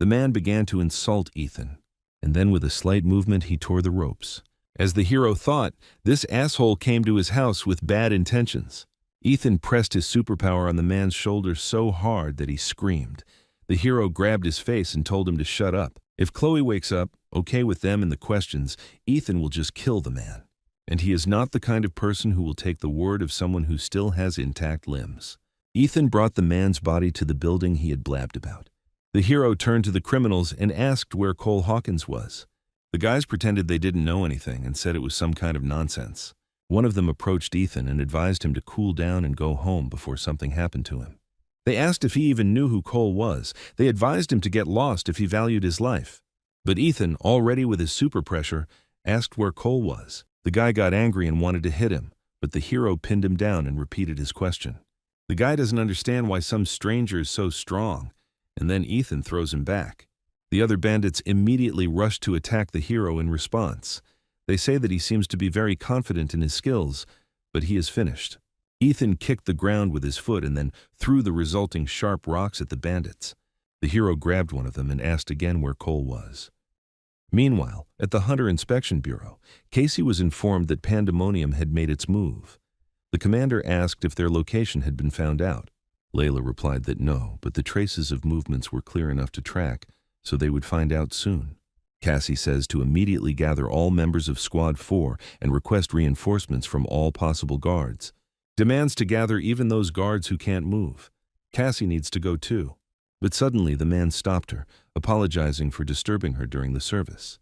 The man began to insult Ethan, and then with a slight movement he tore the ropes. As the hero thought, this asshole came to his house with bad intentions. Ethan pressed his superpower on the man's shoulder so hard that he screamed. The hero grabbed his face and told him to shut up. If Chloe wakes up, okay with them and the questions, Ethan will just kill the man. And he is not the kind of person who will take the word of someone who still has intact limbs. Ethan brought the man's body to the building he had blabbed about. The hero turned to the criminals and asked where Cole Hawkins was. The guys pretended they didn't know anything and said it was some kind of nonsense. One of them approached Ethan and advised him to cool down and go home before something happened to him. They asked if he even knew who Cole was. They advised him to get lost if he valued his life. But Ethan, already with his super pressure, asked where Cole was. The guy got angry and wanted to hit him, but the hero pinned him down and repeated his question. The guy doesn't understand why some stranger is so strong, and then Ethan throws him back. The other bandits immediately rush to attack the hero in response. They say that he seems to be very confident in his skills, but he is finished. Ethan kicked the ground with his foot and then threw the resulting sharp rocks at the bandits. The hero grabbed one of them and asked again where Cole was. Meanwhile, at the Hunter Inspection Bureau, Casey was informed that Pandemonium had made its move. The commander asked if their location had been found out. Layla replied that no, but the traces of movements were clear enough to track, so they would find out soon. Cassie says to immediately gather all members of Squad 4 and request reinforcements from all possible guards. Demands to gather even those guards who can't move. Cassie needs to go too. But suddenly the man stopped her, apologizing for disturbing her during the service.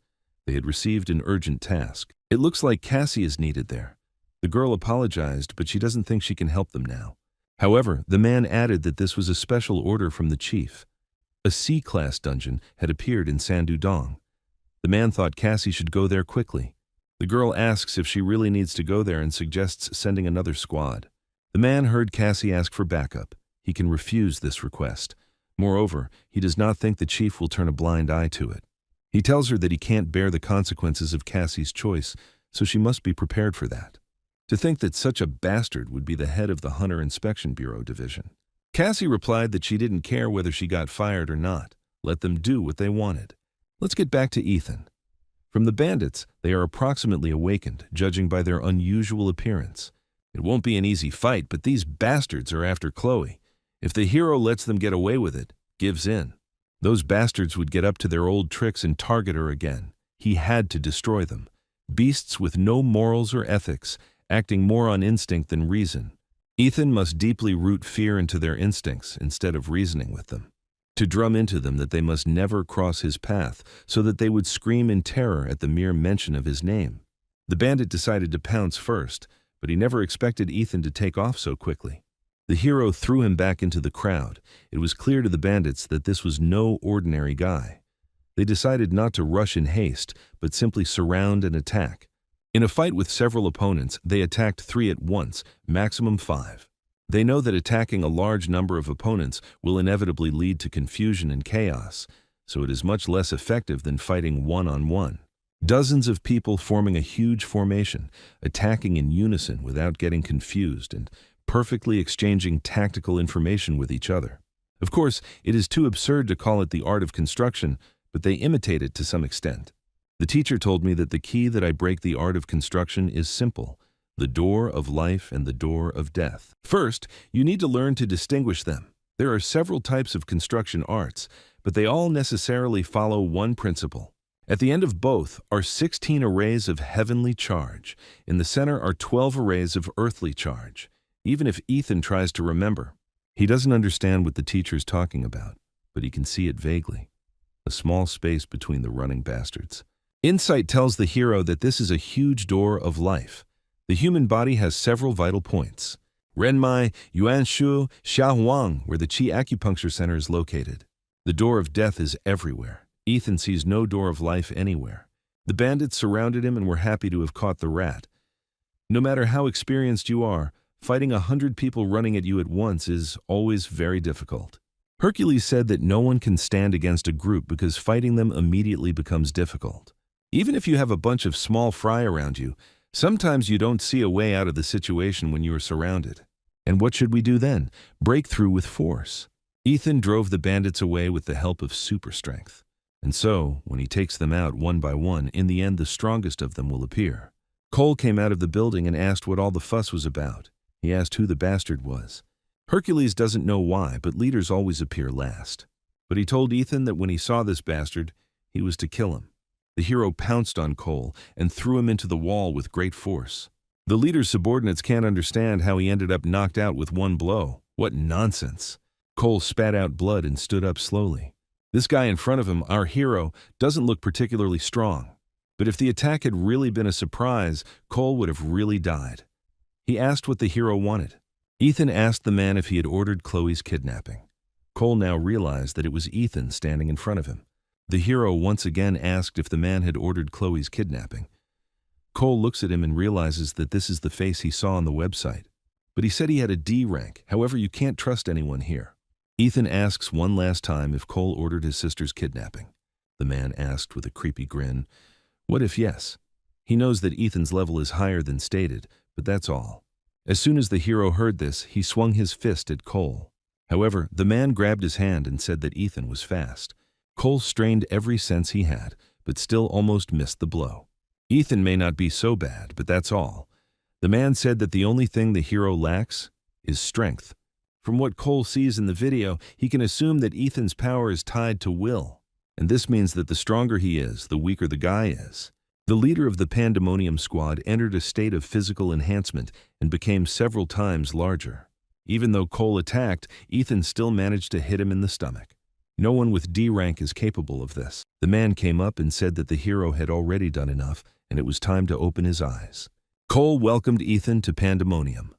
They had received an urgent task. It looks like Cassie is needed there. The girl apologized, but she doesn't think she can help them now. However, the man added that this was a special order from the chief. A C-class dungeon had appeared in Sandudong. The man thought Cassie should go there quickly. The girl asks if she really needs to go there and suggests sending another squad. The man heard Cassie ask for backup. He can refuse this request. Moreover, he does not think the chief will turn a blind eye to it. He tells her that he can't bear the consequences of Cassie's choice, so she must be prepared for that. To think that such a bastard would be the head of the Hunter Inspection Bureau division. Cassie replied that she didn't care whether she got fired or not. Let them do what they wanted. Let's get back to Ethan. From the bandits, they are approximately awakened, judging by their unusual appearance. It won't be an easy fight, but these bastards are after Chloe. If the hero lets them get away with it, gives in, those bastards would get up to their old tricks and target her again. He had to destroy them. Beasts with no morals or ethics, acting more on instinct than reason. Ethan must deeply root fear into their instincts instead of reasoning with them. To drum into them that they must never cross his path, so that they would scream in terror at the mere mention of his name. The bandit decided to pounce first, but he never expected Ethan to take off so quickly. The hero threw him back into the crowd. It was clear to the bandits that this was no ordinary guy. They decided not to rush in haste, but simply surround and attack. In a fight with several opponents, they attacked 3 at once, maximum 5. They know that attacking a large number of opponents will inevitably lead to confusion and chaos, so it is much less effective than fighting one-on-one. Dozens of people forming a huge formation, attacking in unison without getting confused and perfectly exchanging tactical information with each other. Of course, it is too absurd to call it the art of construction, but they imitate it to some extent. The teacher told me that the key that I break the art of construction is simple: the door of life and the door of death. First, you need to learn to distinguish them. There are several types of construction arts, but they all necessarily follow one principle. At the end of both are 16 arrays of heavenly charge. In the center are 12 arrays of earthly charge. Even if Ethan tries to remember, he doesn't understand what the teacher's talking about, but he can see it vaguely. A small space between the running bastards. Insight tells the hero that this is a huge door of life. The human body has several vital points. Renmai, Yuanshu, Xiaohuang, where the Qi acupuncture center is located. The door of death is everywhere. Ethan sees no door of life anywhere. The bandits surrounded him and were happy to have caught the rat. No matter how experienced you are, fighting 100 people running at you at once is always very difficult. Hercules said that no one can stand against a group because fighting them immediately becomes difficult. Even if you have a bunch of small fry around you, sometimes you don't see a way out of the situation when you are surrounded. And what should we do then? Break through with force. Ethan drove the bandits away with the help of super strength. And so, when he takes them out one by one, in the end the strongest of them will appear. Cole came out of the building and asked what all the fuss was about. He asked who the bastard was. Hercules doesn't know why, but leaders always appear last. But he told Ethan that when he saw this bastard, he was to kill him. The hero pounced on Cole and threw him into the wall with great force. The leader's subordinates can't understand how he ended up knocked out with one blow. What nonsense! Cole spat out blood and stood up slowly. This guy in front of him, our hero, doesn't look particularly strong. But if the attack had really been a surprise, Cole would have really died. He asked what the hero wanted. Ethan asked the man if he had ordered Chloe's kidnapping. Cole now realized that it was Ethan standing in front of him. The hero once again asked if the man had ordered Chloe's kidnapping. Cole looks at him and realizes that this is the face he saw on the website. But he said he had a D rank, however you can't trust anyone here. Ethan asks one last time if Cole ordered his sister's kidnapping. The man asked with a creepy grin, "What if yes?" He knows that Ethan's level is higher than stated, but that's all. As soon as the hero heard this, he swung his fist at Cole. However, the man grabbed his hand and said that Ethan was fast. Cole strained every sense he had, but still almost missed the blow. Ethan may not be so bad, but that's all. The man said that the only thing the hero lacks is strength. From what Cole sees in the video, he can assume that Ethan's power is tied to will. And this means that the stronger he is, the weaker the guy is. The leader of the Pandemonium Squad entered a state of physical enhancement and became several times larger. Even though Cole attacked, Ethan still managed to hit him in the stomach. No one with D rank is capable of this. The man came up and said that the hero had already done enough and it was time to open his eyes. Cole welcomed Ethan to Pandemonium.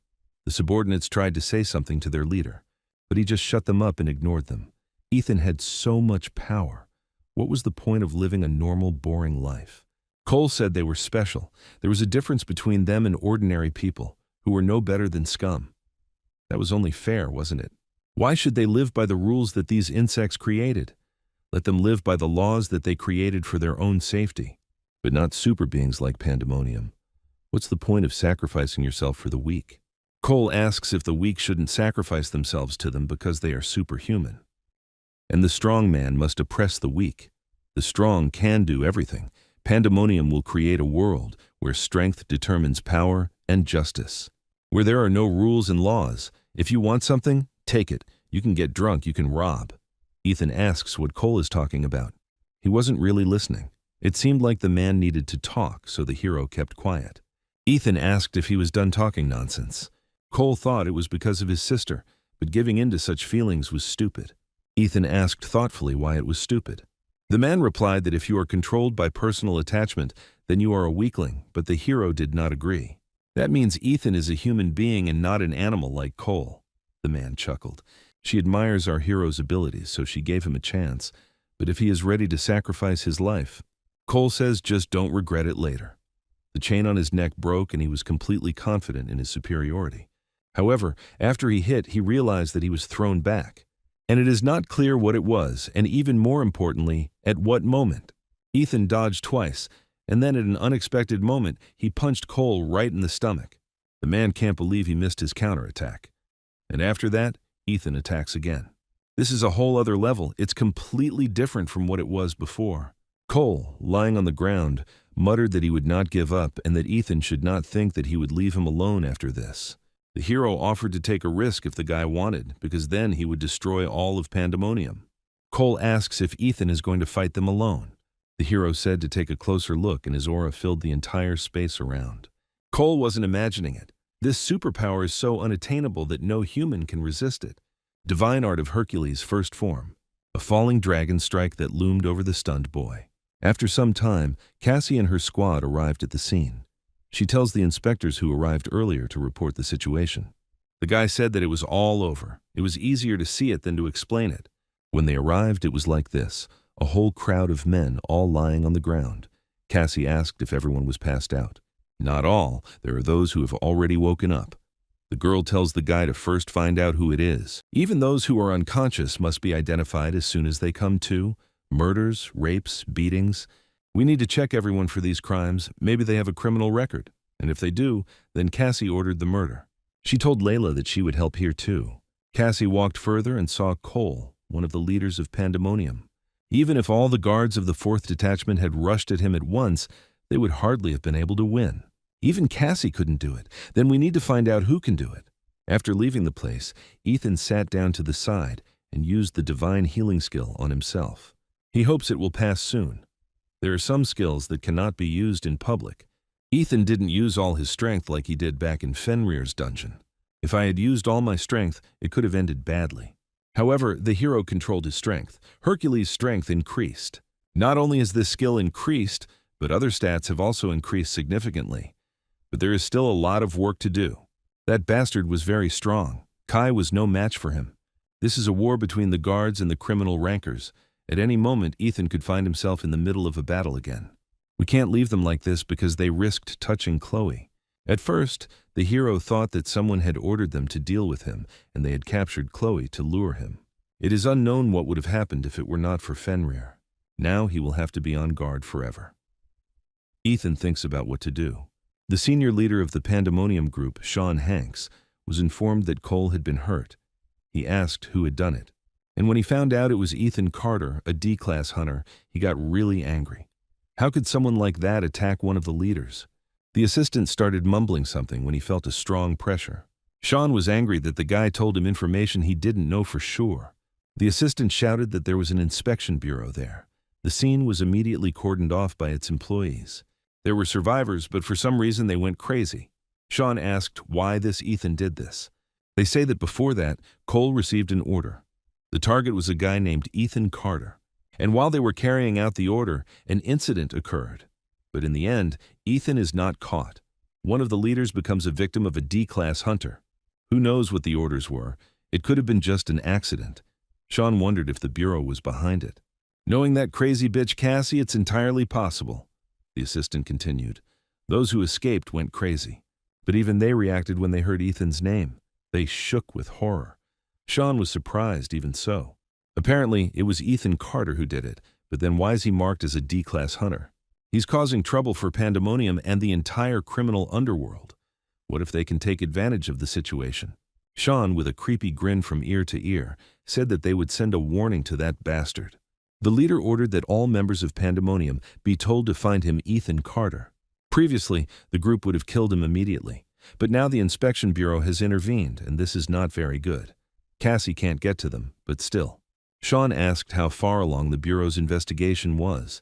The subordinates tried to say something to their leader, but he just shut them up and ignored them. Ethan had so much power. What was the point of living a normal, boring life? Cole said they were special. There was a difference between them and ordinary people, who were no better than scum. That was only fair, wasn't it? Why should they live by the rules that these insects created? Let them live by the laws that they created for their own safety, but not super beings like Pandemonium. What's the point of sacrificing yourself for the weak? Cole asks if the weak shouldn't sacrifice themselves to them because they are superhuman. And the strong man must oppress the weak. The strong can do everything, Pandemonium will create a world where strength determines power and justice. Where there are no rules and laws. If you want something, take it. You can get drunk, you can rob. Ethan asks what Cole is talking about. He wasn't really listening. It seemed like the man needed to talk, so the hero kept quiet. Ethan asked if he was done talking nonsense. Cole thought it was because of his sister, but giving in to such feelings was stupid. Ethan asked thoughtfully why it was stupid. The man replied that if you are controlled by personal attachment, then you are a weakling, but the hero did not agree. That means Ethan is a human being and not an animal like Cole. The man chuckled. She admires our hero's abilities, so she gave him a chance, but if he is ready to sacrifice his life, Cole says just don't regret it later. The chain on his neck broke and he was completely confident in his superiority. However, after he hit, he realized that he was thrown back. And it is not clear what it was, and even more importantly, at what moment. Ethan dodged twice, and then at an unexpected moment, he punched Cole right in the stomach. The man can't believe he missed his counterattack. And after that, Ethan attacks again. This is a whole other level. It's completely different from what it was before. Cole, lying on the ground, muttered that he would not give up and that Ethan should not think that he would leave him alone after this. The hero offered to take a risk if the guy wanted, because then he would destroy all of Pandemonium. Cole asks if Ethan is going to fight them alone. The hero said to take a closer look, and his aura filled the entire space around. Cole wasn't imagining it. This superpower is so unattainable that no human can resist it. Divine art of Hercules' first form. A falling dragon strike that loomed over the stunned boy. After some time, Cassie and her squad arrived at the scene. She tells the inspectors who arrived earlier to report the situation. The guy said that it was all over. It was easier to see it than to explain it. When they arrived, it was like this, a whole crowd of men all lying on the ground. Cassie asked if everyone was passed out. Not all. There are those who have already woken up. The girl tells the guy to first find out who it is. Even those who are unconscious must be identified as soon as they come to. Murders, rapes, beatings. We need to check everyone for these crimes. Maybe they have a criminal record. And if they do, then Cassie ordered the murder. She told Layla that she would help here too. Cassie walked further and saw Cole, one of the leaders of Pandemonium. Even if all the guards of the 4th Detachment had rushed at him at once, they would hardly have been able to win. Even Cassie couldn't do it. Then we need to find out who can do it. After leaving the place, Ethan sat down to the side and used the divine healing skill on himself. He hopes it will pass soon. There are some skills that cannot be used in public. Ethan didn't use all his strength like he did back in Fenrir's dungeon. If I had used all my strength, it could have ended badly. However, the hero controlled his strength. Hercules' strength increased. Not only has this skill increased, but other stats have also increased significantly. But there is still a lot of work to do. That bastard was very strong. Kai was no match for him. This is a war between the guards and the criminal rankers. At any moment, Ethan could find himself in the middle of a battle again. We can't leave them like this because they risked touching Chloe. At first, the hero thought that someone had ordered them to deal with him, and they had captured Chloe to lure him. It is unknown what would have happened if it were not for Fenrir. Now he will have to be on guard forever. Ethan thinks about what to do. The senior leader of the Pandemonium group, Sean Hanks, was informed that Cole had been hurt. He asked who had done it. And when he found out it was Ethan Carter, a D-class hunter, he got really angry. How could someone like that attack one of the leaders? The assistant started mumbling something when he felt a strong pressure. Sean was angry that the guy told him information he didn't know for sure. The assistant shouted that there was an inspection bureau there. The scene was immediately cordoned off by its employees. There were survivors, but for some reason they went crazy. Sean asked why this Ethan did this. They say that before that, Cole received an order. The target was a guy named Ethan Carter. And while they were carrying out the order, an incident occurred. But in the end, Ethan is not caught. One of the leaders becomes a victim of a D-class hunter. Who knows what the orders were? It could have been just an accident. Sean wondered if the Bureau was behind it. Knowing that crazy bitch Cassie, it's entirely possible. The assistant continued. Those who escaped went crazy. But even they reacted when they heard Ethan's name. They shook with horror. Sean was surprised even so. Apparently, it was Ethan Carter who did it, but then why is he marked as a D-class hunter? He's causing trouble for Pandemonium and the entire criminal underworld. What if they can take advantage of the situation? Sean, with a creepy grin from ear to ear, said that they would send a warning to that bastard. The leader ordered that all members of Pandemonium be told to find him Ethan Carter. Previously, the group would have killed him immediately, but now the Inspection Bureau has intervened, and this is not very good. Cassie can't get to them, but still. Sean asked how far along the Bureau's investigation was.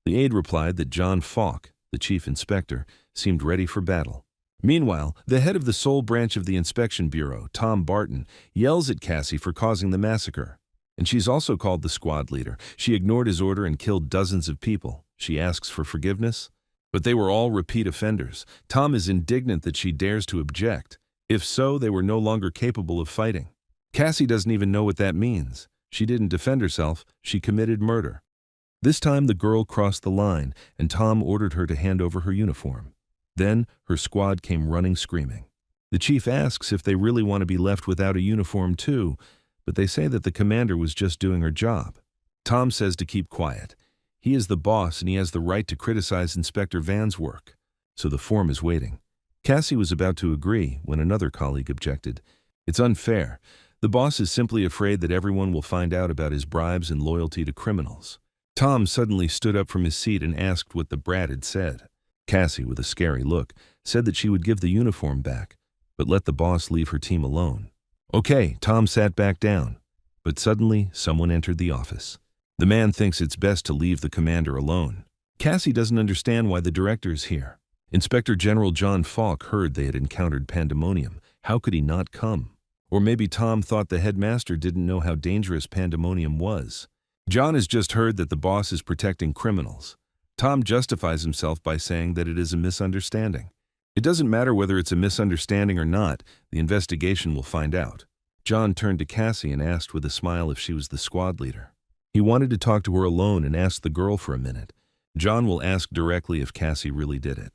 The aide replied that John Falk, the chief inspector, seemed ready for battle. Meanwhile, the head of the sole branch of the Inspection Bureau, Tom Barton, yells at Cassie for causing the massacre. And she's also called the squad leader. She ignored his order and killed dozens of people. She asks for forgiveness. But they were all repeat offenders. Tom is indignant that she dares to object. If so, they were no longer capable of fighting. Cassie doesn't even know what that means. She didn't defend herself, she committed murder. This time the girl crossed the line, and Tom ordered her to hand over her uniform. Then her squad came running screaming. The chief asks if they really want to be left without a uniform too, but they say that the commander was just doing her job. Tom says to keep quiet. He is the boss and he has the right to criticize Inspector Van's work. So the form is waiting. Cassie was about to agree when another colleague objected. It's unfair. The boss is simply afraid that everyone will find out about his bribes and loyalty to criminals. Tom suddenly stood up from his seat and asked what the brat had said. Cassie, with a scary look, said that she would give the uniform back, but let the boss leave her team alone. Okay, Tom sat back down, but suddenly someone entered the office. The man thinks it's best to leave the commander alone. Cassie doesn't understand why the director is here. Inspector General John Falk heard they had encountered Pandemonium. How could he not come? Or maybe Tom thought the headmaster didn't know how dangerous Pandemonium was. John has just heard that the boss is protecting criminals. Tom justifies himself by saying that it is a misunderstanding. It doesn't matter whether it's a misunderstanding or not, the investigation will find out. John turned to Cassie and asked with a smile if she was the squad leader. He wanted to talk to her alone and asked the girl for a minute. John will ask directly if Cassie really did it.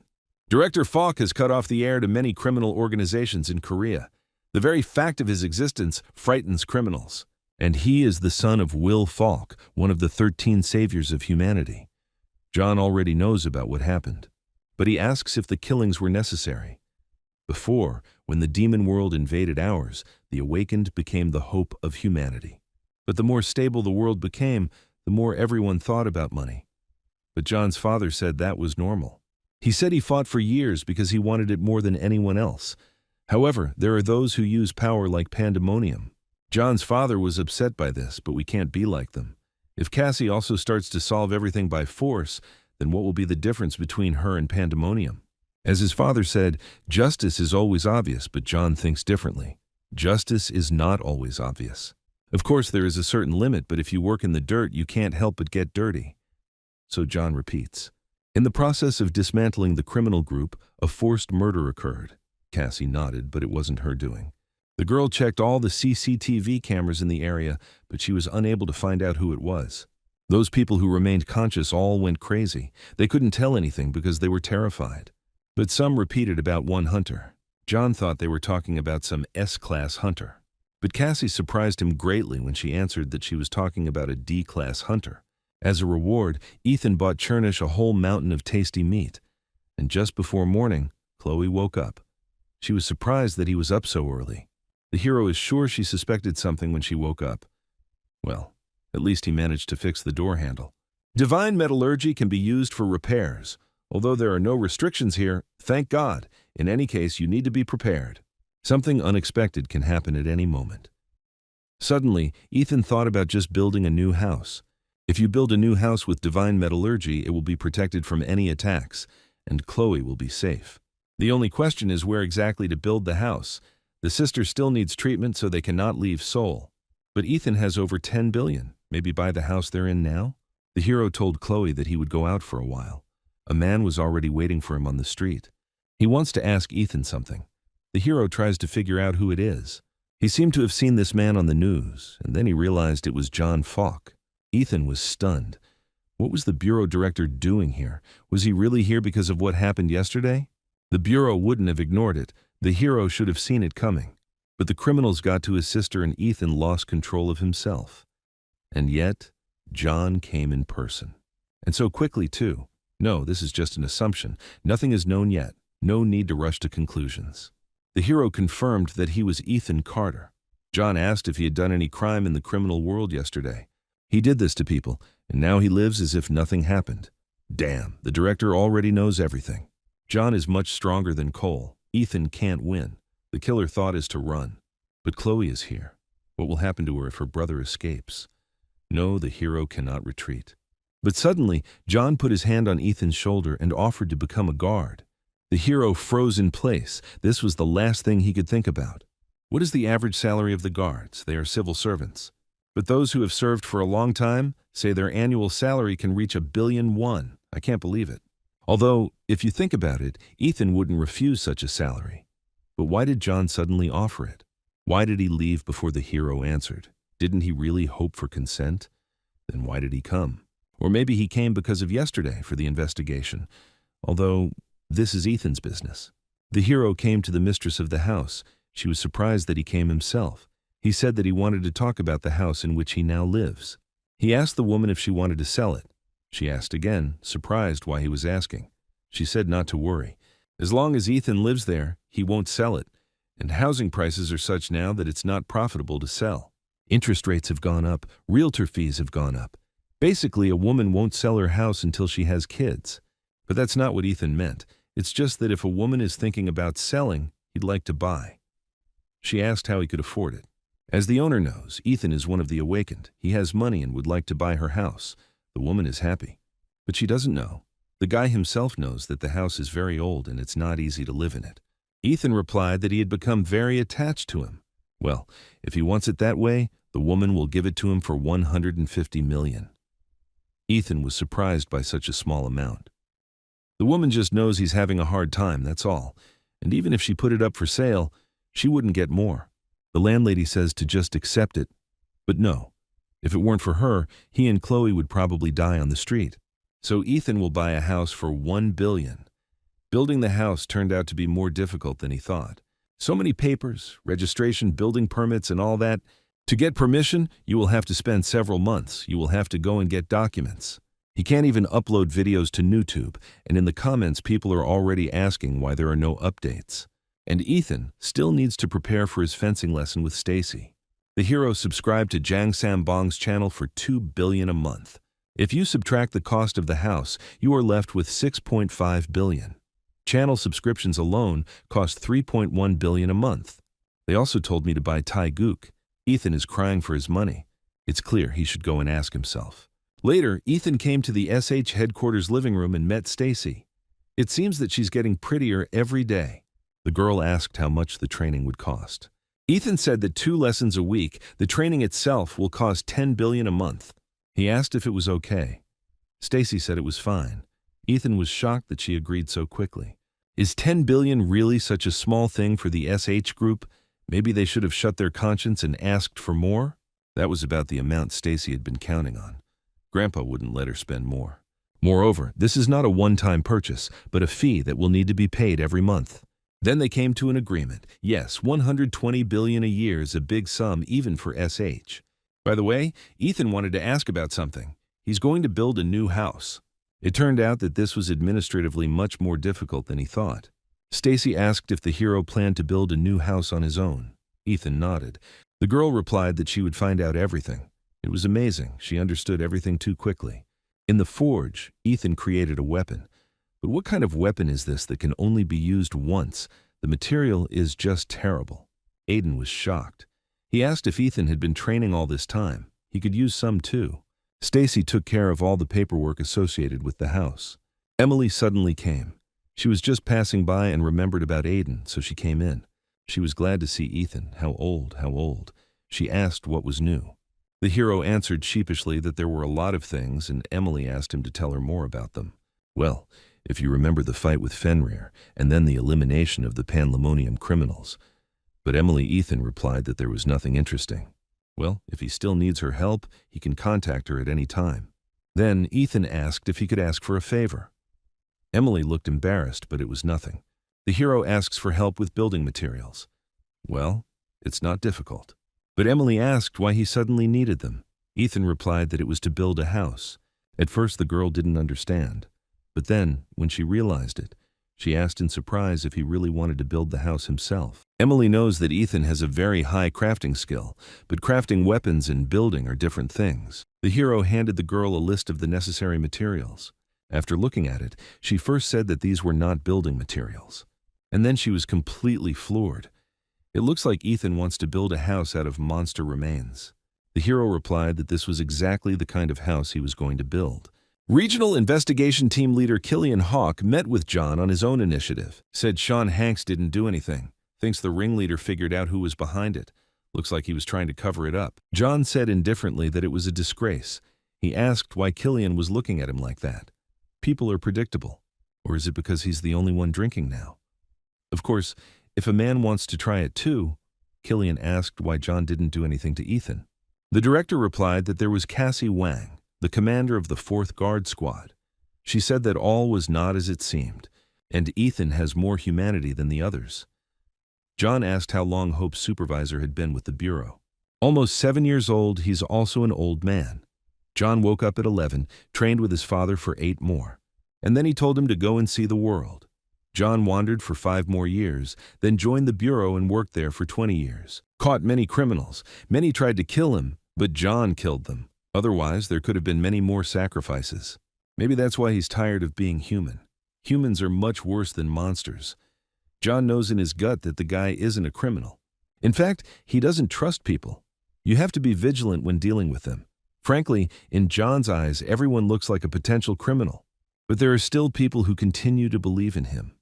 Director Falk has cut off the air to many criminal organizations in Korea. The very fact of his existence frightens criminals. And he is the son of Will Falk, one of the 13 saviors of humanity. John already knows about what happened, but he asks if the killings were necessary. Before, when the demon world invaded ours, the awakened became the hope of humanity. But the more stable the world became, the more everyone thought about money. But John's father said that was normal. He said he fought for years because he wanted it more than anyone else. However, there are those who use power like Pandemonium. John's father was upset by this, but we can't be like them. If Cassie also starts to solve everything by force, then what will be the difference between her and Pandemonium? As his father said, justice is always obvious, but John thinks differently. Justice is not always obvious. Of course, there is a certain limit, but if you work in the dirt, you can't help but get dirty. So John repeats. In the process of dismantling the criminal group, a forced murder occurred. Cassie nodded, but it wasn't her doing. The girl checked all the CCTV cameras in the area, but she was unable to find out who it was. Those people who remained conscious all went crazy. They couldn't tell anything because they were terrified. But some repeated about one hunter. John thought they were talking about some S-class hunter. But Cassie surprised him greatly when she answered that she was talking about a D-class hunter. As a reward, Ethan bought Chernish a whole mountain of tasty meat. And just before morning, Chloe woke up. She was surprised that he was up so early. The hero is sure she suspected something when she woke up. Well, at least he managed to fix the door handle. Divine metallurgy can be used for repairs. Although there are no restrictions here, thank God. In any case, you need to be prepared. Something unexpected can happen at any moment. Suddenly, Ethan thought about just building a new house. If you build a new house with divine metallurgy, it will be protected from any attacks, and Chloe will be safe. The only question is where exactly to build the house. The sister still needs treatment, so they cannot leave Seoul. But Ethan has over 10 billion. Maybe buy the house they're in now? The hero told Chloe that he would go out for a while. A man was already waiting for him on the street. He wants to ask Ethan something. The hero tries to figure out who it is. He seemed to have seen this man on the news, and then he realized it was John Falk. Ethan was stunned. What was the bureau director doing here? Was he really here because of what happened yesterday? The bureau wouldn't have ignored it. The hero should have seen it coming. But the criminals got to his sister and Ethan lost control of himself. And yet, John came in person. And so quickly, too. No, this is just an assumption. Nothing is known yet. No need to rush to conclusions. The hero confirmed that he was Ethan Carter. John asked if he had done any crime in the criminal world yesterday. He did this to people, and now he lives as if nothing happened. Damn, the director already knows everything. John is much stronger than Cole. Ethan can't win. The killer thought is to run. But Chloe is here. What will happen to her if her brother escapes? No, the hero cannot retreat. But suddenly, John put his hand on Ethan's shoulder and offered to become a guard. The hero froze in place. This was the last thing he could think about. What is the average salary of the guards? They are civil servants. But those who have served for a long time say their annual salary can reach $1 billion. I can't believe it. Although, if you think about it, Ethan wouldn't refuse such a salary. But why did John suddenly offer it? Why did he leave before the hero answered? Didn't he really hope for consent? Then why did he come? Or maybe he came because of yesterday for the investigation. Although, this is Ethan's business. The hero came to the mistress of the house. She was surprised that he came himself. He said that he wanted to talk about the house in which he now lives. He asked the woman if she wanted to sell it. She asked again, surprised why he was asking. She said not to worry. As long as Ethan lives there, he won't sell it. And housing prices are such now that it's not profitable to sell. Interest rates have gone up. Realtor fees have gone up. Basically, a woman won't sell her house until she has kids. But that's not what Ethan meant. It's just that if a woman is thinking about selling, he'd like to buy. She asked how he could afford it. As the owner knows, Ethan is one of the awakened. He has money and would like to buy her house. The woman is happy. But she doesn't know. The guy himself knows that the house is very old and it's not easy to live in it. Ethan replied that he had become very attached to him. Well, if he wants it that way, the woman will give it to him for $150 million. Ethan was surprised by such a small amount. The woman just knows he's having a hard time, that's all. And even if she put it up for sale, she wouldn't get more. The landlady says to just accept it. But no. If it weren't for her, he and Chloe would probably die on the street. So Ethan will buy a house for $1 billion. Building the house turned out to be more difficult than he thought. So many papers, registration, building permits, and all that. To get permission, you will have to spend several months. You will have to go and get documents. He can't even upload videos to YouTube, and in the comments people are already asking why there are no updates. And Ethan still needs to prepare for his fencing lesson with Stacy. The hero subscribed to Jang Sambong's channel for $2 billion a month. If you subtract the cost of the house, you are left with $6.5 billion. Channel subscriptions alone cost $3.1 billion a month. They also told me to buy Thai Gook. Ethan is crying for his money. It's clear he should go and ask himself. Later, Ethan came to the SH headquarters living room and met Stacy. It seems that she's getting prettier every day. The girl asked how much the training would cost. Ethan said that 2 lessons a week, the training itself will cost $10 billion a month. He asked if it was okay. Stacy said it was fine. Ethan was shocked that she agreed so quickly. Is $10 billion really such a small thing for the SH group? Maybe they should have shut their conscience and asked for more? That was about the amount Stacy had been counting on. Grandpa wouldn't let her spend more. Moreover, this is not a one-time purchase, but a fee that will need to be paid every month. Then they came to an agreement. Yes, $120 billion a year is a big sum even for SH. By the way, Ethan wanted to ask about something. He's going to build a new house. It turned out that this was administratively much more difficult than he thought. Stacy asked if the hero planned to build a new house on his own. Ethan nodded. The girl replied that she would find out everything. It was amazing. She understood everything too quickly. In the forge, Ethan created a weapon. But what kind of weapon is this that can only be used once? The material is just terrible. Aiden was shocked. He asked if Ethan had been training all this time. He could use some too. Stacy took care of all the paperwork associated with the house. Emily suddenly came. She was just passing by and remembered about Aiden, so she came in. She was glad to see Ethan. How old, how old. She asked what was new. The hero answered sheepishly that there were a lot of things, and Emily asked him to tell her more about them. Well, if you remember the fight with Fenrir, and then the elimination of the Panlemonium criminals. But Ethan replied that there was nothing interesting. Well, if he still needs her help, he can contact her at any time. Then Ethan asked if he could ask for a favor. Emily looked embarrassed, but it was nothing. The hero asks for help with building materials. Well, it's not difficult. But Emily asked why he suddenly needed them. Ethan replied that it was to build a house. At first the girl didn't understand. But then, when she realized it, she asked in surprise if he really wanted to build the house himself. Emily knows that Ethan has a very high crafting skill, but crafting weapons and building are different things. The hero handed the girl a list of the necessary materials. After looking at it, she first said that these were not building materials. And then she was completely floored. It looks like Ethan wants to build a house out of monster remains. The hero replied that this was exactly the kind of house he was going to build. Regional Investigation Team Leader Killian Hawk met with John on his own initiative. Said Sean Hanks didn't do anything. Thinks the ringleader figured out who was behind it. Looks like he was trying to cover it up. John said indifferently that it was a disgrace. He asked why Killian was looking at him like that. People are predictable. Or is it because he's the only one drinking now? Of course, if a man wants to try it too, Killian asked why John didn't do anything to Ethan. The director replied that there was Cassie Wang, the commander of the 4th Guard Squad. She said that all was not as it seemed, and Ethan has more humanity than the others. John asked how long Hope's supervisor had been with the Bureau. Almost 7 years old, he's also an old man. John woke up at 11, trained with his father for 8 more. And then he told him to go and see the world. John wandered for 5 more years, then joined the Bureau and worked there for 20 years. Caught many criminals. Many tried to kill him, but John killed them. Otherwise, there could have been many more sacrifices. Maybe that's why he's tired of being human. Humans are much worse than monsters. John knows in his gut that the guy isn't a criminal. In fact, he doesn't trust people. You have to be vigilant when dealing with them. Frankly, in John's eyes, everyone looks like a potential criminal. But there are still people who continue to believe in him.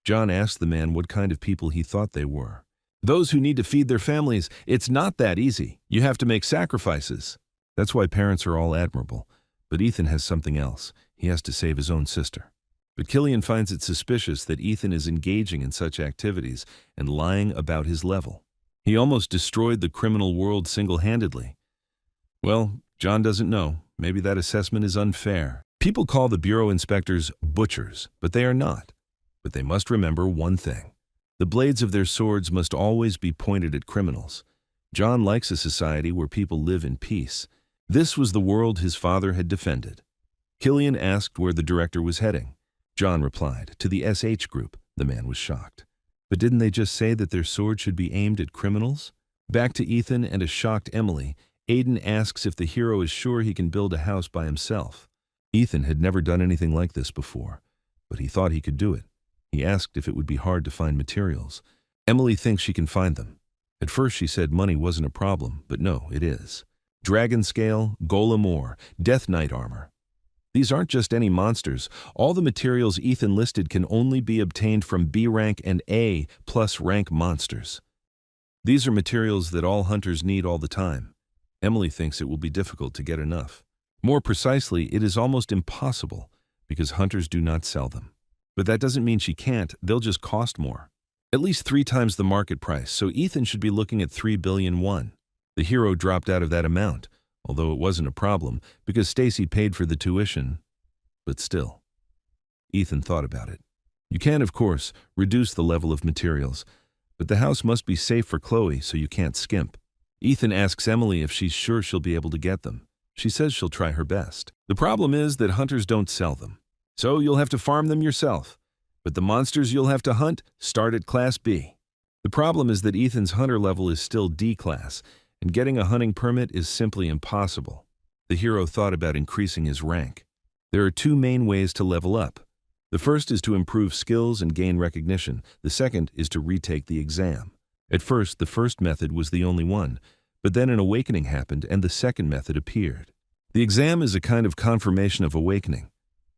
John asked the man what kind of people he thought they were. Those who need to feed their families. It's not that easy. You have to make sacrifices. That's why parents are all admirable. But Ethan has something else. He has to save his own sister. But Killian finds it suspicious that Ethan is engaging in such activities and lying about his level. He almost destroyed the criminal world single-handedly. Well, John doesn't know. Maybe that assessment is unfair. People call the Bureau inspectors butchers, but they are not. But they must remember one thing. The blades of their swords must always be pointed at criminals. John likes a society where people live in peace. This was the world his father had defended. Killian asked where the director was heading. John replied, to the SH group. The man was shocked. But didn't they just say that their sword should be aimed at criminals? Back to Ethan and a shocked Emily, Aiden asks if the hero is sure he can build a house by himself. Ethan had never done anything like this before, but he thought he could do it. He asked if it would be hard to find materials. Emily thinks she can find them. At first she said money wasn't a problem, but no, it is. Dragon scale, golem ore, death knight armor. These aren't just any monsters. All the materials Ethan listed can only be obtained from B rank and A+ rank monsters. These are materials that all hunters need all the time. Emily thinks it will be difficult to get enough. More precisely, it is almost impossible because hunters do not sell them. But that doesn't mean she can't, they'll just cost more. At least 3 times the market price, so Ethan should be looking at 3 billion won. The hero dropped out of that amount, although it wasn't a problem because Stacy paid for the tuition. But still, Ethan thought about it. You can, of course, reduce the level of materials, but the house must be safe for Chloe so you can't skimp. Ethan asks Emily if she's sure she'll be able to get them. She says she'll try her best. The problem is that hunters don't sell them. So you'll have to farm them yourself. But the monsters you'll have to hunt start at Class B. The problem is that Ethan's hunter level is still D class, and getting a hunting permit is simply impossible. The hero thought about increasing his rank. There are 2 main ways to level up. The first is to improve skills and gain recognition. The second is to retake the exam. At first, the first method was the only one, but then an awakening happened and the second method appeared. The exam is a kind of confirmation of awakening.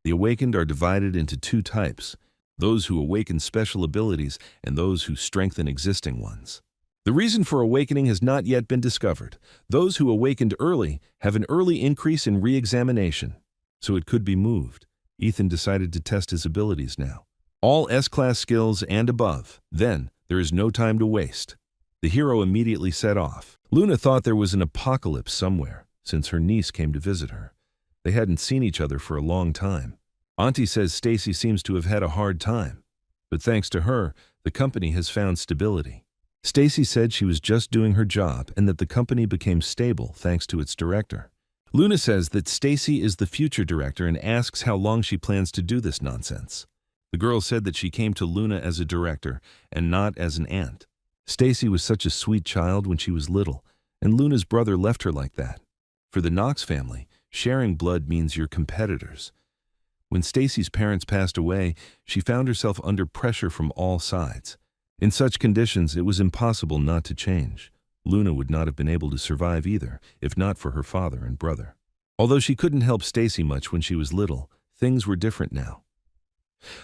The awakened are divided into 2 types, those who awaken special abilities and those who strengthen existing ones. The reason for awakening has not yet been discovered. Those who awakened early have an early increase in re-examination, so it could be moved. Ethan decided to test his abilities now. All S-class skills and above. Then, there is no time to waste. The hero immediately set off. Luna thought there was an apocalypse somewhere, since her niece came to visit her. They hadn't seen each other for a long time. Auntie says Stacy seems to have had a hard time, but thanks to her, the company has found stability. Stacy said she was just doing her job and that the company became stable thanks to its director. Luna says that Stacy is the future director and asks how long she plans to do this nonsense. The girl said that she came to Luna as a director and not as an aunt. Stacy was such a sweet child when she was little, and Luna's brother left her like that. For the Knox family, sharing blood means you're competitors. When Stacy's parents passed away, she found herself under pressure from all sides. In such conditions, it was impossible not to change. Luna would not have been able to survive either, if not for her father and brother. Although she couldn't help Stacy much when she was little, things were different now.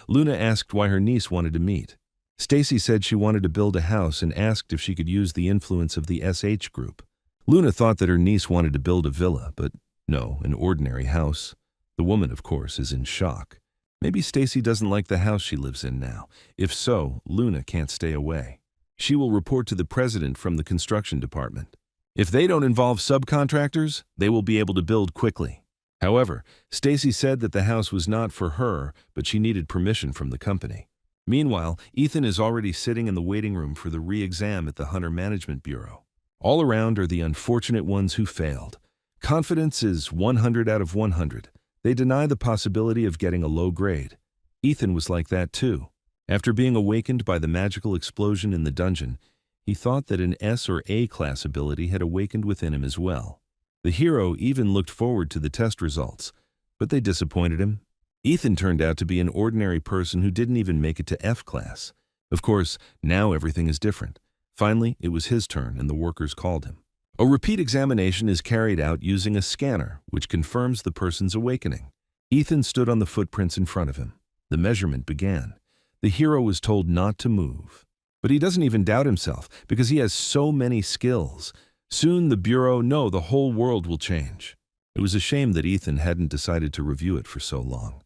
Luna asked why her niece wanted to meet. Stacy said she wanted to build a house and asked if she could use the influence of the SH group. Luna thought that her niece wanted to build a villa, but no, an ordinary house. The woman, of course, is in shock. Maybe Stacy doesn't like the house she lives in now. If so, Luna can't stay away. She will report to the president from the construction department. If they don't involve subcontractors, they will be able to build quickly. However, Stacy said that the house was not for her, but she needed permission from the company. Meanwhile, Ethan is already sitting in the waiting room for the re-exam at the Hunter Management Bureau. All around are the unfortunate ones who failed. Confidence is 100 out of 100. They deny the possibility of getting a low grade. Ethan was like that too. After being awakened by the magical explosion in the dungeon, he thought that an S or A class ability had awakened within him as well. The hero even looked forward to the test results, but they disappointed him. Ethan turned out to be an ordinary person who didn't even make it to F class. Of course, now everything is different. Finally, it was his turn and the workers called him. A repeat examination is carried out using a scanner, which confirms the person's awakening. Ethan stood on the footprints in front of him. The measurement began. The hero was told not to move. But he doesn't even doubt himself, because he has so many skills. Soon the whole world will change. It was a shame that Ethan hadn't decided to review it for so long.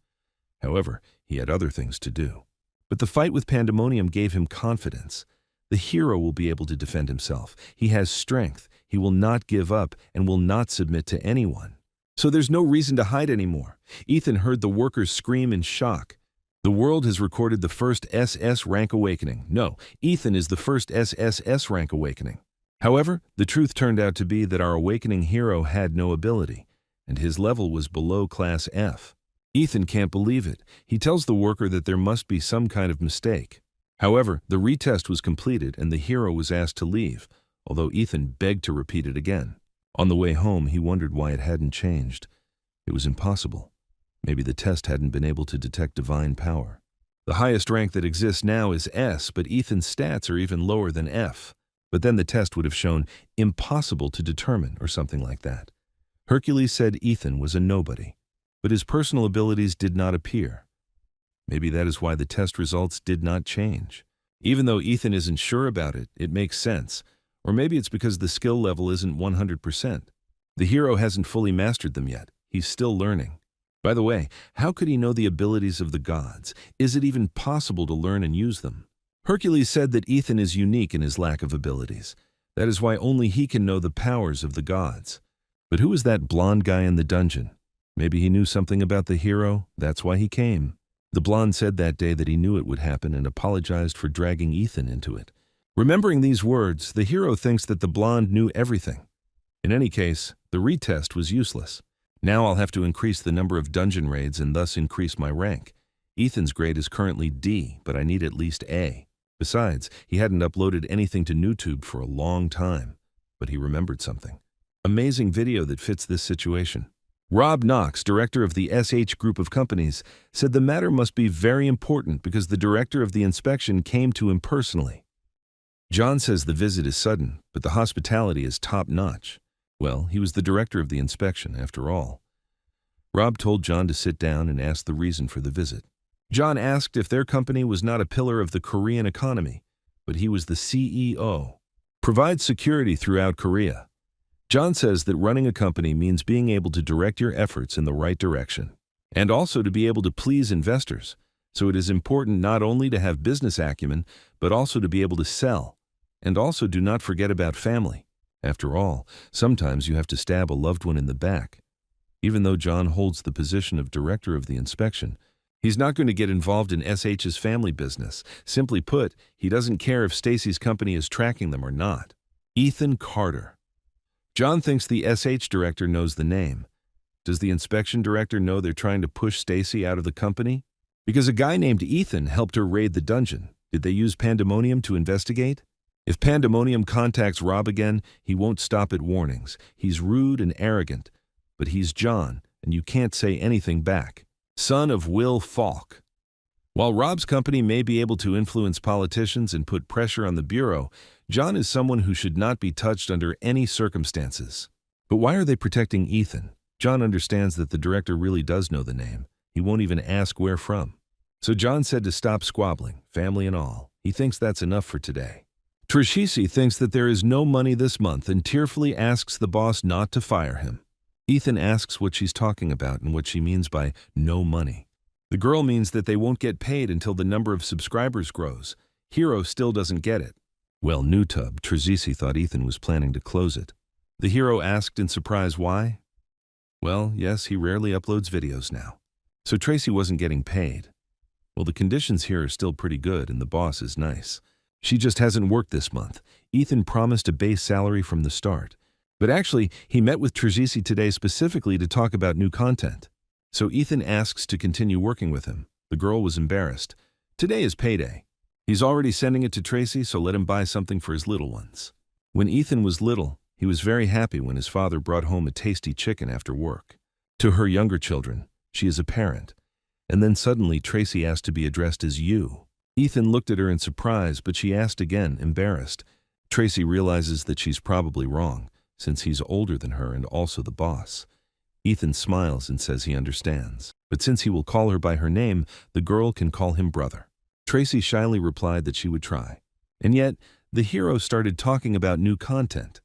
However, he had other things to do. But the fight with Pandemonium gave him confidence. The hero will be able to defend himself. He has strength. He will not give up and will not submit to anyone. So there's no reason to hide anymore. Ethan heard the workers scream in shock. The world has recorded the first SS rank awakening. No, Ethan is the first SSS rank awakening. However, the truth turned out to be that our awakening hero had no ability, and his level was below class F. Ethan can't believe it. He tells the worker that there must be some kind of mistake. However, the retest was completed and the hero was asked to leave, although Ethan begged to repeat it again. On the way home, he wondered why it hadn't changed. It was impossible. Maybe the test hadn't been able to detect divine power. The highest rank that exists now is S, but Ethan's stats are even lower than F. But then the test would have shown impossible to determine or something like that. Hercules said Ethan was a nobody, but his personal abilities did not appear. Maybe that is why the test results did not change. Even though Ethan isn't sure about it, it makes sense. Or maybe it's because the skill level isn't 100%. The hero hasn't fully mastered them yet. He's still learning. By the way, how could he know the abilities of the gods? Is it even possible to learn and use them? Hercules said that Ethan is unique in his lack of abilities. That is why only he can know the powers of the gods. But who is that blonde guy in the dungeon? Maybe he knew something about the hero, that's why he came. The blonde said that day that he knew it would happen and apologized for dragging Ethan into it. Remembering these words, the hero thinks that the blonde knew everything. In any case, the retest was useless. Now I'll have to increase the number of dungeon raids and thus increase my rank. Ethan's grade is currently D, but I need at least A. Besides, he hadn't uploaded anything to YouTube for a long time. But he remembered something. Amazing video that fits this situation. Rob Knox, director of the SH group of companies, said the matter must be very important because the director of the inspection came to him personally. John says the visit is sudden, but the hospitality is top-notch. Well, he was the director of the inspection, after all. Rob told John to sit down and ask the reason for the visit. John asked if their company was not a pillar of the Korean economy, but he was the CEO. Provides security throughout Korea. John says that running a company means being able to direct your efforts in the right direction, and also to be able to please investors. So it is important not only to have business acumen, but also to be able to sell. And also do not forget about family. After all, sometimes you have to stab a loved one in the back. Even though John holds the position of director of the inspection, he's not going to get involved in SH's family business. Simply put, he doesn't care if Stacy's company is tracking them or not. Ethan Carter. John thinks the SH director knows the name. Does the inspection director know they're trying to push Stacy out of the company? Because a guy named Ethan helped her raid the dungeon. Did they use Pandemonium to investigate? If Pandemonium contacts Rob again, he won't stop at warnings. He's rude and arrogant, but he's John, and you can't say anything back. Son of Will Falk. While Rob's company may be able to influence politicians and put pressure on the Bureau, John is someone who should not be touched under any circumstances. But why are they protecting Ethan? John understands that the director really does know the name. He won't even ask where from. So John said to stop squabbling, family and all. He thinks that's enough for today. Trishisi thinks that there is no money this month and tearfully asks the boss not to fire him. Ethan asks what she's talking about and what she means by no money. The girl means that they won't get paid until the number of subscribers grows. Hero still doesn't get it. Well, NewTub, Trishisi thought Ethan was planning to close it. The hero asked in surprise why. Well, yes, he rarely uploads videos now. So Tracy wasn't getting paid. Well, the conditions here are still pretty good and the boss is nice. She just hasn't worked this month. Ethan promised a base salary from the start. But actually, he met with Trishisi today specifically to talk about new content. So Ethan asks to continue working with him. The girl was embarrassed. Today is payday. He's already sending it to Tracy, so let him buy something for his little ones. When Ethan was little, he was very happy when his father brought home a tasty chicken after work. To her younger children, she is a parent. And then suddenly Tracy asked to be addressed as you. Ethan looked at her in surprise, but she asked again, embarrassed. Tracy realizes that she's probably wrong, since he's older than her and also the boss. Ethan smiles and says he understands. But since he will call her by her name, the girl can call him brother. Tracy shyly replied that she would try. And yet, the hero started talking about new content.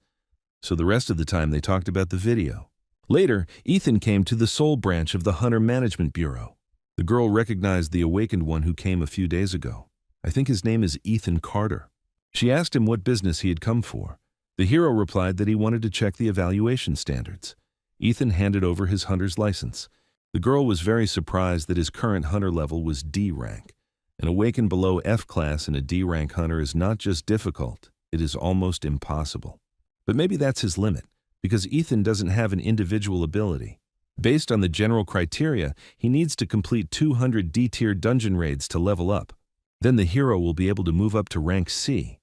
So the rest of the time they talked about the video. Later, Ethan came to the Seoul branch of the Hunter Management Bureau. The girl recognized the awakened one who came a few days ago. I think his name is Ethan Carter. She asked him what business he had come for. The hero replied that he wanted to check the evaluation standards. Ethan handed over his hunter's license. The girl was very surprised that his current hunter level was D rank. An awakened below F class in a D rank hunter is not just difficult, it is almost impossible. But maybe that's his limit, because Ethan doesn't have an individual ability. Based on the general criteria, he needs to complete 200 D-tier dungeon raids to level up. Then the hero will be able to move up to rank C.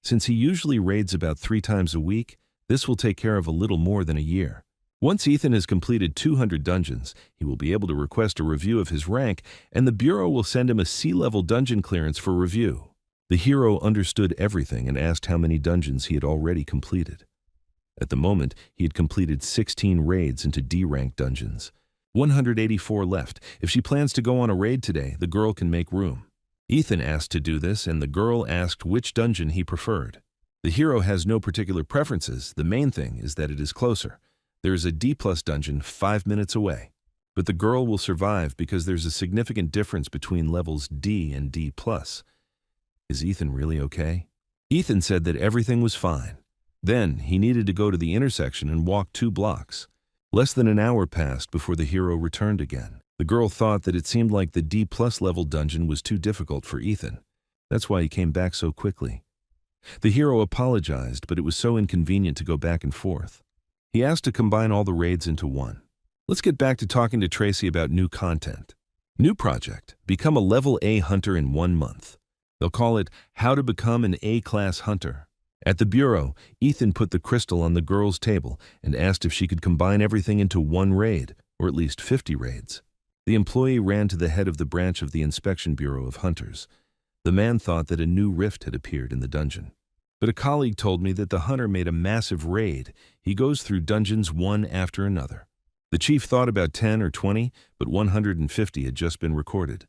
Since he usually raids about 3 times a week, this will take care of a little more than a year. Once Ethan has completed 200 dungeons, he will be able to request a review of his rank, and the Bureau will send him a C-level dungeon clearance for review. The hero understood everything and asked how many dungeons he had already completed. At the moment, he had completed 16 raids into D-rank dungeons. 184 left. If she plans to go on a raid today, the girl can make room. Ethan asked to do this, and the girl asked which dungeon he preferred. The hero has no particular preferences. The main thing is that it is closer. There is a D-plus dungeon 5 minutes away. But the girl will survive because there's a significant difference between levels D and D+. Is Ethan really okay? Ethan said that everything was fine. Then, he needed to go to the intersection and walk 2 blocks. Less than an hour passed before the hero returned again. The girl thought that it seemed like the D+ level dungeon was too difficult for Ethan. That's why he came back so quickly. The hero apologized, but it was so inconvenient to go back and forth. He asked to combine all the raids into one. Let's get back to talking to Tracy about new content. New project, become a level A hunter in 1 month. They'll call it How to Become an A-Class Hunter. At the Bureau, Ethan put the crystal on the girl's table and asked if she could combine everything into 1 raid, or at least 50 raids. The employee ran to the head of the branch of the Inspection Bureau of Hunters. The man thought that a new rift had appeared in the dungeon. But a colleague told me that the hunter made a massive raid. He goes through dungeons one after another. The chief thought about 10 or 20, but 150 had just been recorded.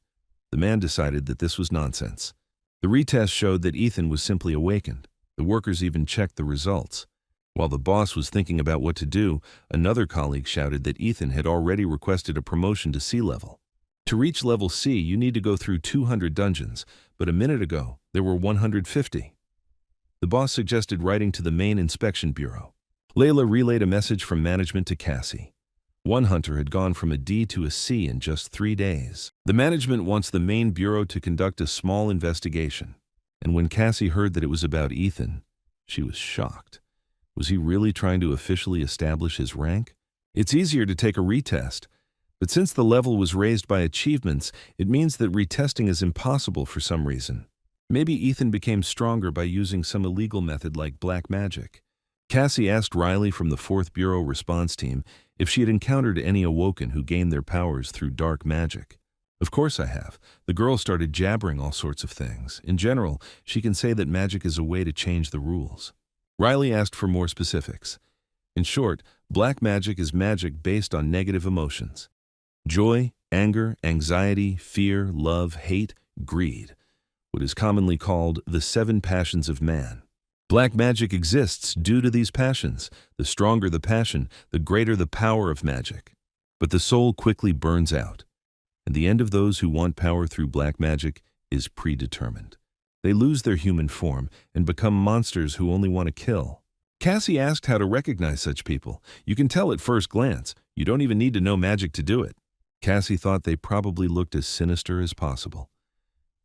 The man decided that this was nonsense. The retest showed that Ethan was simply awakened. The workers even checked the results. While the boss was thinking about what to do, another colleague shouted that Ethan had already requested a promotion to C level. To reach level C, you need to go through 200 dungeons, but a minute ago, there were 150. The boss suggested writing to the main inspection bureau. Layla relayed a message from management to Cassie. One hunter had gone from a D to a C in just 3 days. The management wants the main bureau to conduct a small investigation. And when Cassie heard that it was about Ethan, she was shocked. Was he really trying to officially establish his rank? It's easier to take a retest, but since the level was raised by achievements, it means that retesting is impossible for some reason. Maybe Ethan became stronger by using some illegal method like black magic. Cassie asked Riley from the 4th Bureau response team if she had encountered any awoken who gained their powers through dark magic. Of course I have. The girl started jabbering all sorts of things. In general, she can say that magic is a way to change the rules. Riley asked for more specifics. In short, black magic is magic based on negative emotions. Joy, anger, anxiety, fear, love, hate, greed. What is commonly called the 7 passions of man. Black magic exists due to these passions. The stronger the passion, the greater the power of magic. But the soul quickly burns out, and the end of those who want power through black magic is predetermined. They lose their human form and become monsters who only want to kill. Cassie asked how to recognize such people. You can tell at first glance. You don't even need to know magic to do it. Cassie thought they probably looked as sinister as possible.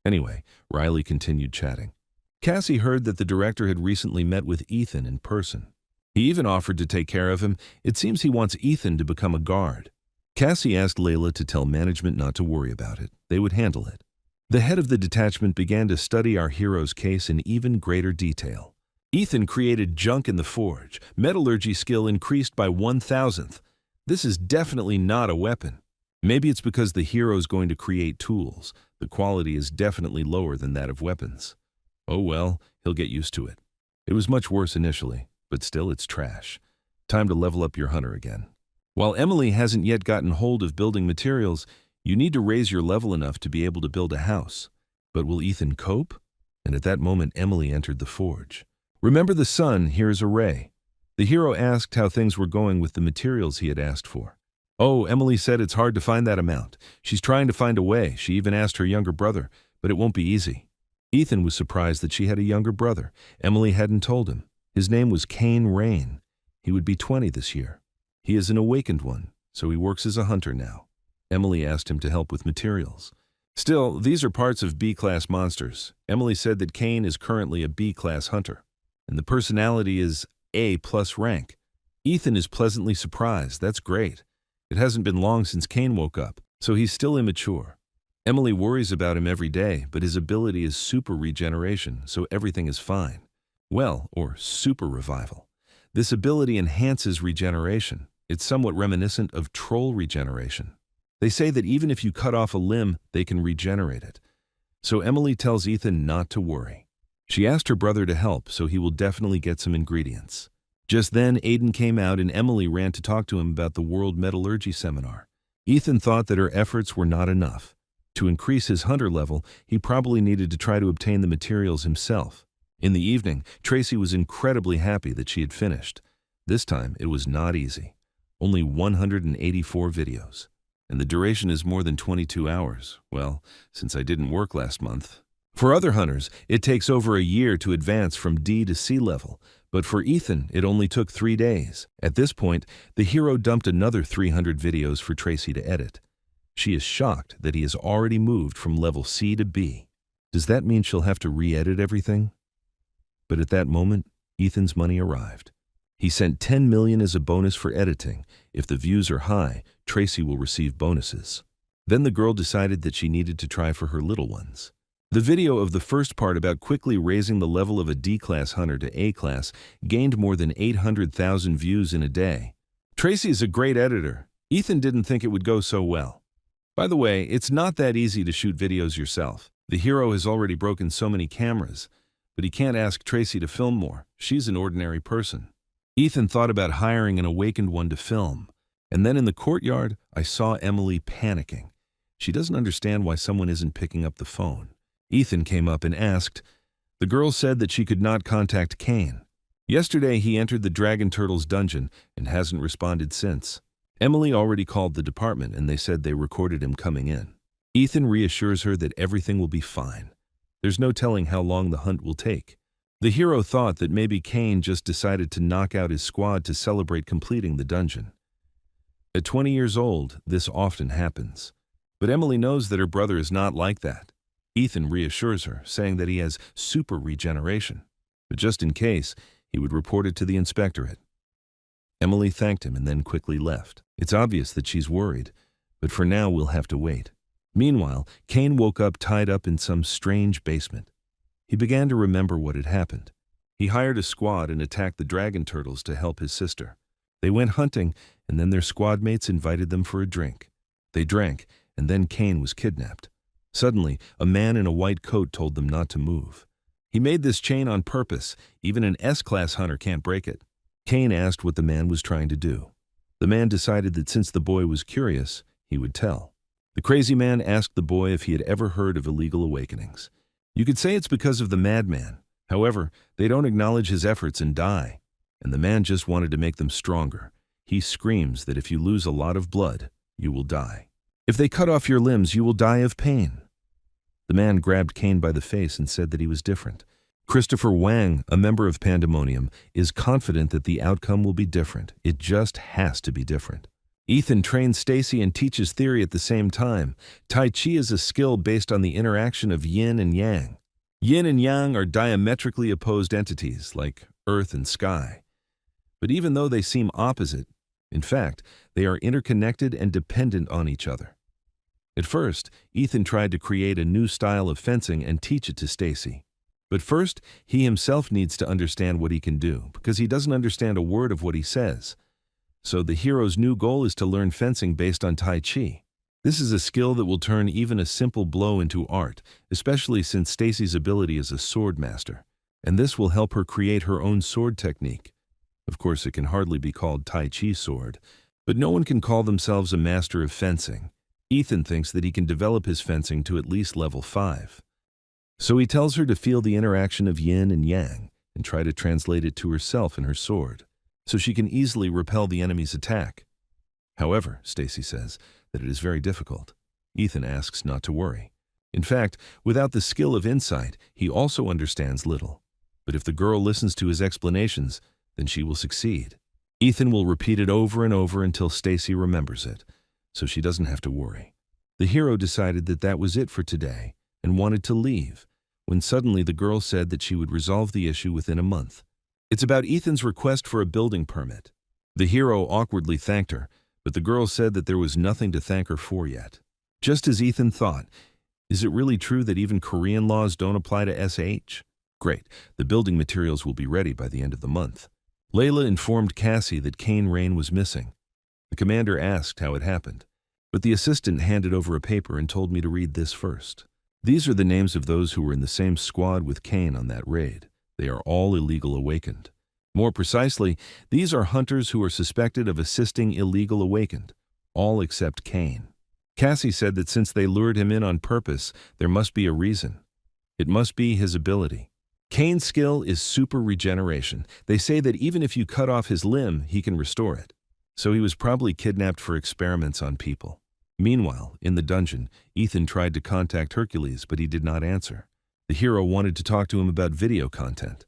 Anyway, Riley continued chatting. Cassie heard that the director had recently met with Ethan in person. He even offered to take care of him. It seems he wants Ethan to become a guard. Cassie asked Layla to tell management not to worry about it. They would handle it. The head of the detachment began to study our hero's case in even greater detail. Ethan created junk in the forge. Metallurgy skill increased by 1,000th. This is definitely not a weapon. Maybe it's because the hero's going to create tools. The quality is definitely lower than that of weapons. Oh well, he'll get used to it. It was much worse initially, but still it's trash. Time to level up your hunter again. While Emily hasn't yet gotten hold of building materials, you need to raise your level enough to be able to build a house. But will Ethan cope? And at that moment, Emily entered the forge. Remember the sun, here's a ray. The hero asked how things were going with the materials he had asked for. Oh, Emily said it's hard to find that amount. She's trying to find a way. She even asked her younger brother, but it won't be easy. Ethan was surprised that she had a younger brother. Emily hadn't told him. His name was Cain Rain. He would be 20 this year. He is an awakened one, so he works as a hunter now. Emily asked him to help with materials. Still, these are parts of B-class monsters. Emily said that Cain is currently a B-class hunter, and the personality is A+ rank. Ethan is pleasantly surprised. That's great. It hasn't been long since Cain woke up, so he's still immature. Emily worries about him every day, but his ability is super regeneration, so everything is fine. Well, or super revival. This ability enhances regeneration. It's somewhat reminiscent of troll regeneration. They say that even if you cut off a limb, they can regenerate it. So Emily tells Ethan not to worry. She asked her brother to help, so he will definitely get some ingredients. Just then, Aiden came out and Emily ran to talk to him about the World Metallurgy Seminar. Ethan thought that her efforts were not enough. To increase his hunter level, he probably needed to try to obtain the materials himself. In the evening, Tracy was incredibly happy that she had finished. This time, it was not easy. Only 184 videos. And the duration is more than 22 hours. Well, since I didn't work last month. For other hunters, it takes over a year to advance from D to C level. But for Ethan, it only took 3 days. At this point, the hero dumped another 300 videos for Tracy to edit. She is shocked that he has already moved from level C to B. Does that mean she'll have to re-edit everything? But at that moment, Ethan's money arrived. He sent 10 million as a bonus for editing. If the views are high, Tracy will receive bonuses. Then the girl decided that she needed to try for her little ones. The video of the first part about quickly raising the level of a D-class hunter to A-class gained more than 800,000 views in a day. Tracy is a great editor. Ethan didn't think it would go so well. By the way, it's not that easy to shoot videos yourself. The hero has already broken so many cameras, but he can't ask Tracy to film more. She's an ordinary person. Ethan thought about hiring an awakened one to film. And then in the courtyard, I saw Emily panicking. She doesn't understand why someone isn't picking up the phone. Ethan came up and asked. The girl said that she could not contact Cain. Yesterday, he entered the Dragon Turtle's dungeon and hasn't responded since. Emily already called the department and they said they recorded him coming in. Ethan reassures her that everything will be fine. There's no telling how long the hunt will take. The hero thought that maybe Cain just decided to knock out his squad to celebrate completing the dungeon. At 20 years old, this often happens. But Emily knows that her brother is not like that. Ethan reassures her, saying that he has super regeneration. But just in case, he would report it to the inspectorate. Emily thanked him and then quickly left. It's obvious that she's worried, but for now we'll have to wait. Meanwhile, Cain woke up tied up in some strange basement. He began to remember what had happened. He hired a squad and attacked the dragon turtles to help his sister. They went hunting, and then their squad mates invited them for a drink. They drank, and then Cain was kidnapped. Suddenly, a man in a white coat told them not to move. He made this chain on purpose. Even an S-class hunter can't break it. Cain asked what the man was trying to do. The man decided that since the boy was curious, he would tell. The crazy man asked the boy if he had ever heard of illegal awakenings. You could say it's because of the madman. However, they don't acknowledge his efforts and die. And the man just wanted to make them stronger. He screams that if you lose a lot of blood, you will die. If they cut off your limbs, you will die of pain. The man grabbed Cain by the face and said that he was different. Christopher Wang, a member of Pandemonium, is confident that the outcome will be different. It just has to be different. Ethan trains Stacy and teaches theory at the same time. Tai Chi is a skill based on the interaction of yin and yang. Yin and yang are diametrically opposed entities, like earth and sky. But even though they seem opposite, in fact, they are interconnected and dependent on each other. At first, Ethan tried to create a new style of fencing and teach it to Stacy. But first, he himself needs to understand what he can do, because he doesn't understand a word of what he says. So the hero's new goal is to learn fencing based on Tai Chi. This is a skill that will turn even a simple blow into art, especially since Stacy's ability is a sword master. And this will help her create her own sword technique. Of course, it can hardly be called Tai Chi sword, but no one can call themselves a master of fencing. Ethan thinks that he can develop his fencing to at least level 5. So he tells her to feel the interaction of yin and yang and try to translate it to herself and her sword, so she can easily repel the enemy's attack. However, Stacy says that it is very difficult. Ethan asks not to worry. In fact, without the skill of insight, he also understands little. But if the girl listens to his explanations, then she will succeed. Ethan will repeat it over and over until Stacy remembers it, so she doesn't have to worry. The hero decided that that was it for today and wanted to leave, when suddenly the girl said that she would resolve the issue within a month. It's about Ethan's request for a building permit. The hero awkwardly thanked her, but the girl said that there was nothing to thank her for yet. Just as Ethan thought, is it really true that even Korean laws don't apply to SH? Great, the building materials will be ready by the end of the month. Layla informed Cassie that Cain Rain was missing. The commander asked how it happened, but the assistant handed over a paper and told me to read this first. These are the names of those who were in the same squad with Cain on that raid. They are all illegal awakened. More precisely, these are hunters who are suspected of assisting illegal awakened, all except Cain. Cassie said that since they lured him in on purpose, there must be a reason. It must be his ability. Cain's skill is super regeneration. They say that even if you cut off his limb, he can restore it. So he was probably kidnapped for experiments on people. Meanwhile, in the dungeon, Ethan tried to contact Hercules, but he did not answer. The hero wanted to talk to him about video content.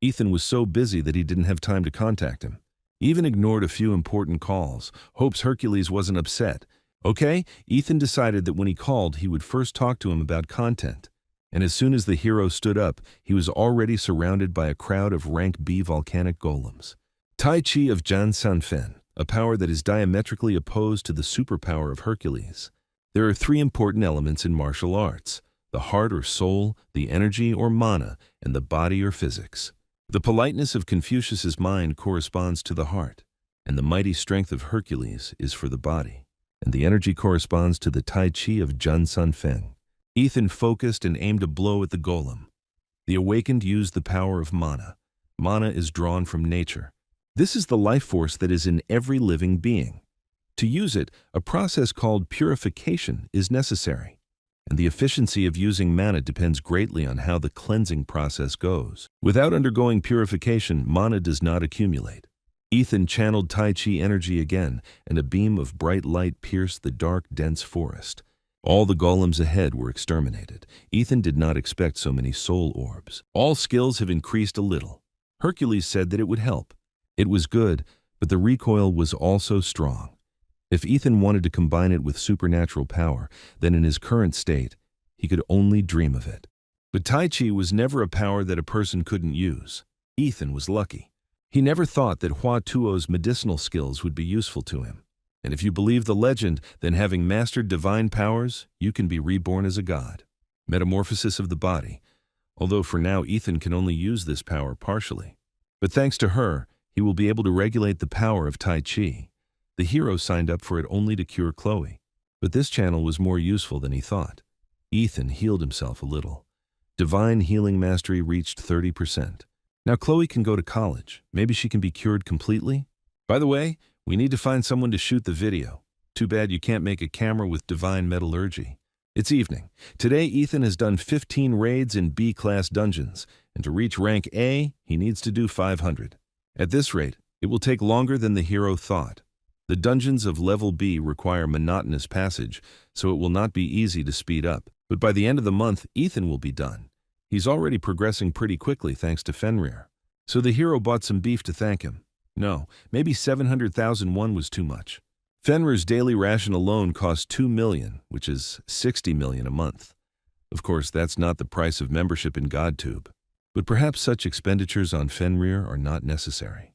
Ethan was so busy that he didn't have time to contact him. He even ignored a few important calls, hopes Hercules wasn't upset. Okay, Ethan decided that when he called, he would first talk to him about content. And as soon as the hero stood up, he was already surrounded by a crowd of rank B volcanic golems. Tai Chi of Jan Sanfen, a power that is diametrically opposed to the superpower of Hercules. There are 3 important elements in martial arts: the heart or soul, the energy or mana, and the body or physics. The politeness of Confucius's mind corresponds to the heart, and the mighty strength of Hercules is for the body, and the energy corresponds to the Tai Chi of Jun Sun Feng. Ethan focused and aimed a blow at the golem. The awakened used the power of mana. Mana is drawn from nature. This is the life force that is in every living being. To use it, a process called purification is necessary, and the efficiency of using mana depends greatly on how the cleansing process goes. Without undergoing purification, mana does not accumulate. Ethan channeled Tai Chi energy again, and a beam of bright light pierced the dark, dense forest. All the golems ahead were exterminated. Ethan did not expect so many soul orbs. All skills have increased a little. Hercules said that it would help. It was good, but the recoil was also strong. If Ethan wanted to combine it with supernatural power, then in his current state, he could only dream of it. But Tai Chi was never a power that a person couldn't use. Ethan was lucky. He never thought that Hua Tuo's medicinal skills would be useful to him. And if you believe the legend, then having mastered divine powers, you can be reborn as a god. Metamorphosis of the body. although for now Ethan can only use this power partially. But thanks to her, he will be able to regulate the power of Tai Chi. The hero signed up for it only to cure Chloe, but this channel was more useful than he thought. Ethan healed himself a little. Divine Healing Mastery reached 30%. Now Chloe can go to college. Maybe she can be cured completely? By the way, we need to find someone to shoot the video. Too bad you can't make a camera with divine metallurgy. It's evening. Today Ethan has done 15 raids in B-class dungeons, and to reach rank A, he needs to do 500. At this rate, it will take longer than the hero thought. The dungeons of level B require monotonous passage, so it will not be easy to speed up. But by the end of the month, Ethan will be done. He's already progressing pretty quickly thanks to Fenrir. So the hero bought some beef to thank him. No, maybe 700,000 won was too much. Fenrir's daily ration alone cost 2 million, which is 60 million a month. Of course, that's not the price of membership in GodTube. But perhaps such expenditures on Fenrir are not necessary.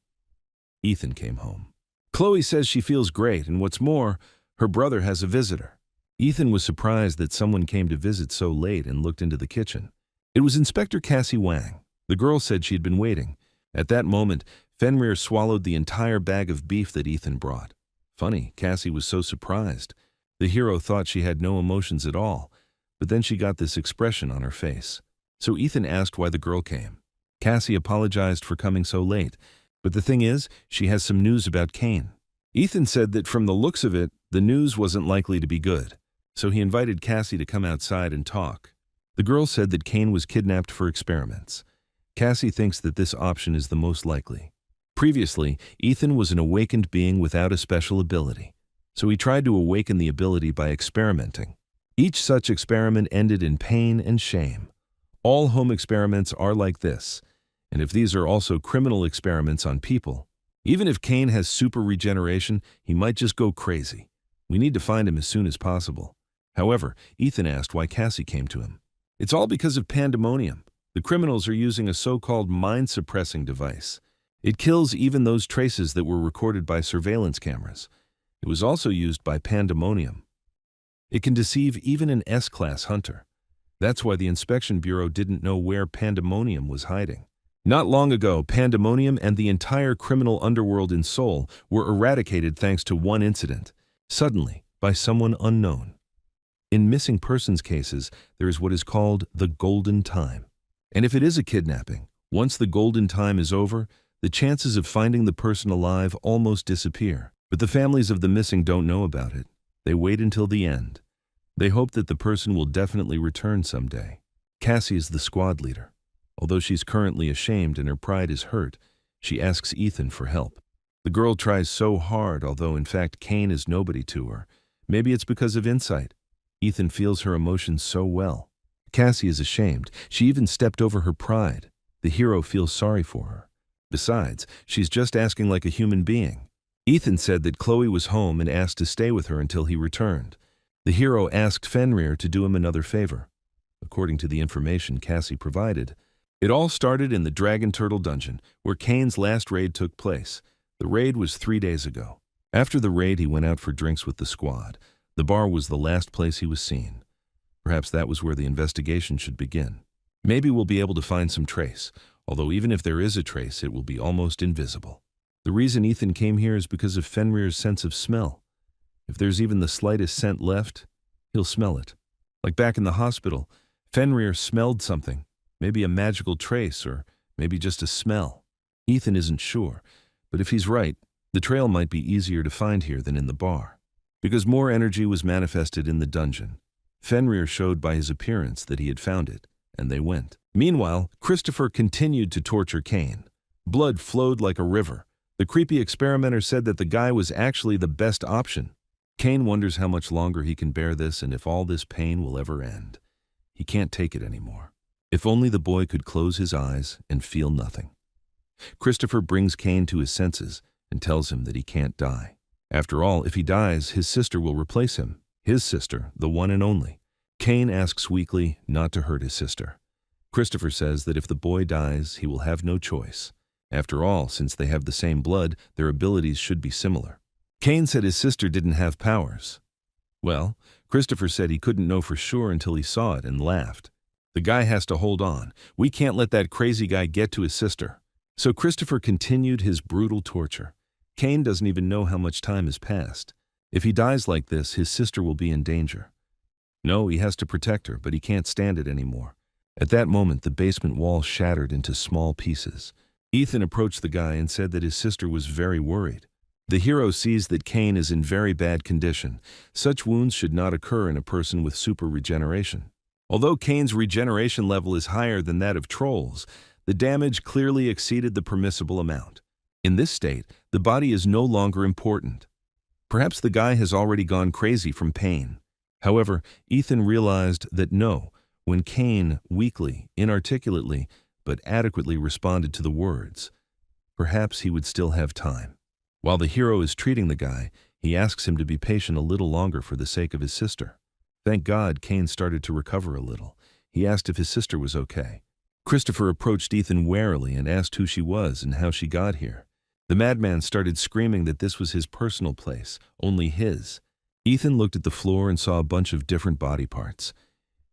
Ethan came home. Chloe says she feels great, and what's more, her brother has a visitor. Ethan was surprised that someone came to visit so late and looked into the kitchen. It was Inspector Cassie Wang. The girl said she had been waiting. At that moment, Fenrir swallowed the entire bag of beef that Ethan brought. Funny, Cassie was so surprised. The hero thought she had no emotions at all, but then she got this expression on her face. So Ethan asked why the girl came. Cassie apologized for coming so late, but the thing is, she has some news about Kane. Ethan said that from the looks of it, the news wasn't likely to be good, so he invited Cassie to come outside and talk. The girl said that Kane was kidnapped for experiments. Cassie thinks that this option is the most likely. Previously, Ethan was an awakened being without a special ability, so he tried to awaken the ability by experimenting. Each such experiment ended in pain and shame. All home experiments are like this, and if these are also criminal experiments on people, even if Kane has super regeneration, he might just go crazy. We need to find him as soon as possible. However, Ethan asked why Cassie came to him. It's all because of pandemonium. The criminals are using a so-called mind-suppressing device. It kills even those traces that were recorded by surveillance cameras. It was also used by pandemonium. It can deceive even an S-class hunter. That's why the Inspection Bureau didn't know where pandemonium was hiding. Not long ago, pandemonium and the entire criminal underworld in Seoul were eradicated thanks to one incident, suddenly, by someone unknown. In missing persons cases, there is what is called the golden time. And if it is a kidnapping, once the golden time is over, the chances of finding the person alive almost disappear. But the families of the missing don't know about it. They wait until the end. They hope that the person will definitely return someday. Cassie is the squad leader. Although she's currently ashamed and her pride is hurt, she asks Ethan for help. The girl tries so hard, although in fact Kane is nobody to her. Maybe it's because of insight. Ethan feels her emotions so well. Cassie is ashamed. She even stepped over her pride. The hero feels sorry for her. Besides, she's just asking like a human being. Ethan said that Chloe was home and asked to stay with her until he returned. The hero asked Fenrir to do him another favor. According to the information Cassie provided, it all started in the Dragon Turtle Dungeon, where Kane's last raid took place. The raid was 3 days ago. After the raid, he went out for drinks with the squad. The bar was the last place he was seen. Perhaps that was where the investigation should begin. Maybe we'll be able to find some trace, although even if there is a trace, it will be almost invisible. The reason Ethan came here is because of Fenrir's sense of smell. If there's even the slightest scent left, he'll smell it. Like back in the hospital, Fenrir smelled something. Maybe a magical trace, or maybe just a smell. Ethan isn't sure, but if he's right, the trail might be easier to find here than in the bar. Because more energy was manifested in the dungeon. Fenrir showed by his appearance that he had found it, and they went. Meanwhile, Christopher continued to torture Kane. Blood flowed like a river. The creepy experimenter said that the guy was actually the best option. Kane wonders how much longer he can bear this and if all this pain will ever end. He can't take it anymore. If only the boy could close his eyes and feel nothing. Christopher brings Kane to his senses and tells him that he can't die. After all, if he dies, his sister will replace him. His sister, the one and only. Kane asks weakly not to hurt his sister. Christopher says that if the boy dies, he will have no choice. After all, since they have the same blood, their abilities should be similar. Kane said his sister didn't have powers. Well, Christopher said he couldn't know for sure until he saw it and laughed. The guy has to hold on. We can't let that crazy guy get to his sister. So Christopher continued his brutal torture. Kane doesn't even know how much time has passed. If he dies like this, his sister will be in danger. No, he has to protect her, but he can't stand it anymore. At that moment, the basement wall shattered into small pieces. Ethan approached the guy and said that his sister was very worried. The hero sees that Kane is in very bad condition. Such wounds should not occur in a person with super regeneration. Although Kane's regeneration level is higher than that of Troll's, the damage clearly exceeded the permissible amount. In this state, the body is no longer important. Perhaps the guy has already gone crazy from pain. However, Ethan realized that no, when Kane weakly, inarticulately, but adequately responded to the words, perhaps he would still have time. While the hero is treating the guy, he asks him to be patient a little longer for the sake of his sister. Thank God Kane started to recover a little. He asked if his sister was okay. Christopher approached Ethan warily and asked who she was and how she got here. The madman started screaming that this was his personal place, only his. Ethan looked at the floor and saw a bunch of different body parts.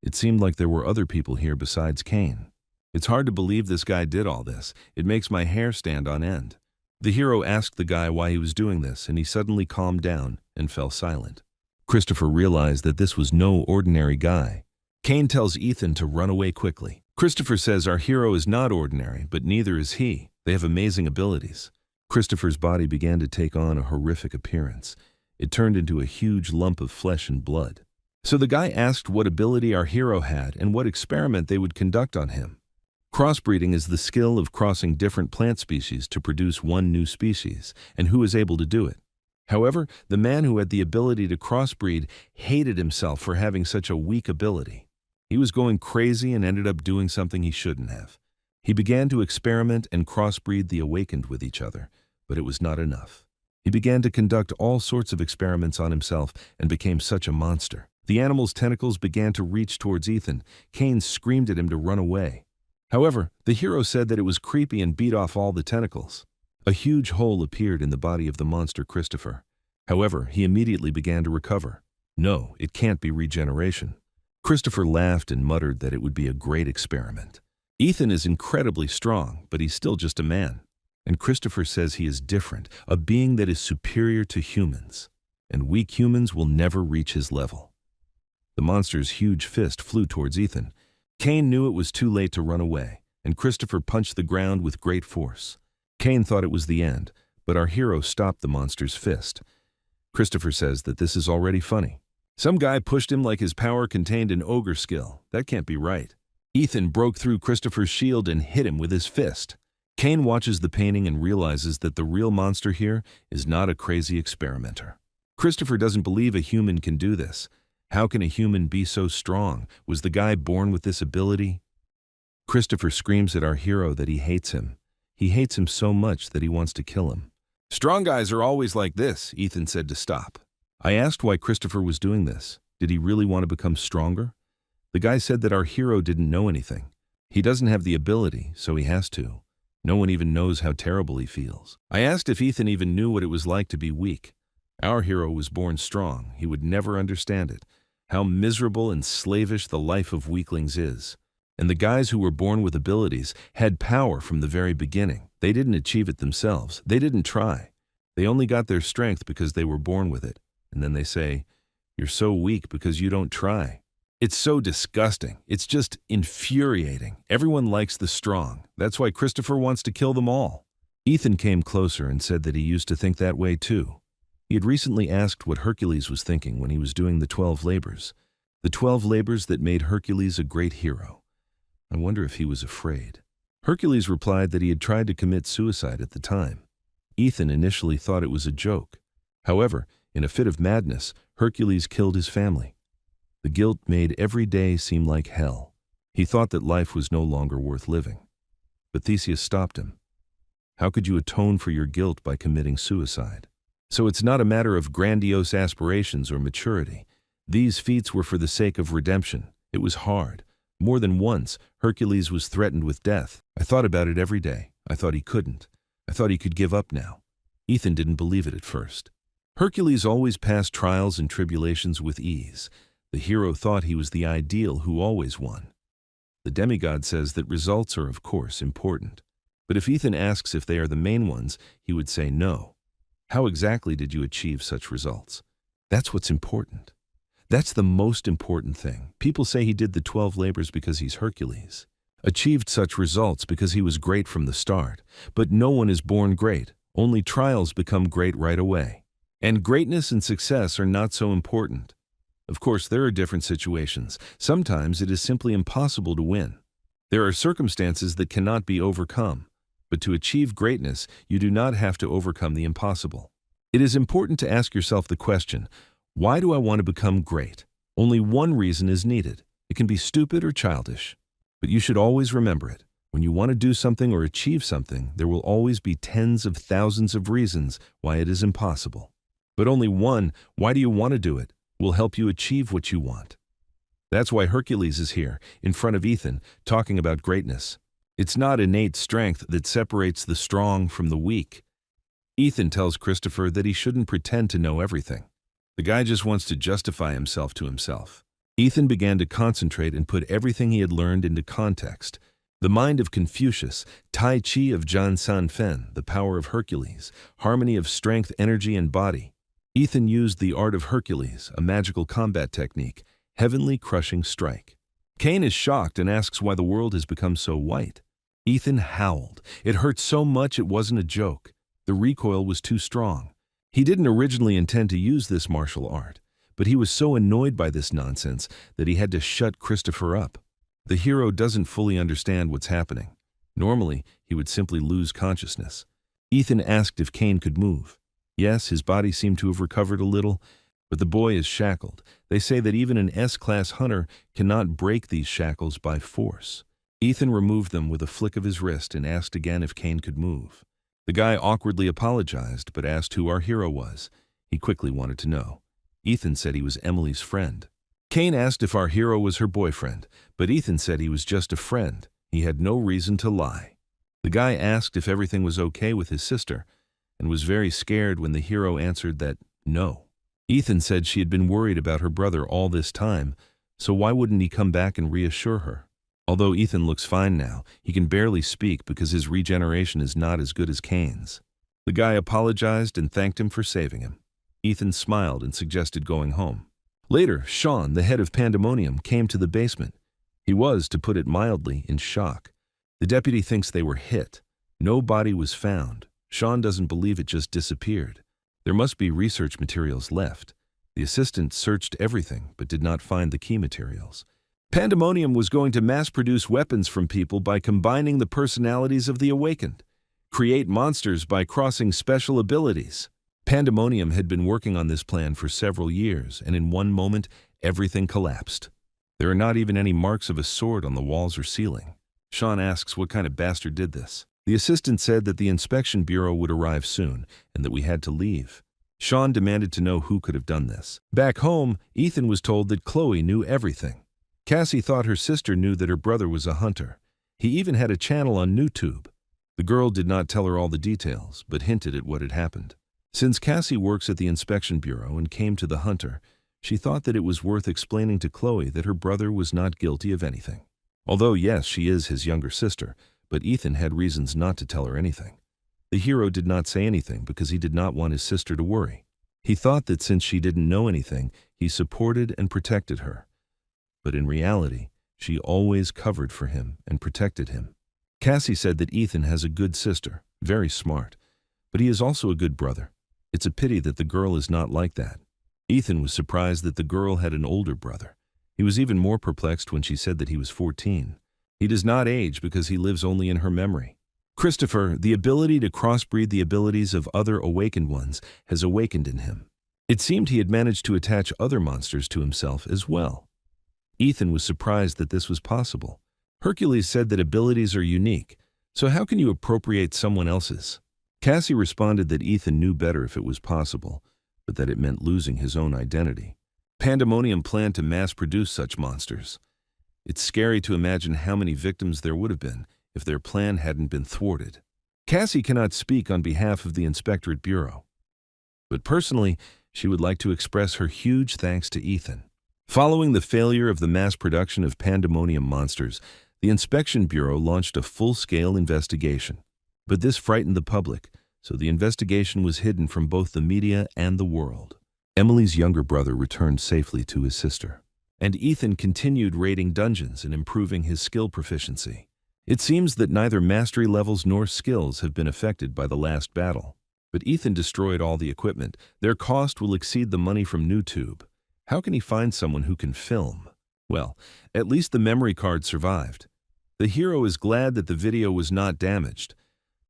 It seemed like there were other people here besides Kane. It's hard to believe this guy did all this. It makes my hair stand on end. The hero asked the guy why he was doing this, and he suddenly calmed down and fell silent. Christopher realized that this was no ordinary guy. Kane tells Ethan to run away quickly. Christopher says our hero is not ordinary, but neither is he. They have amazing abilities. Christopher's body began to take on a horrific appearance. It turned into a huge lump of flesh and blood. So the guy asked what ability our hero had and what experiment they would conduct on him. Crossbreeding is the skill of crossing different plant species to produce one new species, and who is able to do it. However, the man who had the ability to crossbreed hated himself for having such a weak ability. He was going crazy and ended up doing something he shouldn't have. He began to experiment and crossbreed the awakened with each other, but it was not enough. He began to conduct all sorts of experiments on himself and became such a monster. The animal's tentacles began to reach towards Ethan. Kane screamed at him to run away. However, the hero said that it was creepy and beat off all the tentacles. A huge hole appeared in the body of the monster Christopher. However, he immediately began to recover. No, it can't be regeneration. Christopher laughed and muttered that it would be a great experiment. Ethan is incredibly strong, but he's still just a man. And Christopher says he is different, a being that is superior to humans. And weak humans will never reach his level. The monster's huge fist flew towards Ethan. Kane knew it was too late to run away, and Christopher punched the ground with great force. Kane thought it was the end, but our hero stopped the monster's fist. Christopher says that this is already funny. Some guy pushed him like his power contained an ogre skill. That can't be right. Ethan broke through Christopher's shield and hit him with his fist. Kane watches the painting and realizes that the real monster here is not a crazy experimenter. Christopher doesn't believe a human can do this. How can a human be so strong? Was the guy born with this ability? Christopher screams at our hero that he hates him. He hates him so much that he wants to kill him. Strong guys are always like this, Ethan said to stop. I asked why Christopher was doing this. Did he really want to become stronger? The guy said that our hero didn't know anything. He doesn't have the ability, so he has to. No one even knows how terrible he feels. I asked if Ethan even knew what it was like to be weak. Our hero was born strong. He would never understand it. How miserable and slavish the life of weaklings is. And the guys who were born with abilities had power from the very beginning. They didn't achieve it themselves. They didn't try. They only got their strength because they were born with it. And then they say, "You're so weak because you don't try." It's so disgusting. It's just infuriating. Everyone likes the strong. That's why Christopher wants to kill them all. Ethan came closer and said that he used to think that way too. He had recently asked what Hercules was thinking when he was doing the 12 labors. The 12 labors that made Hercules a great hero. I wonder if he was afraid. Hercules replied that he had tried to commit suicide at the time. Ethan initially thought it was a joke. However, in a fit of madness, Hercules killed his family. The guilt made every day seem like hell. He thought that life was no longer worth living. But Theseus stopped him. How could you atone for your guilt by committing suicide? So it's not a matter of grandiose aspirations or maturity. These feats were for the sake of redemption. It was hard. More than once, Hercules was threatened with death. I thought about it every day. I thought he couldn't. I thought he could give up now. Ethan didn't believe it at first. Hercules always passed trials and tribulations with ease. The hero thought he was the ideal who always won. The demigod says that results are, of course, important. But if Ethan asks if they are the main ones, he would say no. How exactly did you achieve such results? That's what's important. That's the most important thing. People say he did the 12 labors because he's Hercules. Achieved such results because he was great from the start. But no one is born great. Only trials become great right away. And greatness and success are not so important. Of course, there are different situations. Sometimes it is simply impossible to win. There are circumstances that cannot be overcome. But to achieve greatness, you do not have to overcome the impossible. It is important to ask yourself the question, why do I want to become great? Only one reason is needed. It can be stupid or childish. But you should always remember it. When you want to do something or achieve something, there will always be tens of thousands of reasons why it is impossible. But only one, why do you want to do it, will help you achieve what you want. That's why Hercules is here, in front of Ethan, talking about greatness. It's not innate strength that separates the strong from the weak. Ethan tells Christopher that he shouldn't pretend to know everything. The guy just wants to justify himself to himself. Ethan began to concentrate and put everything he had learned into context. The mind of Confucius, Tai Chi of Zhan Sanfen, the power of Hercules, harmony of strength, energy, and body. Ethan used the art of Hercules, a magical combat technique, heavenly crushing strike. Cain is shocked and asks why the world has become so white. Ethan howled. It hurt so much it wasn't a joke. The recoil was too strong. He didn't originally intend to use this martial art, but he was so annoyed by this nonsense that he had to shut Christopher up. The hero doesn't fully understand what's happening. Normally, he would simply lose consciousness. Ethan asked if Cain could move. Yes, his body seemed to have recovered a little, but the boy is shackled. They say that even an S-class hunter cannot break these shackles by force. Ethan removed them with a flick of his wrist and asked again if Cain could move. The guy awkwardly apologized, but asked who our hero was. He quickly wanted to know. Ethan said he was Emily's friend. Cain asked if our hero was her boyfriend, but Ethan said he was just a friend. He had no reason to lie. The guy asked if everything was okay with his sister, and was very scared when the hero answered that no. Ethan said she had been worried about her brother all this time, so why wouldn't he come back and reassure her? Although Ethan looks fine now, he can barely speak because his regeneration is not as good as Cain's. The guy apologized and thanked him for saving him. Ethan smiled and suggested going home. Later, Sean, the head of Pandemonium, came to the basement. He was, to put it mildly, in shock. The deputy thinks they were hit. No body was found. Sean doesn't believe it just disappeared. There must be research materials left. The assistant searched everything, but did not find the key materials. Pandemonium was going to mass-produce weapons from people by combining the personalities of the awakened. Create monsters by crossing special abilities. Pandemonium had been working on this plan for several years, and in one moment, everything collapsed. There are not even any marks of a sword on the walls or ceiling. Sean asks what kind of bastard did this. The assistant said that the inspection bureau would arrive soon, and that we had to leave. Sean demanded to know who could have done this. Back home, Ethan was told that Chloe knew everything. Cassie thought her sister knew that her brother was a hunter. He even had a channel on YouTube. The girl did not tell her all the details, but hinted at what had happened. Since Cassie works at the inspection bureau and came to the hunter, she thought that it was worth explaining to Chloe that her brother was not guilty of anything. Although, yes, she is his younger sister, but Ethan had reasons not to tell her anything. The hero did not say anything because he did not want his sister to worry. He thought that since she didn't know anything, he supported and protected her. But in reality, she always covered for him and protected him. Cassie said that Ethan has a good sister, very smart, but he is also a good brother. It's a pity that the girl is not like that. Ethan was surprised that the girl had an older brother. He was even more perplexed when she said that he was 14. He does not age because he lives only in her memory. Christopher, the ability to crossbreed the abilities of other awakened ones, has awakened in him. It seemed he had managed to attach other monsters to himself as well. Ethan was surprised that this was possible. Hercules said that abilities are unique, so how can you appropriate someone else's? Cassie responded that Ethan knew better if it was possible, but that it meant losing his own identity. Pandemonium planned to mass-produce such monsters. It's scary to imagine how many victims there would have been if their plan hadn't been thwarted. Cassie cannot speak on behalf of the Inspectorate Bureau, but personally, she would like to express her huge thanks to Ethan. Following the failure of the mass production of Pandemonium monsters, The Inspection Bureau launched a full-scale investigation. But this frightened the public, so the investigation was hidden from both the media and the world. Emily's younger brother returned safely to his sister, and Ethan continued raiding dungeons and improving his skill proficiency. It seems that neither mastery levels nor skills have been affected by the last battle. But Ethan destroyed all the equipment. Their cost will exceed the money from YouTube. How can he find someone who can film? Well, at least the memory card survived. The hero is glad that the video was not damaged.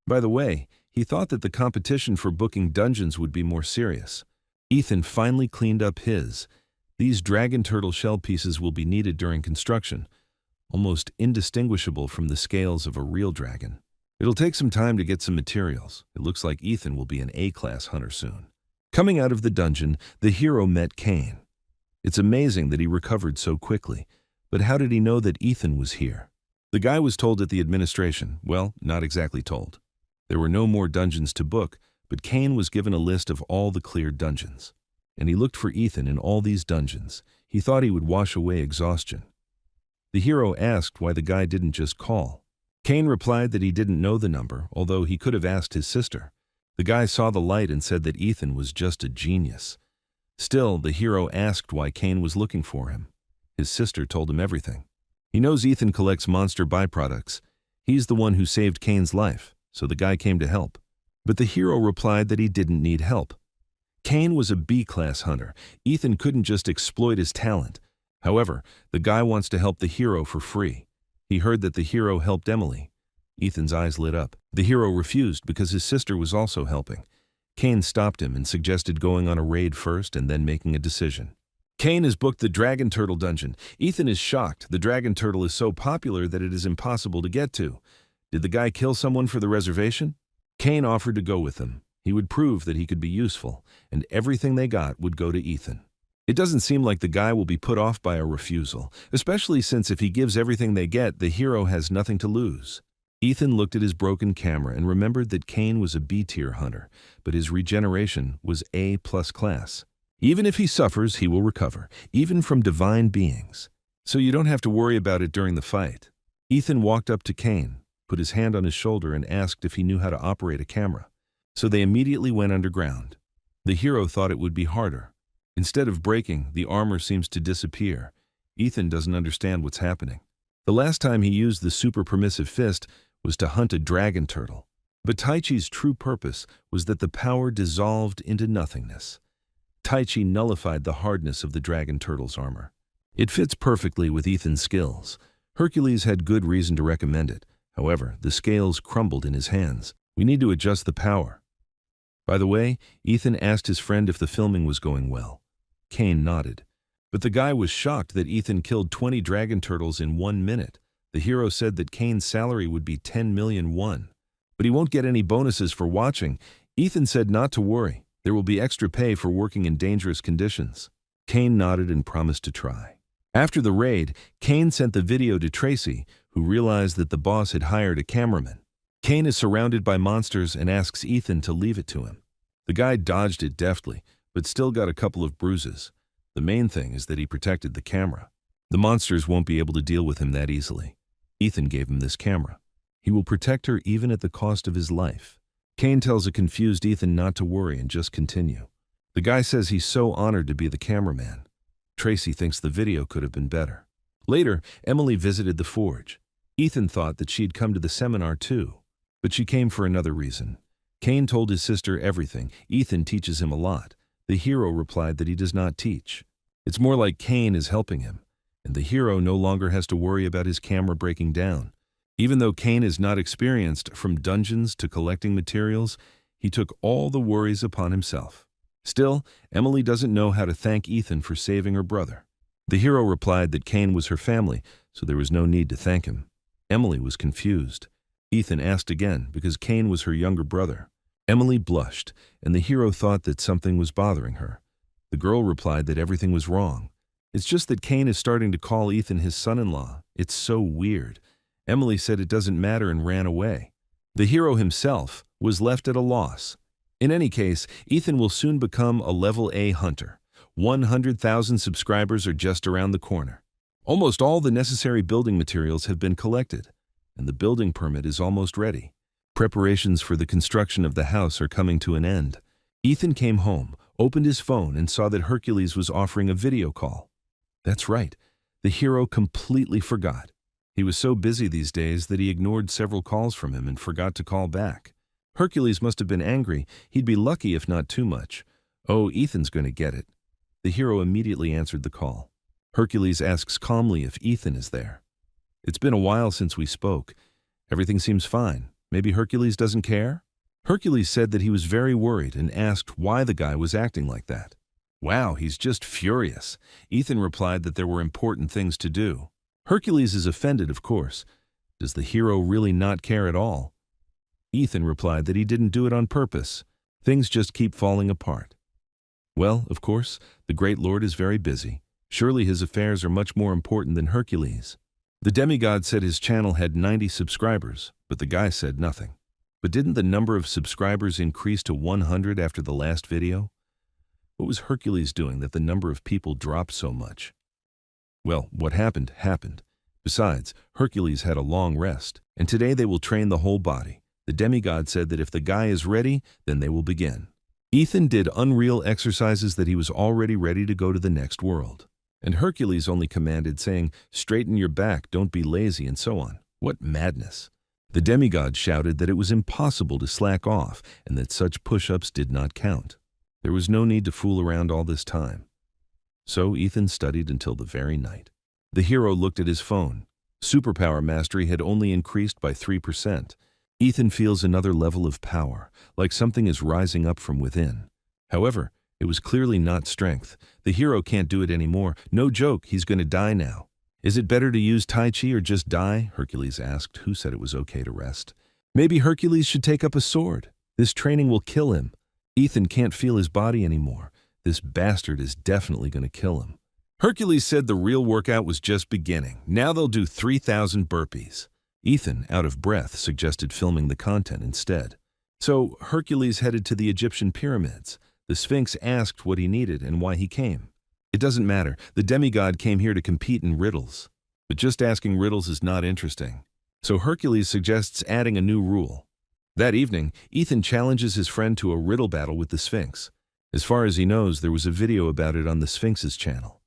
By the way, he thought that the competition for booking dungeons would be more serious. Ethan finally cleaned up his. These dragon turtle shell pieces will be needed during construction, almost indistinguishable from the scales of a real dragon. It'll take some time to get some materials. It looks like Ethan will be an A-class hunter soon. Coming out of the dungeon, the hero met Kane. It's amazing that he recovered so quickly, but how did he know that Ethan was here? The guy was told at the administration. Well, not exactly told. There were no more dungeons to book, but Kane was given a list of all the cleared dungeons. And he looked for Ethan in all these dungeons. He thought he would wash away exhaustion. The hero asked why the guy didn't just call. Kane replied that he didn't know the number, although he could have asked his sister. The guy saw the light and said that Ethan was just a genius. Still, the hero asked why Kane was looking for him. His sister told him everything. He knows Ethan collects monster byproducts. He's the one who saved Kane's life, so the guy came to help. But the hero replied that he didn't need help. Kane was a B-class hunter. Ethan couldn't just exploit his talent. However, the guy wants to help the hero for free. He heard that the hero helped Emily. Ethan's eyes lit up. The hero refused because his sister was also helping. Kane stopped him and suggested going on a raid first and then making a decision. Kane has booked the Dragon Turtle dungeon. Ethan is shocked. The Dragon Turtle is so popular that it is impossible to get to. Did the guy kill someone for the reservation? Kane offered to go with them. He would prove that he could be useful, and everything they got would go to Ethan. It doesn't seem like the guy will be put off by a refusal, especially since if he gives everything they get, the hero has nothing to lose. Ethan looked at his broken camera and remembered that Kane was a B-tier hunter, but his regeneration was A+ class. Even if he suffers, he will recover, even from divine beings. So you don't have to worry about it during the fight. Ethan walked up to Kane, put his hand on his shoulder and asked if he knew how to operate a camera. So they immediately went underground. The hero thought it would be harder. Instead of breaking, the armor seems to disappear. Ethan doesn't understand what's happening. The last time he used the super permissive fist was to hunt a dragon turtle. But Taichi's true purpose was that the power dissolved into nothingness. Taichi nullified the hardness of the dragon turtle's armor. It fits perfectly with Ethan's skills. Hercules had good reason to recommend it. However, the scales crumbled in his hands. We need to adjust the power. By the way, Ethan asked his friend if the filming was going well. Kane nodded. But the guy was shocked that Ethan killed 20 dragon turtles in 1 minute. The hero said that Kane's salary would be 10 million won. But he won't get any bonuses for watching. Ethan said not to worry. There will be extra pay for working in dangerous conditions. Kane nodded and promised to try. After the raid, Kane sent the video to Tracy, who realized that the boss had hired a cameraman. Kane is surrounded by monsters and asks Ethan to leave it to him. The guy dodged it deftly, but still got a couple of bruises. The main thing is that he protected the camera. The monsters won't be able to deal with him that easily. Ethan gave him this camera. He will protect her even at the cost of his life. Kane tells a confused Ethan not to worry and just continue. The guy says he's so honored to be the cameraman. Tracy thinks the video could have been better. Later, Emily visited the forge. Ethan thought that she'd come to the seminar too, but she came for another reason. Kane told his sister everything. Ethan teaches him a lot. The hero replied that he does not teach. It's more like Kane is helping him, and the hero no longer has to worry about his camera breaking down. Even though Kane is not experienced from dungeons to collecting materials, he took all the worries upon himself. Still, Emily doesn't know how to thank Ethan for saving her brother. The hero replied that Kane was her family, so there was no need to thank him. Emily was confused. Ethan asked again because Kane was her younger brother. Emily blushed, and the hero thought that something was bothering her. The girl replied that everything was wrong. It's just that Kane is starting to call Ethan his son-in-law. It's so weird. Emily said it doesn't matter and ran away. The hero himself was left at a loss. In any case, Ethan will soon become a level A hunter. 100,000 subscribers are just around the corner. Almost all the necessary building materials have been collected, and the building permit is almost ready. Preparations for the construction of the house are coming to an end. Ethan came home, opened his phone, and saw that Hercules was offering a video call. That's right, the hero completely forgot. He was so busy these days that he ignored several calls from him and forgot to call back. Hercules must have been angry. He'd be lucky if not too much. Oh, Ethan's going to get it. The hero immediately answered the call. Hercules asks calmly if Ethan is there. It's been a while since we spoke. Everything seems fine. Maybe Hercules doesn't care? Hercules said that he was very worried and asked why the guy was acting like that. Wow, he's just furious. Ethan replied that there were important things to do. Hercules is offended, of course. Does the hero really not care at all? Ethan replied that he didn't do it on purpose. Things just keep falling apart. Well, of course, the great lord is very busy. Surely his affairs are much more important than Hercules. The demigod said his channel had 90 subscribers, but the guy said nothing. But didn't the number of subscribers increase to 100 after the last video? What was Hercules doing that the number of people dropped so much? Well, what happened, happened. Besides, Hercules had a long rest, and today they will train the whole body. The demigod said that if the guy is ready, then they will begin. Ethan did unreal exercises that he was already ready to go to the next world. And Hercules only commanded, saying, "Straighten your back, don't be lazy," and so on. What madness! The demigod shouted that it was impossible to slack off and that such push-ups did not count. There was no need to fool around all this time. So Ethan studied until the very night. The hero looked at his phone. Superpower mastery had only increased by 3%. Ethan feels another level of power, like something is rising up from within. However, it was clearly not strength. The hero can't do it anymore. No joke, he's going to die now. Is it better to use Tai Chi or just die? Hercules asked, who said it was okay to rest. Maybe Hercules should take up a sword. This training will kill him. Ethan can't feel his body anymore. This bastard is definitely going to kill him. Hercules said the real workout was just beginning. Now they'll do 3,000 burpees. Ethan, out of breath, suggested filming the content instead. So Hercules headed to the Egyptian pyramids. The Sphinx asked what he needed and why he came. It doesn't matter. The demigod came here to compete in riddles. But just asking riddles is not interesting. So Hercules suggests adding a new rule. That evening, Ethan challenges his friend to a riddle battle with the Sphinx. As far as he knows, there was a video about it on the Sphinx's channel.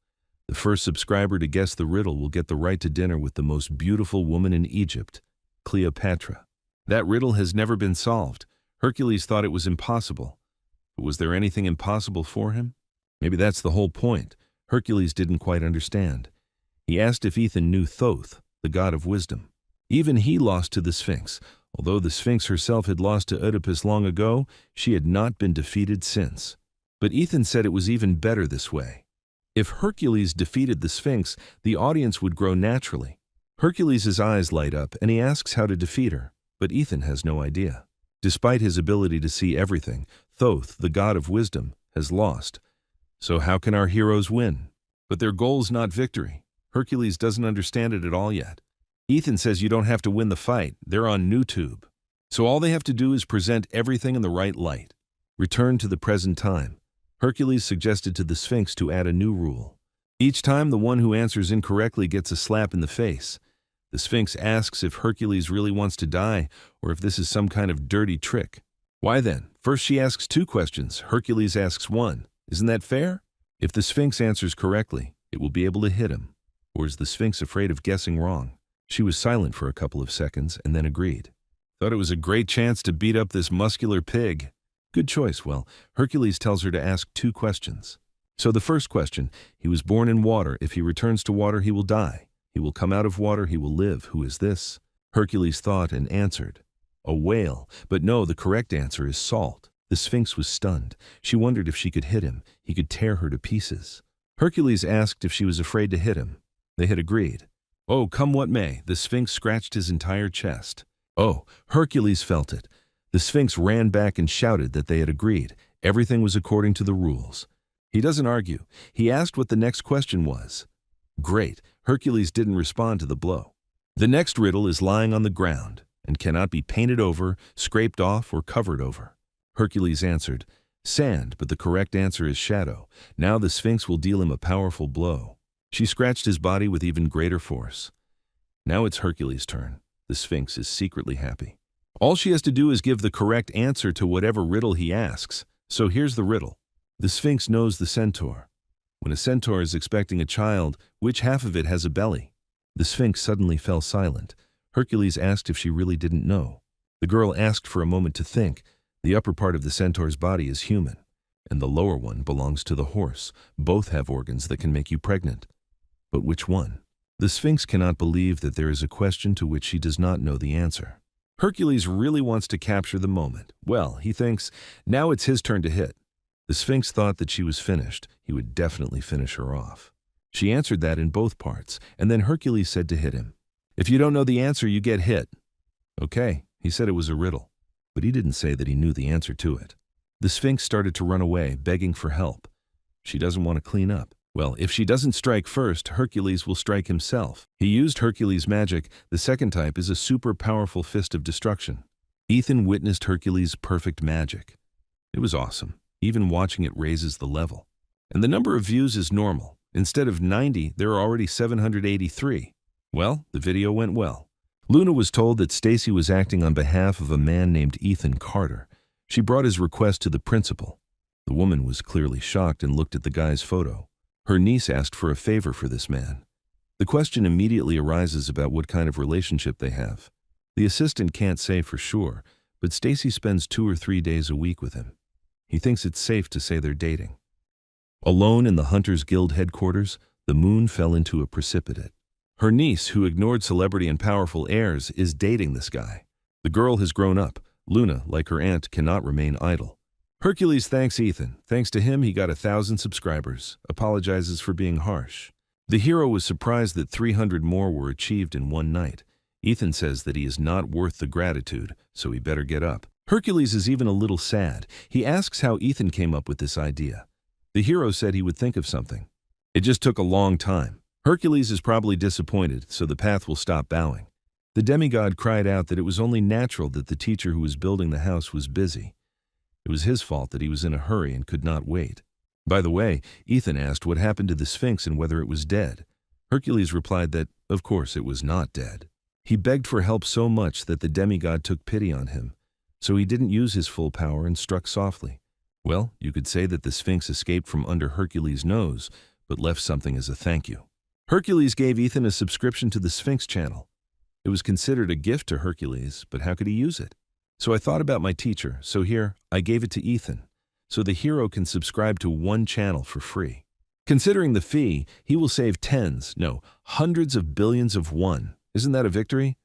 The first subscriber to guess the riddle will get the right to dinner with the most beautiful woman in Egypt, Cleopatra. That riddle has never been solved. Hercules thought it was impossible. But was there anything impossible for him? Maybe that's the whole point. Hercules didn't quite understand. He asked if Ethan knew Thoth, the god of wisdom. Even he lost to the Sphinx. Although the Sphinx herself had lost to Oedipus long ago, she had not been defeated since. But Ethan said it was even better this way. If Hercules defeated the Sphinx, the audience would grow naturally. Hercules' eyes light up and he asks how to defeat her, but Ethan has no idea. Despite his ability to see everything, Thoth, the god of wisdom, has lost. So how can our heroes win? But their goal's not victory. Hercules doesn't understand it at all yet. Ethan says you don't have to win the fight. They're on YouTube. So all they have to do is present everything in the right light. Return to the present time. Hercules suggested to the Sphinx to add a new rule. Each time the one who answers incorrectly gets a slap in the face. The Sphinx asks if Hercules really wants to die or if this is some kind of dirty trick. Why then? First she asks 2 questions. Hercules asks 1. Isn't that fair? If the Sphinx answers correctly, it will be able to hit him. Or is the Sphinx afraid of guessing wrong? She was silent for a couple of seconds and then agreed. Thought it was a great chance to beat up this muscular pig. Good choice. Well, Hercules tells her to ask 2 questions. So the first question, he was born in water. If he returns to water, he will die. He will come out of water, he will live. Who is this? Hercules thought and answered, a whale. But no, the correct answer is salt. The Sphinx was stunned. She wondered if she could hit him. He could tear her to pieces. Hercules asked if she was afraid to hit him. They had agreed. Oh, come what may, the Sphinx scratched his entire chest. Oh, Hercules felt it. The Sphinx ran back and shouted that they had agreed. Everything was according to the rules. He doesn't argue. He asked what the next question was. Great. Hercules didn't respond to the blow. The next riddle is lying on the ground and cannot be painted over, scraped off, or covered over. Hercules answered, sand, but the correct answer is shadow. Now the Sphinx will deal him a powerful blow. She scratched his body with even greater force. Now it's Hercules' turn. The Sphinx is secretly happy. All she has to do is give the correct answer to whatever riddle he asks. So here's the riddle. The Sphinx knows the centaur. When a centaur is expecting a child, which half of it has a belly? The Sphinx suddenly fell silent. Hercules asked if she really didn't know. The girl asked for a moment to think. The upper part of the centaur's body is human, and the lower one belongs to the horse. Both have organs that can make you pregnant. But which one? The Sphinx cannot believe that there is a question to which she does not know the answer. Hercules really wants to capture the moment. Well, he thinks, now it's his turn to hit. The Sphinx thought that she was finished. He would definitely finish her off. She answered that in both parts, and then Hercules said to hit him. If you don't know the answer, you get hit. Okay, he said it was a riddle, but he didn't say that he knew the answer to it. The Sphinx started to run away, begging for help. She doesn't want to clean up. Well, if she doesn't strike first, Hercules will strike himself. He used Hercules' magic. The second type is a super powerful fist of destruction. Ethan witnessed Hercules' perfect magic. It was awesome. Even watching it raises the level. And the number of views is normal. Instead of 90, there are already 783. Well, the video went well. Luna was told that Stacy was acting on behalf of a man named Ethan Carter. She brought his request to the principal. The woman was clearly shocked and looked at the guy's photo. Her niece asked for a favor for this man. The question immediately arises about what kind of relationship they have. The assistant can't say for sure, but Stacy spends 2 or 3 days a week with him. He thinks it's safe to say they're dating. Alone in the Hunters Guild headquarters, the moon fell into a precipitate. Her niece, who ignored celebrity and powerful heirs, is dating this guy. The girl has grown up. Luna, like her aunt, cannot remain idle. Hercules thanks Ethan. Thanks to him, he got 1,000 subscribers. Apologizes for being harsh. The hero was surprised that 300 more were achieved in one night. Ethan says that he is not worth the gratitude, so he better get up. Hercules is even a little sad. He asks how Ethan came up with this idea. The hero said he would think of something. It just took a long time. Hercules is probably disappointed, so the path will stop bowing. The demigod cried out that it was only natural that the teacher who was building the house was busy. It was his fault that he was in a hurry and could not wait. By the way, Ethan asked what happened to the Sphinx and whether it was dead. Hercules replied that, of course, it was not dead. He begged for help so much that the demigod took pity on him, so he didn't use his full power and struck softly. Well, you could say that the Sphinx escaped from under Hercules' nose, but left something as a thank you. Hercules gave Ethan a subscription to the Sphinx channel. It was considered a gift to Hercules, but how could he use it? So I thought about my teacher, so here, I gave it to Ethan, so the hero can subscribe to one channel for free. Considering the fee, he will save tens, no, hundreds of billions of won. Isn't that a victory?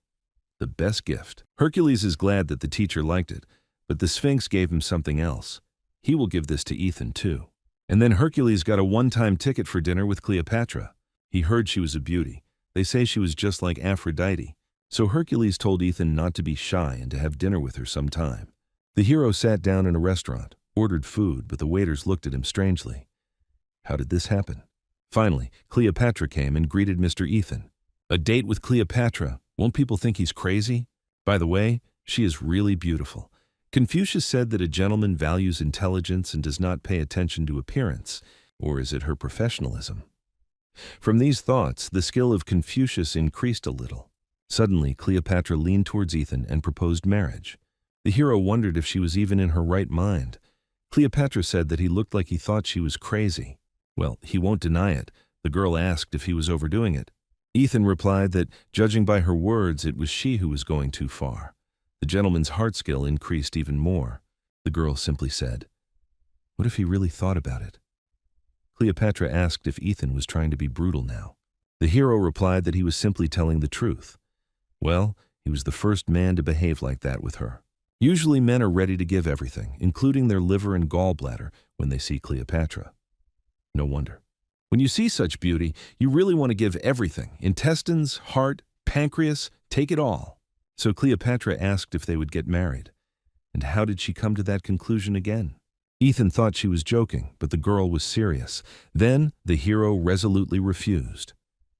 The best gift. Hercules is glad that the teacher liked it, but the Sphinx gave him something else. He will give this to Ethan too. And then Hercules got a one-time ticket for dinner with Cleopatra. He heard she was a beauty. They say she was just like Aphrodite. So Hercules told Ethan not to be shy and to have dinner with her sometime. The hero sat down in a restaurant, ordered food, but the waiters looked at him strangely. How did this happen? Finally, Cleopatra came and greeted Mr. Ethan. A date with Cleopatra? Won't people think he's crazy? By the way, she is really beautiful. Confucius said that a gentleman values intelligence and does not pay attention to appearance, or is it her professionalism? From these thoughts, the skill of Confucius increased a little. Suddenly, Cleopatra leaned towards Ethan and proposed marriage. The hero wondered if she was even in her right mind. Cleopatra said that he looked like he thought she was crazy. Well, he won't deny it. The girl asked if he was overdoing it. Ethan replied that, judging by her words, it was she who was going too far. The gentleman's heart skill increased even more. The girl simply said, "What if he really thought about it?" Cleopatra asked if Ethan was trying to be brutal now. The hero replied that he was simply telling the truth. Well, he was the first man to behave like that with her. Usually men are ready to give everything, including their liver and gallbladder, when they see Cleopatra. No wonder. When you see such beauty, you really want to give everything. Intestines, heart, pancreas, take it all. So Cleopatra asked if they would get married. And how did she come to that conclusion again? Ethan thought she was joking, but the girl was serious. Then the hero resolutely refused.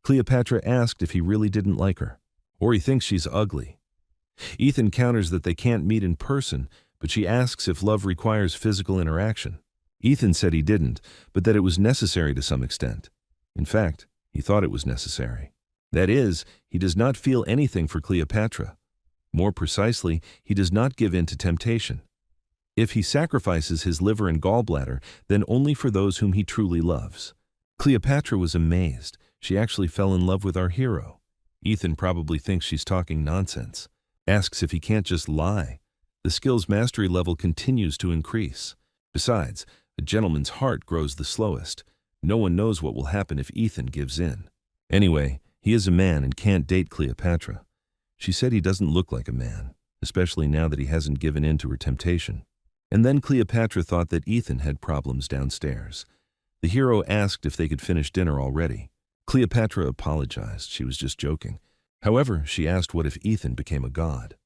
Cleopatra asked if he really didn't like her, or he thinks she's ugly. Ethan counters that they can't meet in person, but she asks if love requires physical interaction. Ethan said he didn't, but that it was necessary to some extent. In fact, He thought it was necessary. That is, he does not feel anything for Cleopatra. More precisely, he does not give in to temptation. If he sacrifices his liver and gallbladder, then only for those whom he truly loves. Cleopatra was amazed. She actually fell in love with our hero. Ethan probably thinks she's talking nonsense. Asks if he can't just lie. The skill's mastery level continues to increase. Besides, a gentleman's heart grows the slowest. No one knows what will happen if Ethan gives in. Anyway, he is a man and can't date Cleopatra. She said he doesn't look like a man, especially now that he hasn't given in to her temptation. And then Cleopatra thought that Ethan had problems downstairs. The hero asked if they could finish dinner already. Cleopatra apologized. She was just joking. However, she asked what if Ethan became a god.